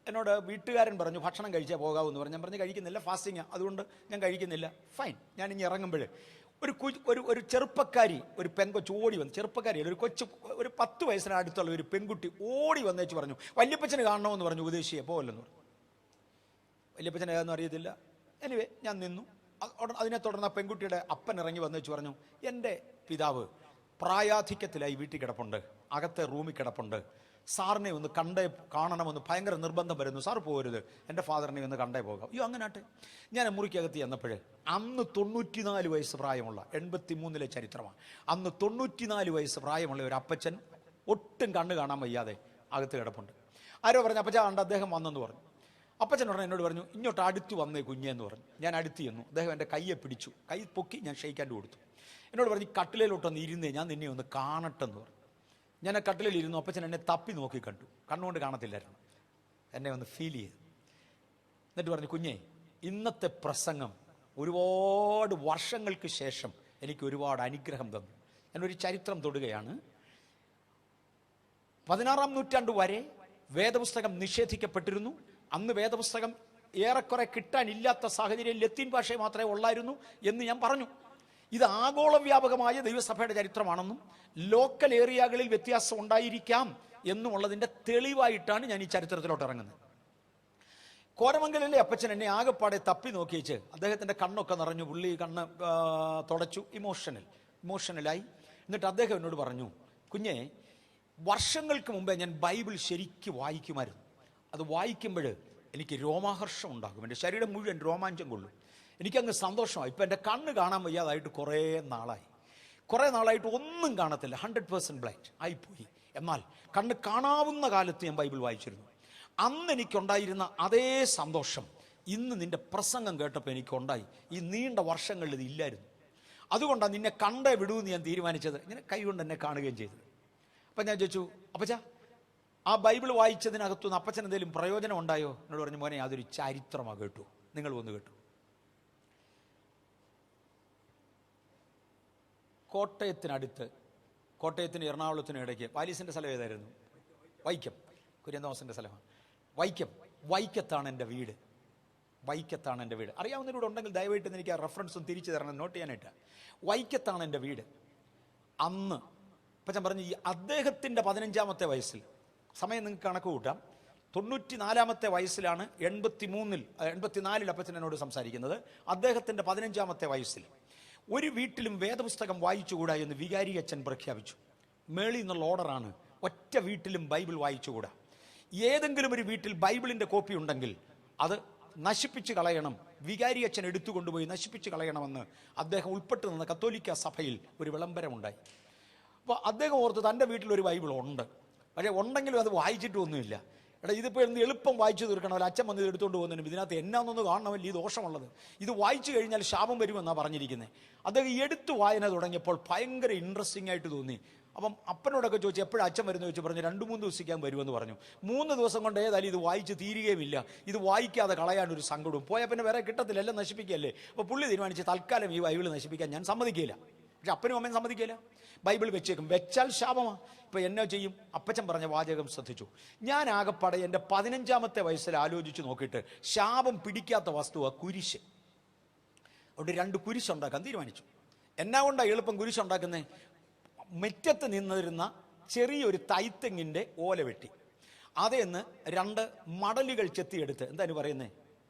[SPEAKER 1] എന്നോട് വീട്ടുകാരൻ പറഞ്ഞു ഭക്ഷണം കഴിച്ചാൽ പോകാമെന്ന് പറഞ്ഞു. ഞാൻ പറഞ്ഞു കഴിക്കുന്നില്ല, ഫാസ്റ്റിംഗ്, അതുകൊണ്ട് ഞാൻ കഴിക്കുന്നില്ല. ഫൈൻ. ഞാൻ ഇനി ഇറങ്ങുമ്പോൾ ഒരു ചെറുപ്പക്കാരി, ഒരു പെങ്കൊച്ച് ഓടി വന്ന്, ചെറുപ്പക്കാരി ഒരു കൊച്ചു, ഒരു 10 വയസ്സിന് അടുത്തുള്ള ഒരു പെൺകുട്ടി ഓടി വന്നേച്ച് പറഞ്ഞു, വല്യപ്പച്ചന് കാണണമെന്ന് പറഞ്ഞു, ഉപദേശിയെ പോവല്ലെന്ന് പറഞ്ഞു. വല്യപ്പച്ചൻ ഏതാണെന്ന് അറിയത്തില്ല. എനിവേ ഞാൻ നിന്നു. അതിനെ തുടർന്ന് ആ പെൺകുട്ടിയുടെ അപ്പൻ ഇറങ്ങി വന്നേച്ച് പറഞ്ഞു, എൻ്റെ പിതാവ് പ്രായാധിക്യത്തിലായി വീട്ടിൽ കിടപ്പുണ്ട്, അകത്തെ റൂമിൽ കിടപ്പുണ്ട്, സാറിനെ ഒന്ന് കാണണമെന്ന് ഭയങ്കര നിർബന്ധം വരുന്നു, സാർ പോകരുത്, എൻ്റെ ഫാദറിനെ ഒന്ന് കണ്ടേ പോകാം. അയ്യോ അങ്ങനാട്ടെ. ഞാൻ മുറിക്കകത്ത് ചെന്നപ്പോഴേ അന്ന് 94 വയസ്സ് പ്രായമുള്ള, 83-ലെ ചരിത്രമാണ്, അന്ന് 94 വയസ്സ് പ്രായമുള്ള ഒരു അപ്പച്ചൻ ഒട്ടും കണ്ണ് കാണാൻ വയ്യാതെ അകത്ത് കിടപ്പുണ്ട്. ആരോ പറഞ്ഞു, അപ്പച്ചാ കണ്ട് അദ്ദേഹം വന്നെന്ന് പറഞ്ഞു. അപ്പച്ചൻ ഉടനെ എന്നോട് പറഞ്ഞു, ഇങ്ങോട്ട് അടുത്ത് വന്നേ കുഞ്ഞെന്ന് പറഞ്ഞു. ഞാൻ അടുത്ത് ചെന്നു. അദ്ദേഹം എൻ്റെ കയ്യെ പിടിച്ചു, കൈ പൊക്കി ഞാൻ ഷെയ്ക്കാൻ്റെ കൊടുത്തു. എന്നോട് പറഞ്ഞു, കട്ടിലേലോട്ടൊന്ന് ഇരുന്നേ, ഞാൻ നിന്നെ ഒന്ന് കാണട്ടെന്ന് പറഞ്ഞു. ഞാൻ ആ കട്ടിലിരുന്നു. അപ്പച്ചൻ എന്നെ തപ്പി നോക്കി കണ്ടു, കണ്ണുകൊണ്ട് കാണത്തില്ലായിരുന്നു, എന്നെ ഒന്ന് ഫീൽ ചെയ്തു. എന്നിട്ട് പറഞ്ഞു, കുഞ്ഞേ, ഇന്നത്തെ പ്രസംഗം ഒരുപാട് വർഷങ്ങൾക്ക് ശേഷം എനിക്ക് ഒരുപാട് അനുഗ്രഹം തന്നു. ഞാനൊരു ചരിത്രം തൊടുകയാണ്. 16-ാം നൂറ്റാണ്ട് വരെ വേദപുസ്തകം നിഷേധിക്കപ്പെട്ടിരുന്നു. അന്ന് വേദപുസ്തകം ഏറെക്കുറെ കിട്ടാനില്ലാത്ത സാഹചര്യം ലത്തീൻ ഭാഷ മാത്രമേ ഉള്ളായിരുന്നു എന്ന് ഞാൻ പറഞ്ഞു. ഇത് ആഗോള വ്യാപകമായ ദൈവസഭയുടെ ചരിത്രമാണെന്നും ലോക്കൽ ഏരിയകളിൽ വ്യത്യാസം ഉണ്ടായിരിക്കാം എന്നുമുള്ളതിൻ്റെ തെളിവായിട്ടാണ് ഞാൻ ഈ ചരിത്രത്തിലോട്ട് ഇറങ്ങുന്നത്. കോരമംഗലിലെ അപ്പച്ചൻ എന്നെ ആകെപ്പാടെ തപ്പി നോക്കിയേച്ച് അദ്ദേഹത്തിൻ്റെ കണ്ണൊക്കെ നിറഞ്ഞു, പുള്ളി കണ്ണ് തുടച്ചു, ഇമോഷണലായി. എന്നിട്ട് അദ്ദേഹം എന്നോട് പറഞ്ഞു, കുഞ്ഞെ, വർഷങ്ങൾക്ക് മുമ്പേ ഞാൻ ബൈബിൾ ശരിക്ക് വായിക്കുമായിരുന്നു. അത് വായിക്കുമ്പോൾ എനിക്ക് രോമാഹർഷം ഉണ്ടാകും, എൻ്റെ ശരീരം മുഴുവൻ രോമാഞ്ചം കൊള്ളും, എനിക്കങ്ങ് സന്തോഷമായി. ഇപ്പം എൻ്റെ കണ്ണ് കാണാൻ വയ്യാതായിട്ട് കുറേ നാളായിട്ട് ഒന്നും കാണത്തില്ല, 100% ബ്ലൈൻഡ് ആയിപ്പോയി. എന്നാൽ കണ്ണ് കാണാവുന്ന കാലത്ത് ഞാൻ ബൈബിൾ വായിച്ചിരുന്നു. അന്ന് എനിക്കുണ്ടായിരുന്ന അതേ സന്തോഷം ഇന്ന് നിന്റെ പ്രസംഗം കേട്ടപ്പോൾ എനിക്കുണ്ടായി. ഈ നീണ്ട വർഷങ്ങളിൽ ഇത് ഇല്ലായിരുന്നു. അതുകൊണ്ടാണ് നിന്നെ കണ്ടേ വിടുമെന്ന് ഞാൻ തീരുമാനിച്ചത്. ഇങ്ങനെ കൈകൊണ്ട് എന്നെ കാണുകയും ചെയ്തത്. അപ്പം ഞാൻ ചോദിച്ചു, അപ്പച്ചാ, ആ ബൈബിൾ വായിച്ചതിനകത്തുനിന്ന് അപ്പച്ചൻ എന്തെങ്കിലും പ്രയോജനം ഉണ്ടായോ? എന്നോട് പറഞ്ഞു, മോനെ, അതൊരു ചരിത്രമാണ്, കേട്ടു, നിങ്ങൾ വന്ന് കേട്ടു. കോട്ടയത്തിന് എറണാകുളത്തിനും ഇടയ്ക്ക്, പാലീസിൻ്റെ സ്ഥലം ഏതായിരുന്നു? വൈക്കം, കുര്യന്തോസിൻ്റെ സ്ഥലമാണ് വൈക്കത്താണ് എൻ്റെ വീട്. അറിയാവുന്നവരോട് ഉണ്ടെങ്കിൽ ദയവായിട്ട് എനിക്ക് ആ റെഫറൻസും തിരിച്ചു തരണം, നോട്ട് ചെയ്യാനായിട്ട്. വൈക്കത്താണ് എൻ്റെ വീട്. അന്ന് അപ്പച്ചൻ പറഞ്ഞു, ഈ അദ്ദേഹത്തിൻ്റെ 15-ാമത്തെ വയസ്സിൽ, സമയം നിങ്ങൾക്ക് കണക്ക് കൂട്ടാം, 94-ാമത്തെ വയസ്സിലാണ് 84-ൽ അപ്പച്ചൻ എന്നോട് സംസാരിക്കുന്നത്. അദ്ദേഹത്തിൻ്റെ 15-ാമത്തെ വയസ്സിൽ ഒരു വീട്ടിലും വേദപുസ്തകം വായിച്ചുകൂടാ എന്ന് വികാരി അച്ഛൻ പ്രഖ്യാപിച്ചു. മേളിൽ നിന്നുള്ള ഓർഡറാണ്, ഒറ്റ വീട്ടിലും ബൈബിൾ വായിച്ചുകൂടാ. ഏതെങ്കിലും ഒരു വീട്ടിൽ ബൈബിളിൻ്റെ കോപ്പി ഉണ്ടെങ്കിൽ അത് നശിപ്പിച്ച് കളയണം, വികാരി അച്ഛൻ എടുത്തുകൊണ്ടുപോയി നശിപ്പിച്ച് കളയണമെന്ന് അദ്ദേഹം ഉൾപ്പെട്ടു നിന്ന കത്തോലിക്ക സഭയിൽ ഒരു വിളംബരമുണ്ടായി. അപ്പോൾ അദ്ദേഹം ഓർത്ത് തൻ്റെ വീട്ടിലൊരു ബൈബിൾ ഉണ്ട്, പക്ഷേ ഉണ്ടെങ്കിലും അത് വായിച്ചിട്ടൊന്നുമില്ല. ഇതിപ്പോൾ എന്ത് എളുപ്പം വായിച്ചു തീർക്കണമല്ലോ, അച്ഛൻ വന്ന് ഇത് എടുത്തുകൊണ്ട് പോകുന്നതിനും ഇതിനകത്ത് എന്നാന്നൊന്ന് കാണണമല്ലോ, ഈ ദോഷമുള്ളത്, ഇത് വായിച്ചു കഴിഞ്ഞാൽ ശാപം വരുമെന്നാണ് പറഞ്ഞിരിക്കുന്നത്. അദ്ദേഹം എടുത്തു വായന തുടങ്ങിയപ്പോൾ ഭയങ്കര ഇൻട്രസ്റ്റിംഗ് ആയിട്ട് തോന്നി. അപ്പം അപ്പനോടൊക്കെ ചോദിച്ചു, എപ്പോഴും അച്ഛൻ വരുന്ന ചോദിച്ചു, പറഞ്ഞു 2-3 ദിവസിക്കാൻ വരുമെന്ന് പറഞ്ഞു. 3 ദിവസം കൊണ്ട് ഏതായാലും ഇത് വായിച്ച് തീരുകയുമില്ല, ഇത് വായിക്കാതെ കളയാനൊരു സങ്കടവും, പോയാൽ പിന്നെ വേറെ കിട്ടത്തില്ല, എല്ലാം നശിപ്പിക്കുകയല്ലേ. അപ്പോൾ പുള്ളി തീരുമാനിച്ച് തൽക്കാലം ഈ ബൈബിൾ നശിപ്പിക്കാൻ ഞാൻ സമ്മതിക്കില്ല. പക്ഷെ അപ്പനും അമ്മയും സമ്മതിക്കില്ല, ബൈബിൾ വെച്ചാൽ ശാപമാണ്. ഇപ്പം എന്നാ ചെയ്യും? അപ്പച്ചൻ പറഞ്ഞ വാചകം ശ്രദ്ധിച്ചു. ഞാൻ ആകെപ്പാടെ എൻ്റെ 15-ാമത്തെ വയസ്സിൽ ആലോചിച്ച് നോക്കിയിട്ട് ശാപം പിടിക്കാത്ത വസ്തുവാണ് കുരിശ്. അവിടെ 2 കുരിശുണ്ടാക്കാൻ തീരുമാനിച്ചു. എന്നാ കൊണ്ടാണ് എളുപ്പം കുരിശുണ്ടാക്കുന്നത്? മുറ്റത്ത് നിന്നിരുന്ന ചെറിയൊരു തൈത്തെങ്ങിൻ്റെ ഓല വെട്ടി അതേന്ന് 2 മടലുകൾ ചെത്തിയെടുത്ത്, എന്താണ് പറയുന്നത്,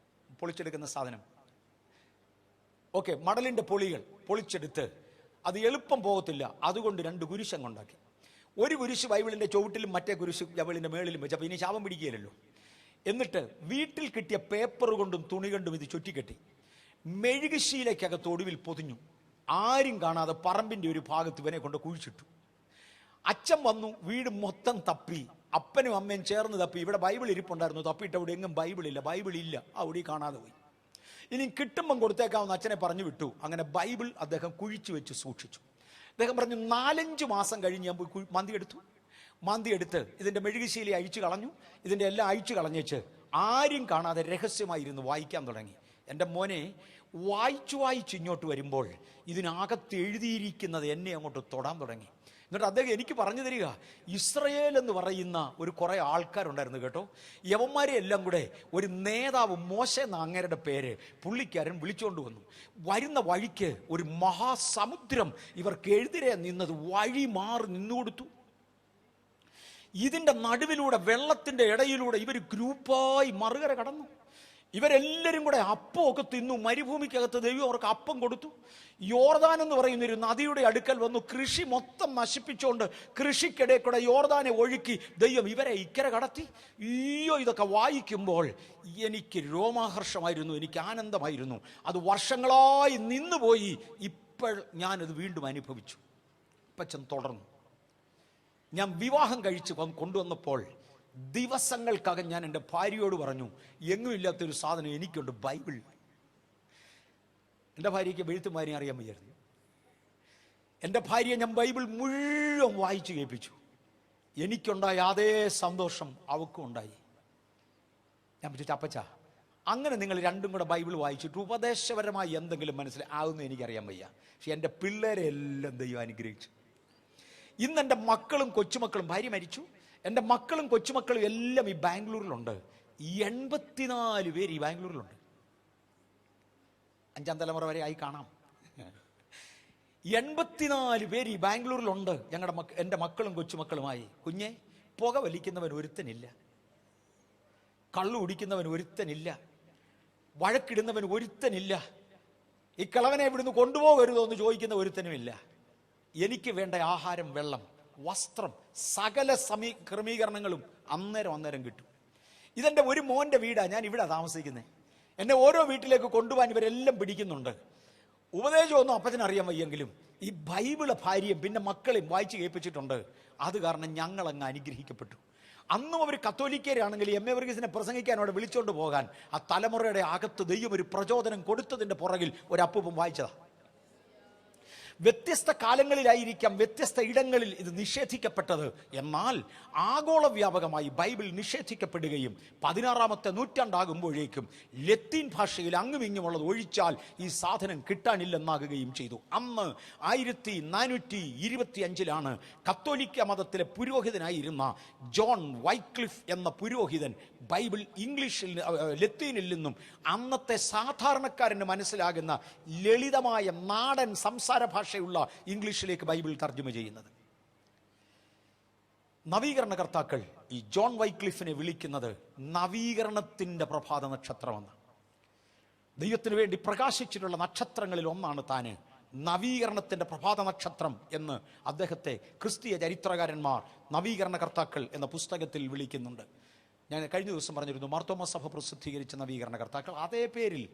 [SPEAKER 1] പൊളിച്ചെടുക്കുന്ന സാധനം, ഓക്കെ, മടലിൻ്റെ പൊളികൾ പൊളിച്ചെടുത്ത്, അത് എളുപ്പം പോകത്തില്ല, അതുകൊണ്ട് 2 കുരിശങ്ങുണ്ടാക്കി. ഒരു കുരിശ് ബൈബിളിൻ്റെ ചുവട്ടിലും മറ്റേ കുരിശ് ബൈബിളിൻ്റെ മേളിലും വെച്ച്, അപ്പോൾ ഇനി ശാപം പിടിക്കുകയില്ലല്ലോ. എന്നിട്ട് വീട്ടിൽ കിട്ടിയ പേപ്പർ കൊണ്ടും തുണി കൊണ്ടും ഇത് ചുറ്റിക്കെട്ടി മെഴുകുശീലയ്ക്കകത്ത് ഒടുവിൽ പൊതിഞ്ഞു. ആരും കാണാതെ പറമ്പിൻ്റെ ഒരു ഭാഗത്ത് ഇവനെ കൊണ്ട് കുഴിച്ചിട്ടു. അച്ഛൻ വന്നു, വീട് മൊത്തം തപ്പി, അപ്പനും അമ്മയും ചേർന്ന് തപ്പി. ഇവിടെ ബൈബിൾ ഇരിപ്പുണ്ടായിരുന്നു, തപ്പിയിട്ട് അവിടെ എങ്ങും ബൈബിളില്ല, അവിടെ കാണാതെ പോയി. ഇനി കിട്ടുമ്പം കൊടുത്തേക്കാവുന്ന അച്ഛനെ പറഞ്ഞു വിട്ടു. അങ്ങനെ ബൈബിൾ അദ്ദേഹം കുഴിച്ചു വെച്ച് സൂക്ഷിച്ചു. അദ്ദേഹം പറഞ്ഞു, 4-5 മാസം കഴിഞ്ഞ് ഞാൻ പോയി മാന്തി എടുത്ത് ഇതിൻ്റെ മെഴുകുശീല അഴിച്ചു കളഞ്ഞു. ഇതിൻ്റെ എല്ലാം അഴിച്ചു കളഞ്ഞേച്ച് ആരും കാണാതെ രഹസ്യമായിരുന്നു വായിക്കാൻ തുടങ്ങി. എൻ്റെ മോനെ, വായിച്ചു ഇങ്ങോട്ട് വരുമ്പോൾ ഇതിനകത്ത് എഴുതിയിരിക്കുന്നത് എന്നെ അങ്ങോട്ട് തൊടാൻ തുടങ്ങി. എന്നിട്ട് അദ്ദേഹം എനിക്ക് പറഞ്ഞു തരിക, ഇസ്രയേൽ എന്ന് പറയുന്ന ഒരു കുറേ ആൾക്കാരുണ്ടായിരുന്നു കേട്ടോ. യവന്മാരെ എല്ലാം കൂടെ ഒരു നേതാവ്, മോശെ എന്ന അങ്ങേരുടെ പേര്, പുള്ളിക്കാരൻ വിളിച്ചുകൊണ്ട് വന്നു. വരുന്ന വഴിക്ക് ഒരു മഹാസമുദ്രം ഇവർക്ക് എതിരെ നിന്നത് വഴി മാറി നിന്നുകൊടുത്തു. ഇതിൻ്റെ നടുവിലൂടെ, വെള്ളത്തിൻ്റെ ഇടയിലൂടെ ഇവർ ഗ്രൂപ്പായി മറുകര കടന്നു. ഇവരെല്ലാവരും കൂടെ അപ്പമൊക്കെ തിന്നു. മരുഭൂമിക്കകത്ത് ദൈവം അവർക്ക് അപ്പം കൊടുത്തു. യോർദാൻ എന്ന് പറയുന്നൊരു നദിയുടെ അടുക്കൽ വന്നു. കൃഷി മൊത്തം നശിപ്പിച്ചുകൊണ്ട് കൃഷിക്കിടയിൽ കൂടെ യോർദാനെ ഒഴുക്കി ദൈവം ഇവരെ ഇക്കരെ കടത്തി. അയ്യോ, ഇതൊക്കെ വായിക്കുമ്പോൾ എനിക്ക് രോമാഹർഷമായിരുന്നു, എനിക്ക് ആനന്ദമായിരുന്നു. അത് വർഷങ്ങളായി നിന്നുപോയി. ഇപ്പോൾ ഞാനത് വീണ്ടും അനുഭവിച്ചു. അപ്പച്ചൻ തുടർന്നു. ഞാൻ വിവാഹം കഴിച്ച് കൊണ്ടുവന്നപ്പോൾ ദിവസങ്ങൾക്കകം ഞാൻ എൻ്റെ ഭാര്യയോട് പറഞ്ഞു, എങ്ങുമില്ലാത്തൊരു സാധനം എനിക്കുണ്ട്, ബൈബിൾ. എൻ്റെ ഭാര്യയ്ക്ക് എഴുത്തും വായനയും അറിയാൻ വയ്യായിരുന്നു. എൻ്റെ ഭാര്യയെ ഞാൻ ബൈബിൾ മുഴുവൻ വായിച്ചു കേൾപ്പിച്ചു. എനിക്കുണ്ടായ അതേ സന്തോഷം അവൾക്കും ഉണ്ടായി. ഞാൻ വിളിച്ചു, അപ്പച്ച, അങ്ങനെ നിങ്ങൾ രണ്ടും കൂടെ ബൈബിൾ വായിച്ചിട്ട് ഉപദേശപരമായി എന്തെങ്കിലും മനസ്സിലാവുമെന്ന് എനിക്കറിയാൻ വയ്യ. പക്ഷെ എൻ്റെ പിള്ളേരെ എല്ലാം ദൈവം അനുഗ്രഹിച്ചു. ഇന്ന് എൻ്റെ മക്കളും കൊച്ചുമക്കളും, ഭാര്യ മരിച്ചു, എൻ്റെ മക്കളും കൊച്ചുമക്കളും എല്ലാം ഈ ബാംഗ്ലൂരിലുണ്ട്. 84 പേര് ഈ ബാംഗ്ലൂരിലുണ്ട്. 5ാം തലമുറ വരെ ആയി കാണാം. 84 പേര് ഈ ബാംഗ്ലൂരിലുണ്ട്. എൻ്റെ മക്കളും കൊച്ചുമക്കളുമായി. കുഞ്ഞെ, പുക വലിക്കുന്നവൻ ഒരുത്തനില്ല, കള്ളു കുടിക്കുന്നവൻ ഒരുത്തനില്ല, വഴക്കിടുന്നവൻ ഒരുത്തനില്ല, ഈ കിളവനെ ഇവിടുന്ന് കൊണ്ടുപോകരുതോ എന്ന് ചോദിക്കുന്ന ഒരുത്തനുമില്ല. എനിക്ക് വേണ്ട ആഹാരം, വെള്ളം, വസ്ത്രം, സകല ക്രമീകരണങ്ങളും അന്നേരം കിട്ടും. ഇതെൻ്റെ ഒരു മോൻ്റെ വീടാണ്. ഞാൻ ഇവിടെ താമസിക്കുന്നത്. എന്നെ ഓരോ വീട്ടിലേക്ക് കൊണ്ടുപോകാൻ ഇവരെല്ലാം പിടിക്കുന്നുണ്ട്. ഉപദേശമൊന്നും അപ്പച്ചനറിയാൻ വയ്യെങ്കിലും ഈ ബൈബിള് ഭാര്യയും പിന്നെ മക്കളെയും വായിച്ച് കേൾപ്പിച്ചിട്ടുണ്ട്. അത് കാരണം ഞങ്ങളങ്ങ് അനുഗ്രഹിക്കപ്പെട്ടു. അന്നും അവർ കത്തോലിക്കരാണെങ്കിൽ എം എ വർഗീസിനെ പ്രസംഗിക്കാൻ അവിടെ വിളിച്ചുകൊണ്ട് പോകാൻ ആ തലമുറയുടെ അകത്ത് ദൈവം ഒരു പ്രചോദനം കൊടുത്തതിൻ്റെ പുറകിൽ ഒരു അപ്പൂപ്പൻ വായിച്ചതാ. വ്യത്യസ്ത കാലങ്ങളിലായിരിക്കാം, വ്യത്യസ്ത ഇടങ്ങളിൽ ഇത് നിഷേധിക്കപ്പെട്ടത്. എന്നാൽ ആഗോള വ്യാപകമായി ബൈബിൾ നിഷേധിക്കപ്പെടുകയും 16ാമത്തെ നൂറ്റാണ്ടാകുമ്പോഴേക്കും ലത്തീൻ ഭാഷയിൽ അങ്ങും ഇങ്ങുമുള്ളത് ഒഴിച്ചാൽ ഈ സാധനം കിട്ടാനില്ലെന്നാകുകയും ചെയ്തു. അന്ന് 1425 കത്തോലിക്ക മതത്തിലെ പുരോഹിതനായിരുന്ന ജോൺ വൈക്ലിഫ് എന്ന പുരോഹിതൻ ബൈബിൾ ലത്തീനിൽ നിന്നും അന്നത്തെ സാധാരണക്കാരന് മനസ്സിലാകുന്ന ലളിതമായ നാടൻ സംസാര ഭാഷയുള്ള ഇംഗ്ലീഷിലേക്ക് ബൈബിൾ തർജ്ജമ ചെയ്യുന്നത്. നവീകരണകർത്താക്കൾ ഈ ജോൺ വൈക്ലിഫിനെ വിളിക്കുന്നത് നവീകരണത്തിന്റെ പ്രഭാത നക്ഷത്രമെന്ന്. ദൈവത്തിന് വേണ്ടി പ്രകാശിച്ചിട്ടുള്ള നക്ഷത്രങ്ങളിൽ ഒന്നാണ് താന്. നവീകരണത്തിന്റെ പ്രഭാത നക്ഷത്രം എന്ന് അദ്ദേഹത്തെ ക്രിസ്തീയ ചരിത്രകാരന്മാർ നവീകരണകർത്താക്കൾ എന്ന പുസ്തകത്തിൽ വിളിക്കുന്നുണ്ട്. ഞാൻ കഴിഞ്ഞ ദിവസം പറഞ്ഞിരുന്നു, മാർത്തോമാ സഭ പ്രസിദ്ധീകരിച്ച നവീകരണകർത്താക്കൾ. അതേ പേരിൽ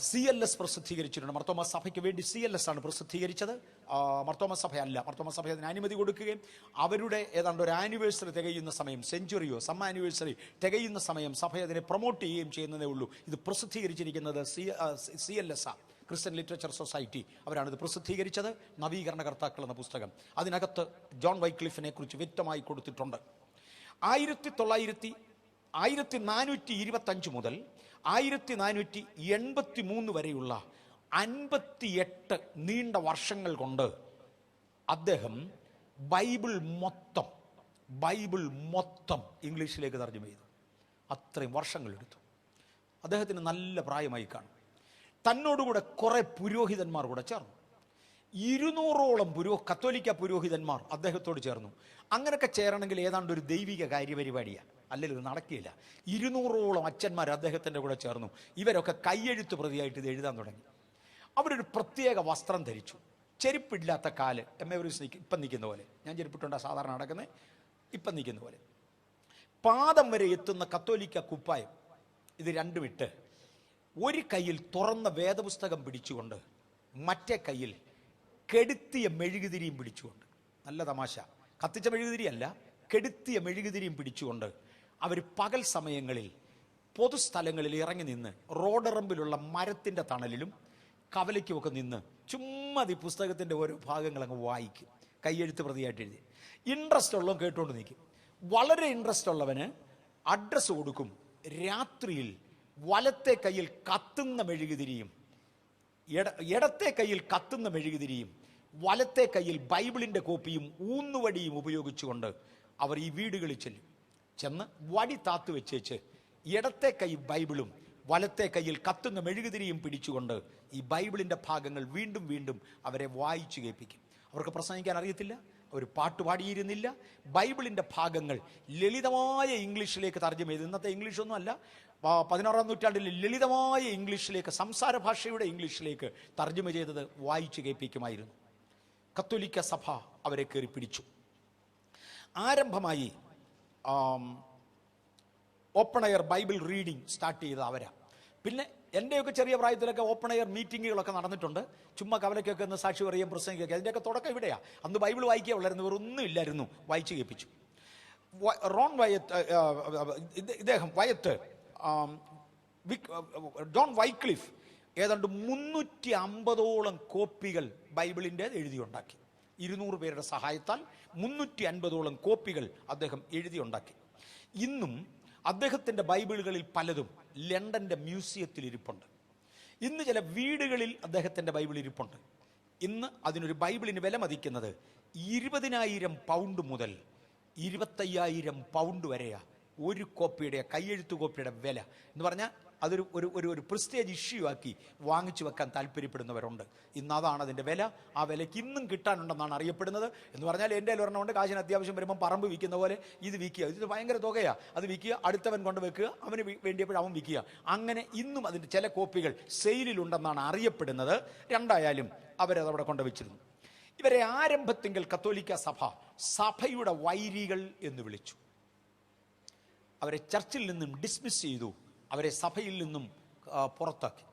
[SPEAKER 1] CLS പ്രസിദ്ധീകരിച്ചിട്ടുണ്ട്. മാർത്തോമാ സഭയ്ക്ക് വേണ്ടി CLS ആണ് പ്രസിദ്ധീകരിച്ചത്. മാർത്തോമാ സഭയല്ല. മാർത്തോമാ സഭ അതിന് അനുമതി കൊടുക്കുകയും അവരുടെ ഏതാണ്ട് ഒരു ആനിവേഴ്സറി തികയുന്ന സമയം, സെഞ്ചുറിയോ ആനിവേഴ്സറി തികയുന്ന സമയം സഭ അതിനെ പ്രൊമോട്ട് ചെയ്യുകയും ചെയ്യുന്നതേ ഉള്ളൂ. ഇത് പ്രസിദ്ധീകരിച്ചിരിക്കുന്നത് CLS ആണ്, ക്രിസ്ത്യൻ ലിറ്ററേച്ചർ സൊസൈറ്റി. അവരാണ് ഇത് പ്രസിദ്ധീകരിച്ചത്. നവീകരണകർത്താക്കൾ എന്ന പുസ്തകം. അതിനകത്ത് ജോൺ വൈക്ലിഫിനെ കുറിച്ച് വ്യക്തമായി കൊടുത്തിട്ടുണ്ട്. 1425 മുതൽ 1483 വരെയുള്ള 58 നീണ്ട വർഷങ്ങൾ കൊണ്ട് അദ്ദേഹം ബൈബിൾ മൊത്തം ഇംഗ്ലീഷിലേക്ക് തർജ്ജമ ചെയ്തു. അത്രയും വർഷങ്ങളെടുത്തു. അദ്ദേഹത്തിന് നല്ല പ്രായമായി കാണും. തന്നോടുകൂടെ കുറെ പുരോഹിതന്മാർ കൂടെ ചേർന്നു. 200ഓളം കത്തോലിക്ക പുരോഹിതന്മാർ അദ്ദേഹത്തോട് ചേർന്നു. അങ്ങനെയൊക്കെ ചേരണമെങ്കിൽ ഏതാണ്ട് ഒരു ദൈവിക കാര്യപരിപാടിയാണ്, അല്ലെങ്കിൽ ഇത് നടക്കില്ല. 200ഓളം അച്ഛന്മാർ അദ്ദേഹത്തിൻ്റെ കൂടെ ചേർന്നു. ഇവരൊക്കെ കയ്യെഴുത്ത് പ്രതിയായിട്ട് ഇത് എഴുതാൻ തുടങ്ങി. അവരൊരു പ്രത്യേക വസ്ത്രം ധരിച്ചു. ചെരുപ്പില്ലാത്ത കാല്, എം എ വർഗീസ് ഇപ്പം നിൽക്കുന്ന പോലെ. ഞാൻ ചെരുപ്പിട്ടുണ്ടാ സാധാരണ നടക്കുന്നത്, ഇപ്പം നിൽക്കുന്ന പോലെ. പാദം വരെ എത്തുന്ന കത്തോലിക്ക കുപ്പായം, ഇത് രണ്ടും ഇട്ട് ഒരു കയ്യിൽ തുറന്ന വേദപുസ്തകം പിടിച്ചുകൊണ്ട് മറ്റേ കയ്യിൽ കെടുത്തിയ മെഴുകുതിരിയും പിടിച്ചുകൊണ്ട്, നല്ല തമാശ, കത്തിച്ച മെഴുകുതിരിയല്ല, കെടുത്തിയ മെഴുകുതിരിയും പിടിച്ചുകൊണ്ട് അവർ പകൽ സമയങ്ങളിൽ പൊതുസ്ഥലങ്ങളിൽ ഇറങ്ങി നിന്ന് റോഡറമ്പിലുള്ള മരത്തിൻ്റെ തണലിലും കവലയ്ക്കുമൊക്കെ നിന്ന് ചുമ്മാ ഈ പുസ്തകത്തിൻ്റെ ഓരോ ഭാഗങ്ങൾ അങ്ങ് വായിക്കും. കയ്യെഴുത്ത് പ്രതിയായിട്ട് എഴുതി. ഇൻട്രസ്റ്റ് ഉള്ളവൻ കേട്ടുകൊണ്ട് നിൽക്കും. വളരെ ഇൻട്രസ്റ്റ് ഉള്ളവന് അഡ്രസ്സ് കൊടുക്കും. രാത്രിയിൽ വലത്തെ കയ്യിൽ കത്തുന്ന മെഴുകുതിരിയും ഇടത്തെ കയ്യിൽ കത്തുന്ന മെഴുകുതിരിയും വലത്തെ കയ്യിൽ ബൈബിളിൻ്റെ കോപ്പിയും ഊന്നുവടിയും ഉപയോഗിച്ചുകൊണ്ട് അവർ ഈ വീടുകളിൽ ചെന്ന് വടി താത്തു വെച്ചേച്ച് ഇടത്തെ കൈ ബൈബിളും വലത്തെ കയ്യിൽ കത്തുന്ന മെഴുകുതിരിയും പിടിച്ചുകൊണ്ട് ഈ ബൈബിളിൻ്റെ ഭാഗങ്ങൾ വീണ്ടും വീണ്ടും അവരെ വായിച്ചു കേൾപ്പിക്കും. അവർക്ക് പ്രസംഗിക്കാൻ അറിയത്തില്ല, അവർ പാട്ടുപാടിയിരുന്നില്ല. ബൈബിളിൻ്റെ ഭാഗങ്ങൾ ലളിതമായ ഇംഗ്ലീഷിലേക്ക് തർജ്ജമ ചെയ്ത്, ഇന്നത്തെ ഇംഗ്ലീഷൊന്നും അല്ല, 16-ാം നൂറ്റാണ്ടിൽ ലളിതമായ ഇംഗ്ലീഷിലേക്ക്, സംസാര ഭാഷയുടെ ഇംഗ്ലീഷിലേക്ക് തർജ്ജമ ചെയ്തത് വായിച്ചു കേൾപ്പിക്കുമായിരുന്നു. കത്തോലിക്ക സഭ അവരെ കയറി പിടിച്ചു. ആരംഭമായി open air Bible reading start ചെയ്തത് അവരാ. പിന്നെ എൻ്റെയൊക്കെ ചെറിയ പ്രായത്തിലൊക്കെ ഓപ്പൺ എയർ മീറ്റിങ്ങുകളൊക്കെ നടന്നിട്ടുണ്ട്. ചുമ്മാ കവലയ്ക്കൊക്കെ ഒന്ന് സാക്ഷി പറയുകയും പ്രസംഗിക്കുക. അതിൻ്റെയൊക്കെ തുടക്കം ഇവിടെയാണ്. അന്ന് ബൈബിൾ വായിക്കുക ഉള്ളായിരുന്നു, വേറൊന്നും ഇല്ലായിരുന്നു. വായിച്ചു കേൾപ്പിച്ചു. ജോൺ വൈക്ലിഫ് ഏതാണ്ട് 350ഓളം കോപ്പികൾ ബൈബിളിൻ്റെ എഴുതിയുണ്ടാക്കി. 200 പേരുടെ സഹായത്താൽ 350ഓളം കോപ്പികൾ അദ്ദേഹം എഴുതിയുണ്ടാക്കി. ഇന്നും അദ്ദേഹത്തിൻ്റെ ബൈബിളുകളിൽ പലതും ലണ്ടൻ്റെ മ്യൂസിയത്തിൽ ഇരിപ്പുണ്ട്. ഇന്ന് ചില വീടുകളിൽ അദ്ദേഹത്തിൻ്റെ ബൈബിൾ ഇരിപ്പുണ്ട്. ഇന്ന് അതിനൊരു ബൈബിളിന് വില മതിക്കുന്നത് 20,000 പൗണ്ട് മുതൽ 25,000 പൗണ്ട് വരെയാണ് ഒരു കോപ്പിയുടെ, കയ്യെഴുത്ത് കോപ്പിയുടെ വില എന്ന് പറഞ്ഞാൽ അതൊരു ഒരു പ്രിസ്റ്റേജ് ഇഷ്യൂ ആക്കി വാങ്ങിച്ചു വെക്കാൻ താല്പര്യപ്പെടുന്നവരുണ്ട്. ഇന്ന് അതാണ് അതിൻ്റെ വില. ആ വിലയ്ക്ക് ഇന്നും കിട്ടാനുണ്ടെന്നാണ് അറിയപ്പെടുന്നത്. എന്ന് പറഞ്ഞാൽ എൻ്റെ ഒരെണ്ണമുണ്ട്, കാശിന് അത്യാവശ്യം വരുമ്പം പറമ്പ് വിൽക്കുന്ന പോലെ ഇത് വിൽക്കുക. ഇത് ഭയങ്കര തുകയാണ്. അത് വിൽക്കുക, അടുത്തവൻ കൊണ്ട് വെക്കുക, അവന് വേണ്ടിയപ്പോൾ അവൻ വിൽക്കുക. അങ്ങനെ ഇന്നും അതിൻ്റെ ചില കോപ്പികൾ സെയിലിലുണ്ടെന്നാണ് അറിയപ്പെടുന്നത്. രണ്ടായാലും അവരതവിടെ കൊണ്ടുവച്ചിരുന്നു. ഇവരെ ആരംഭത്തിങ്കിൽ കത്തോലിക്ക സഭയുടെ വൈരികൾ എന്ന് വിളിച്ചു. അവരെ ചർച്ചിൽ നിന്നും ഡിസ്മിസ് ചെയ്തു, അവരെ സഭയിൽ നിന്നും പുറത്താക്കി.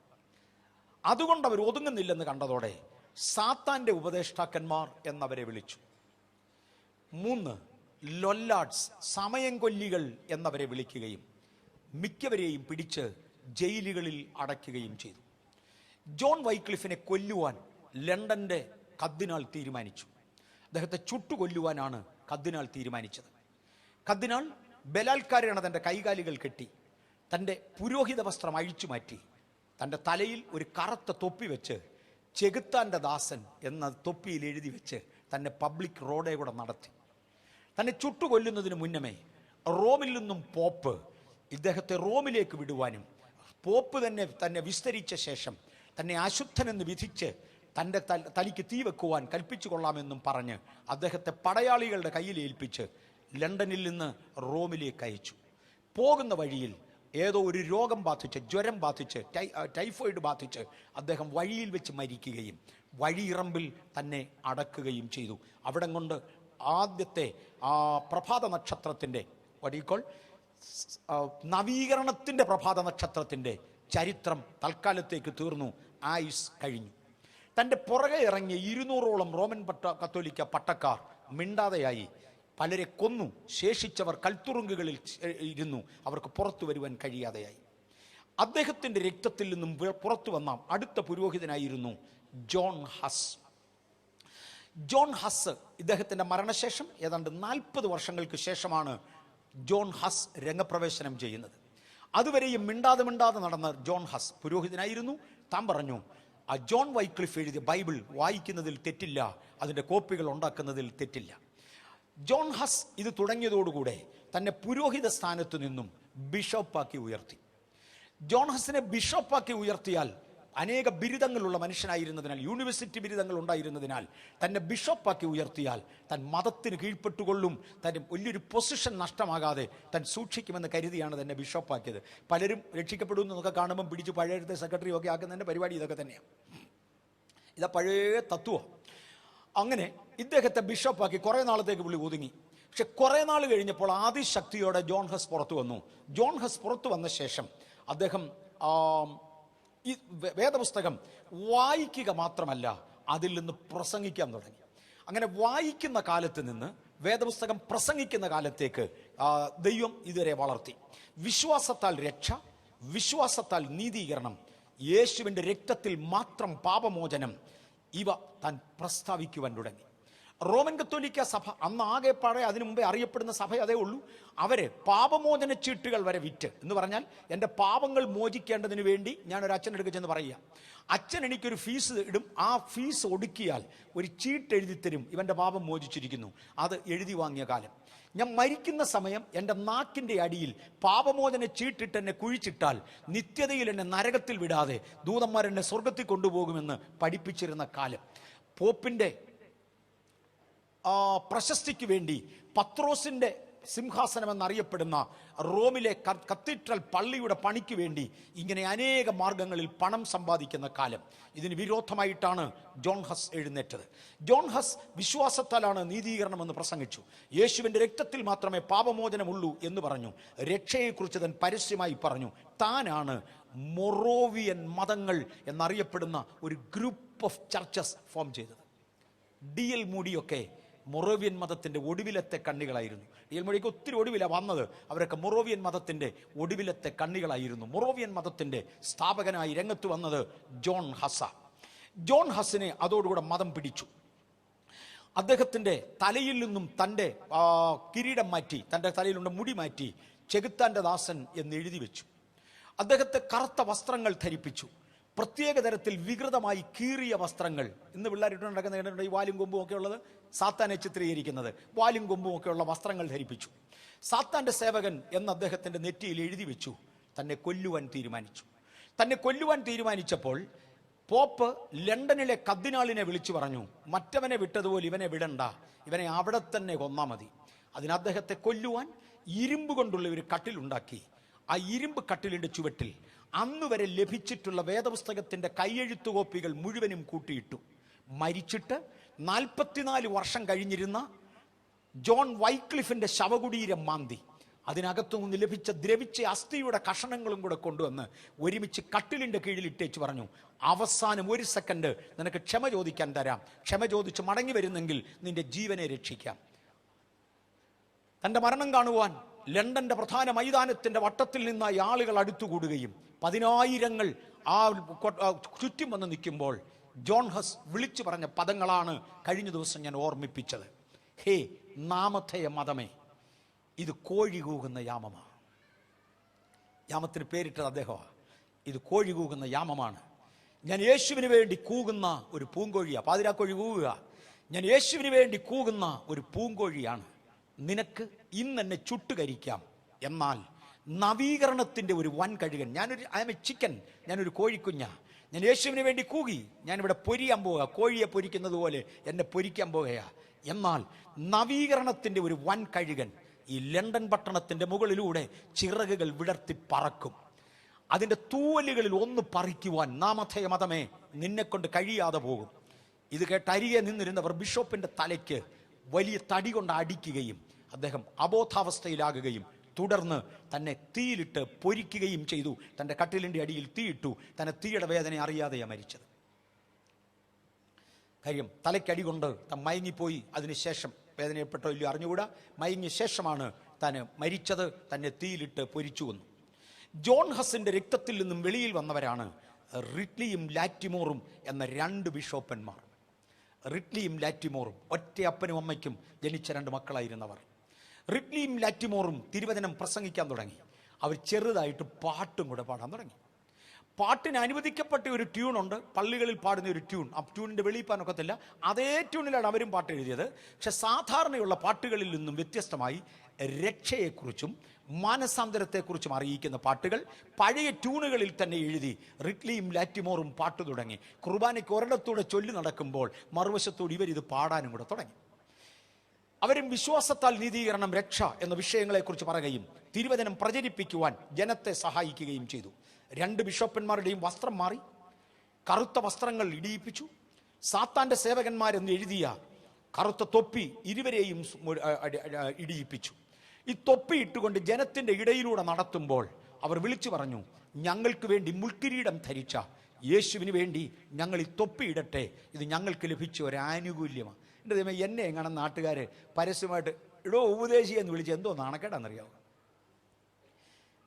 [SPEAKER 1] അതുകൊണ്ട് അവർ ഒതുങ്ങുന്നില്ലെന്ന് കണ്ടതോടെ സാത്താൻ്റെ ഉപദേഷ്ടാക്കന്മാർ എന്നവരെ വിളിച്ചു. 3 ലൊല്ലാഡ്സ്, സമയം കൊല്ലികൾ എന്നവരെ വിളിക്കുകയും മിക്കവരെയും പിടിച്ച് ജയിലുകളിൽ അടയ്ക്കുകയും ചെയ്തു. ജോൺ വൈക്ലിഫിനെ കൊല്ലുവാൻ ലണ്ടൻ്റെ കർദിനാൾ തീരുമാനിച്ചു. അദ്ദേഹത്തെ ചുട്ടുകൊല്ലുവാനാണ് കർദിനാൾ തീരുമാനിച്ചത്. കർദിനാൾ ബലാത്കാരേണ തൻ്റെ കൈകാലുകൾ കെട്ടി തൻ്റെ പുരോഹിത വസ്ത്രം അഴിച്ചു മാറ്റി തൻ്റെ തലയിൽ ഒരു കറുത്ത തൊപ്പി വെച്ച് ചെകുത്താൻ്റെ ദാസൻ എന്ന തൊപ്പിയിൽ എഴുതി വെച്ച് തന്നെ പബ്ലിക് റോഡേ കൂടെ നടത്തി. തന്നെ ചുട്ടുകൊല്ലുന്നതിന് മുന്നമേ റോമിൽ നിന്നും പോപ്പ് ഇദ്ദേഹത്തെ റോമിലേക്ക് വിടുവാനും പോപ്പ് തന്നെ വിസ്തരിച്ച ശേഷം തന്നെ അശുദ്ധനെന്ന് വിധിച്ച് തൻ്റെ തനിക്ക് തീ വെക്കുവാൻ കൽപ്പിച്ചു കൊള്ളാമെന്നും പറഞ്ഞ് അദ്ദേഹത്തെ പടയാളികളുടെ കയ്യിൽ ഏൽപ്പിച്ച് ലണ്ടനിൽ നിന്ന് റോമിലേക്ക് അയച്ചു. പോകുന്ന വഴിയിൽ ഏതോ ഒരു രോഗം ബാധിച്ച്, ജ്വരം ബാധിച്ച്, ടൈഫോയിഡ് ബാധിച്ച് അദ്ദേഹം വഴിയിൽ വെച്ച് മരിക്കുകയും വഴിയിറമ്പിൽ തന്നെ അടക്കുകയും ചെയ്തു. അവിടെ കൊണ്ട് ആദ്യത്തെ പ്രഭാത നക്ഷത്രത്തിൻ്റെ നവീകരണത്തിൻ്റെ പ്രഭാത നക്ഷത്രത്തിൻ്റെ ചരിത്രം തൽക്കാലത്തേക്ക് തീർന്നു. ആയുസ് കഴിഞ്ഞു. തൻ്റെ പുറകെ ഇറങ്ങിയ 200ഓളം റോമൻ കത്തോലിക്ക പട്ടക്കാർ മിണ്ടാതെയായി. പലരെ കൊന്നു. ശേഷിച്ചവർ കൽത്തുറുങ്കുകളിൽ ഇരുന്നു. അവർക്ക് പുറത്തു വരുവാൻ കഴിയാതെയായി. അദ്ദേഹത്തിൻ്റെ രക്തത്തിൽ നിന്നും പുറത്തു വന്ന അടുത്ത പുരോഹിതനായിരുന്നു ജോൺ ഹസ്. ജോൺ ഹസ് ഇദ്ദേഹത്തിൻ്റെ മരണശേഷം ഏതാണ്ട് 40 വർഷങ്ങൾക്ക് ശേഷമാണ് ജോൺ ഹസ് രംഗപ്രവേശനം ചെയ്യുന്നത്. അതുവരെയും മിണ്ടാതെ നടന്ന ജോൺ ഹസ് പുരോഹിതനായിരുന്നു. താൻ പറഞ്ഞു, ആ ജോൺ വൈക്ലിഫ് എഴുതിയ ബൈബിൾ വായിക്കുന്നതിൽ തെറ്റില്ല, അതിൻ്റെ കോപ്പികൾ ഉണ്ടാക്കുന്നതിൽ തെറ്റില്ല. ജോൺ ഹസ് ഇത് തുടങ്ങിയതോടുകൂടെ തന്നെ പുരോഹിത സ്ഥാനത്തു നിന്നും ബിഷപ്പാക്കി ഉയർത്തി. ജോൺ ഹസിനെ ബിഷപ്പാക്കി ഉയർത്തിയാൽ അനേക ബിരുദങ്ങളുള്ള മനുഷ്യനായിരുന്നതിനാൽ, യൂണിവേഴ്സിറ്റി ബിരുദങ്ങൾ ഉണ്ടായിരുന്നതിനാൽ തന്നെ ബിഷപ്പാക്കി ഉയർത്തിയാൽ താൻ മതത്തിന് കീഴ്പ്പെട്ടുകൊള്ളും, തന്നെ വലിയൊരു പൊസിഷൻ നഷ്ടമാകാതെ താൻ സൂക്ഷിക്കുമെന്ന് കരുതിയാണ് തന്നെ ബിഷപ്പാക്കിയത്. പലരും രക്ഷിക്കപ്പെടുന്നതൊക്കെ കാണുമ്പം പിടിച്ച് പഴയത്തെ സെക്രട്ടറി ഒക്കെ ആക്കുന്നതിൻ്റെ പരിപാടി ഇതൊക്കെ തന്നെയാണ്. ഇതാ പഴയ തത്വം. അങ്ങനെ ഇദ്ദേഹത്തെ ബിഷപ്പാക്കി കുറേ നാളത്തേക്ക് പുള്ളി ഒതുങ്ങി. പക്ഷെ കുറേ നാൾ കഴിഞ്ഞപ്പോൾ ആദിശക്തിയോടെ ജോൺ ഹസ് പുറത്തു വന്നു. ജോൺ ഹസ് പുറത്തു വന്ന ശേഷം അദ്ദേഹം ഈ വേദപുസ്തകം വായിക്കുക മാത്രമല്ല, അതിൽ നിന്ന് പ്രസംഗിക്കാൻ തുടങ്ങി. അങ്ങനെ വായിക്കുന്ന കാലത്ത് നിന്ന് വേദപുസ്തകം പ്രസംഗിക്കുന്ന കാലത്തേക്ക് ദൈവം ഇതുവരെ വളർത്തി. വിശ്വാസത്താൽ രക്ഷ, വിശ്വാസത്താൽ നീതീകരണം, യേശുവിൻ്റെ രക്തത്തിൽ മാത്രം പാപമോചനം, ഇവ താൻ പ്രസ്താവിക്കുവാൻ തുടങ്ങി. റോമൻ കത്തോലിക്ക സഭ അന്ന് ആകെപ്പാടെ അതിനു മുമ്പേ അറിയപ്പെടുന്ന സഭ അതേ ഉള്ളൂ. അവര് പാപമോചന ചീട്ടുകൾ വരെ വിറ്റ്, എന്ന് പറഞ്ഞാൽ എൻ്റെ പാപങ്ങൾ മോചിക്കേണ്ടതിന് വേണ്ടി ഞാൻ ഒരു അച്ഛനെടുക്ക ചെന്ന് പറയുക, അച്ഛൻ എനിക്കൊരു ഫീസ് ഇടും, ആ ഫീസ് ഒടുക്കിയാൽ ഒരു ചീട്ട് എഴുതി തരും, ഇവൻ്റെ പാപം മോചിച്ചിരിക്കുന്നു. അത് എഴുതി വാങ്ങിയ കാലം. ഞാൻ മരിക്കുന്ന സമയം എൻ്റെ നാക്കിൻ്റെ അടിയിൽ പാപമോചന ചീട്ടിട്ട് എന്നെ കുഴിച്ചിട്ടാൽ നിത്യതയിൽ എന്നെ നരകത്തിൽ വിടാതെ ദൂതന്മാരെന്നെ സ്വർഗത്തിൽ കൊണ്ടുപോകുമെന്ന് പഠിപ്പിച്ചിരുന്ന കാലം. പോപ്പിൻ്റെ പ്രശസ്തിക്ക് വേണ്ടി പത്രോസിൻ്റെ സിംഹാസനം എന്നറിയപ്പെടുന്ന റോമിലെ കത്തീഡ്രൽ പള്ളിയുടെ പണിക്ക് വേണ്ടി ഇങ്ങനെ അനേക മാർഗങ്ങളിൽ പണം സമ്പാദിക്കുന്ന കാലം. ഇതിന് വിരോധമായിട്ടാണ് ജോൺ ഹസ് എഴുന്നേറ്റത്. ജോൺ ഹസ് വിശ്വാസത്താലാണ് നീതീകരണമെന്ന് പ്രസംഗിച്ചു. യേശുവിൻ്റെ രക്തത്തിൽ മാത്രമേ പാപമോചനമുള്ളൂ എന്ന് പറഞ്ഞു. രക്ഷയെക്കുറിച്ച് താൻ പരസ്യമായി പറഞ്ഞു. താനാണ് മൊറോവിയൻ മതങ്ങൾ എന്നറിയപ്പെടുന്ന ഒരു ഗ്രൂപ്പ് ഓഫ് ചർച്ചസ് ഫോം ചെയ്തത്. D.L. മൂഡിയൊക്കെ മൊറോവിയൻ മതത്തിൻ്റെ ഒടുവിലത്തെ കണ്ണികളായിരുന്നു. D.L. മൂഡിക്ക് ഒത്തിരി ഒടുവിലാണ് വന്നത്. അവരൊക്കെ മൊറോവിയൻ മതത്തിൻ്റെ ഒടുവിലത്തെ കണ്ണികളായിരുന്നു. മൊറോവിയൻ മതത്തിൻ്റെ സ്ഥാപകനായി രംഗത്ത് വന്നത് ജോൺ ഹസ. ജോൺ ഹസിനെ അതോടുകൂടെ മതം പിടിച്ചു. അദ്ദേഹത്തിൻ്റെ തലയിൽ നിന്നും തൻ്റെ കിരീടം മാറ്റി, തൻ്റെ തലയിലുള്ള മുടി മാറ്റി ചെകുത്താൻ്റെ ദാസൻ എന്ന് എഴുതി വെച്ചു. അദ്ദേഹത്തെ കറുത്ത വസ്ത്രങ്ങൾ ധരിപ്പിച്ചു. പ്രത്യേക തരത്തിൽ വികൃതമായി കീറിയ വസ്ത്രങ്ങൾ. ഇന്ന് പിള്ളേരിട്ട് നടക്കുന്ന ഈ വാലും കൊമ്പും ഒക്കെ ഉള്ളത് സാത്താനെ ചിത്രീകരിക്കുന്നത്, വാലും കൊമ്പും ഒക്കെയുള്ള വസ്ത്രങ്ങൾ ധരിപ്പിച്ചു. സാത്താൻ്റെ സേവകൻ എന്ന് അദ്ദേഹത്തിൻ്റെ നെറ്റിയിൽ എഴുതി വെച്ചു. തന്നെ കൊല്ലുവാൻ തീരുമാനിച്ചു. തന്നെ കൊല്ലുവാൻ തീരുമാനിച്ചപ്പോൾ പോപ്പ് ലണ്ടനിലെ കർദിനാളിനെ വിളിച്ചു പറഞ്ഞു, മറ്റവനെ വിട്ടതുപോലെ ഇവനെ വിടണ്ട, ഇവനെ അവിടെ തന്നെ കൊന്നാ മതി. അതിന് അദ്ദേഹത്തെ കൊല്ലുവാൻ ഇരുമ്പ് കൊണ്ടുള്ള ഒരു കട്ടിലുണ്ടാക്കി. ആ ഇരുമ്പ് കട്ടിലിൻ്റെ ചുവട്ടിൽ അന്നുവരെ ലഭിച്ചിട്ടുള്ള വേദപുസ്തകത്തിൻ്റെ കൈയെഴുത്തു കോപ്പികൾ മുഴുവനും കൂട്ടിയിട്ടു. മരിച്ചിട്ട് 44 വർഷം കഴിഞ്ഞിരുന്ന ജോൺ വൈക്ലിഫിൻ്റെ ശവകുടീരം മാന്തി അതിനകത്തു നിന്ന് ലഭിച്ച ദ്രവിച്ച അസ്ഥിയുടെ കഷണങ്ങളും കൂടെ കൊണ്ടുവന്ന് ഒരുമിച്ച് കട്ടിലിൻ്റെ കീഴിൽ ഇട്ടേച്ച് പറഞ്ഞു, അവസാനം 1 സെക്കൻഡ് നിനക്ക് ക്ഷമ ചോദിക്കാൻ തരാം, ക്ഷമ ചോദിച്ച് മടങ്ങി വരുന്നെങ്കിൽ നിന്റെ ജീവനെ രക്ഷിക്കാം. തൻ്റെ മരണം കാണുവാൻ ലണ്ടന്റെ പ്രധാന മൈതാനത്തിന്റെ വട്ടത്തിൽ നിന്നായി ആളുകൾ അടുത്തുകൂടുകയും 10,000 ആ ചുറ്റും വന്ന് നിൽക്കുമ്പോൾ ജോൺ ഹസ് വിളിച്ചു പറഞ്ഞ പദങ്ങളാണ് കഴിഞ്ഞ ദിവസം ഞാൻ ഓർമ്മിപ്പിച്ചത്. ഹേ നാമധേയ മതമേ, ഇത് കോഴി കൂകുന്ന യാമമാണ്. യാമത്തിന് പേരിട്ടത് അദ്ദേഹമാണ്. ഇത് കോഴി കൂകുന്ന യാമമാണ്. ഞാൻ യേശുവിന് വേണ്ടി കൂകുന്ന ഒരു പൂങ്കോഴിയാണ്. പാതിരാക്കോഴി കൂകുക. ഞാൻ യേശുവിന് വേണ്ടി കൂകുന്ന ഒരു പൂങ്കോഴിയാണ്. നിനക്ക് ഇന്ന് എന്നെ ചുട്ടുകരിക്കാം, എന്നാൽ നവീകരണത്തിൻ്റെ ഒരു വൻ കഴുകൻ. ഐ എം എ ചിക്കൻ, ഞാനൊരു കോഴിക്കുഞ്ഞ. ഞാൻ യേശുവിന് വേണ്ടി കൂകി, ഞാനിവിടെ പൊരിയാൻ പോവുക, കോഴിയെ പൊരിക്കുന്നത് പോലെ എന്നെ പൊരിക്കാൻ പോവുകയാ. എന്നാൽ നവീകരണത്തിൻ്റെ ഒരു വൻ കഴുകൻ ഈ ലണ്ടൻ പട്ടണത്തിൻ്റെ മുകളിലൂടെ ചിറകുകൾ വിടർത്തി പറക്കും. അതിൻ്റെ തൂവലുകളിൽ ഒന്ന് പറിക്കുവാൻ നാമധേയ മതമേ നിന്നെക്കൊണ്ട് കഴിയാതെ പോകും. ഇത് കേട്ട് അരികെ നിന്നിരുന്നവർ ബിഷപ്പിൻ്റെ തലയ്ക്ക് വലിയ തടി കൊണ്ട് അടിക്കുകയും അദ്ദേഹം അബോധാവസ്ഥയിലാകുകയും തുടർന്ന് തന്നെ തീയിലിട്ട് പൊരിക്കുകയും ചെയ്തു. തൻ്റെ കട്ടിലിൻ്റെ അടിയിൽ തീയിട്ടു. തന്നെ തീയുടെ വേദന അറിയാതെയാണ് മരിച്ചത്. കാര്യം തലയ്ക്കടി കൊണ്ട് താൻ മയങ്ങിപ്പോയി. അതിനുശേഷം വേദനയപ്പെട്ടോ ഇല്ലയോ അറിഞ്ഞുകൂടാ, മയങ്ങിയ ശേഷമാണ് താൻ മരിച്ചത്. തന്നെ തീയിലിട്ട് പൊരിച്ചു കൊന്നു. ജോൺ ഹസിൻ്റെ രക്തത്തിൽ നിന്നും വെളിയിൽ വന്നവരാണ് റിഡ്ലിയും ലാറ്റിമോറും എന്ന 2 ബിഷോപ്പന്മാർ. റിഡ്ലിയും ലാറ്റിമോറും ഒറ്റ അപ്പനും അമ്മയ്ക്കും ജനിച്ച 2 മക്കളായിരുന്നവർ. റിഡ്ലിയും ലാറ്റിമോറും തിരുവചനം പ്രസംഗിക്കാൻ തുടങ്ങി. അവർ ചെറുതായിട്ട് പാട്ടും കൂടെ പാടാൻ തുടങ്ങി. പാട്ടിന് അനുവദിക്കപ്പെട്ട ഒരു ട്യൂണുണ്ട്, പള്ളികളിൽ പാടുന്ന ഒരു ട്യൂൺ. ആ ട്യൂണിൻ്റെ വെളിയിപ്പാനൊക്കത്തില്ല. അതേ ട്യൂണിലാണ് അവരും പാട്ട് എഴുതിയത്. പക്ഷെ സാധാരണയുള്ള പാട്ടുകളിൽ നിന്നും വ്യത്യസ്തമായി രക്ഷയെക്കുറിച്ചും മാനസാന്തരത്തെക്കുറിച്ചും അറിയിക്കുന്ന പാട്ടുകൾ പഴയ ട്യൂണുകളിൽ തന്നെ എഴുതി റിഡ്ലിയും ലാറ്റിമോറും പാട്ട് തുടങ്ങി. കുർബാനയ്ക്ക് ഒരിടത്തൂടെ ചൊല്ലി നടക്കുമ്പോൾ മറുവശത്തോട് ഇവരിത് പാടാനും കൂടെ തുടങ്ങി. അവരും വിശ്വാസത്താൽ നീതീകരണം, രക്ഷ എന്ന വിഷയങ്ങളെക്കുറിച്ച് പറയുകയും തിരുവചനം പ്രചരിപ്പിക്കുവാൻ ജനത്തെ സഹായിക്കുകയും ചെയ്തു. 2 ബിഷപ്പന്മാരുടെയും വസ്ത്രം മാറി, കറുത്ത വസ്ത്രങ്ങൾ ഇടിയിപ്പിച്ചു. സാത്താൻ്റെ സേവകന്മാരെന്ന് എഴുതിയ കറുത്ത തൊപ്പി ഇരുവരെയും ഇടിയിപ്പിച്ചു. ഈ തൊപ്പി ഇട്ടുകൊണ്ട് ജനത്തിൻ്റെ ഇടയിലൂടെ നടത്തുമ്പോൾ അവർ വിളിച്ചു പറഞ്ഞു, ഞങ്ങൾക്ക് വേണ്ടി മുൾക്കിരീടം ധരിച്ച യേശുവിന് വേണ്ടി ഞങ്ങൾ ഈ തൊപ്പി ഇടട്ടെ, ഇത് ഞങ്ങൾക്ക് ലഭിച്ച ഒരു ആനുകൂല്യമാണ്. എൻ്റെ ദൈവമേ, എന്നെ എങ്ങനെ നാട്ടുകാർ പരസ്യമായിട്ട് ഇടോ ഉപദേശി എന്ന് വിളിച്ച് എന്തോ നാണക്കേടാണെന്നറിയാമോ?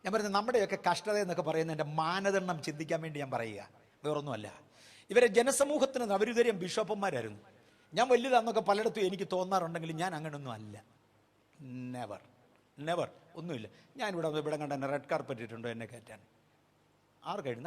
[SPEAKER 1] ഞാൻ പറയുന്നത് നമ്മുടെയൊക്കെ കഷ്ടത എന്നൊക്കെ പറയുന്നത് എൻ്റെ മാനദണ്ഡം ചിന്തിക്കാൻ വേണ്ടി ഞാൻ പറയുക, വേറൊന്നുമല്ല. ഇവരെ ജനസമൂഹത്തിന് അവരിതുവരെയും ബിഷപ്പന്മാരായിരുന്നു. ഞാൻ വലുതാന്നൊക്കെ പലയിടത്തും എനിക്ക് തോന്നാറുണ്ടെങ്കിലും ഞാൻ അങ്ങനെയൊന്നും അല്ല. നെവർ നെവർ ഒന്നുമില്ല. ഞാനിവിടെ കണ്ട എന്നെ റെഡ് കാർപ്പറ്റ് ഇട്ടുണ്ടോ എന്നെ കയറ്റാൻ? ആർക്കായിരുന്നു?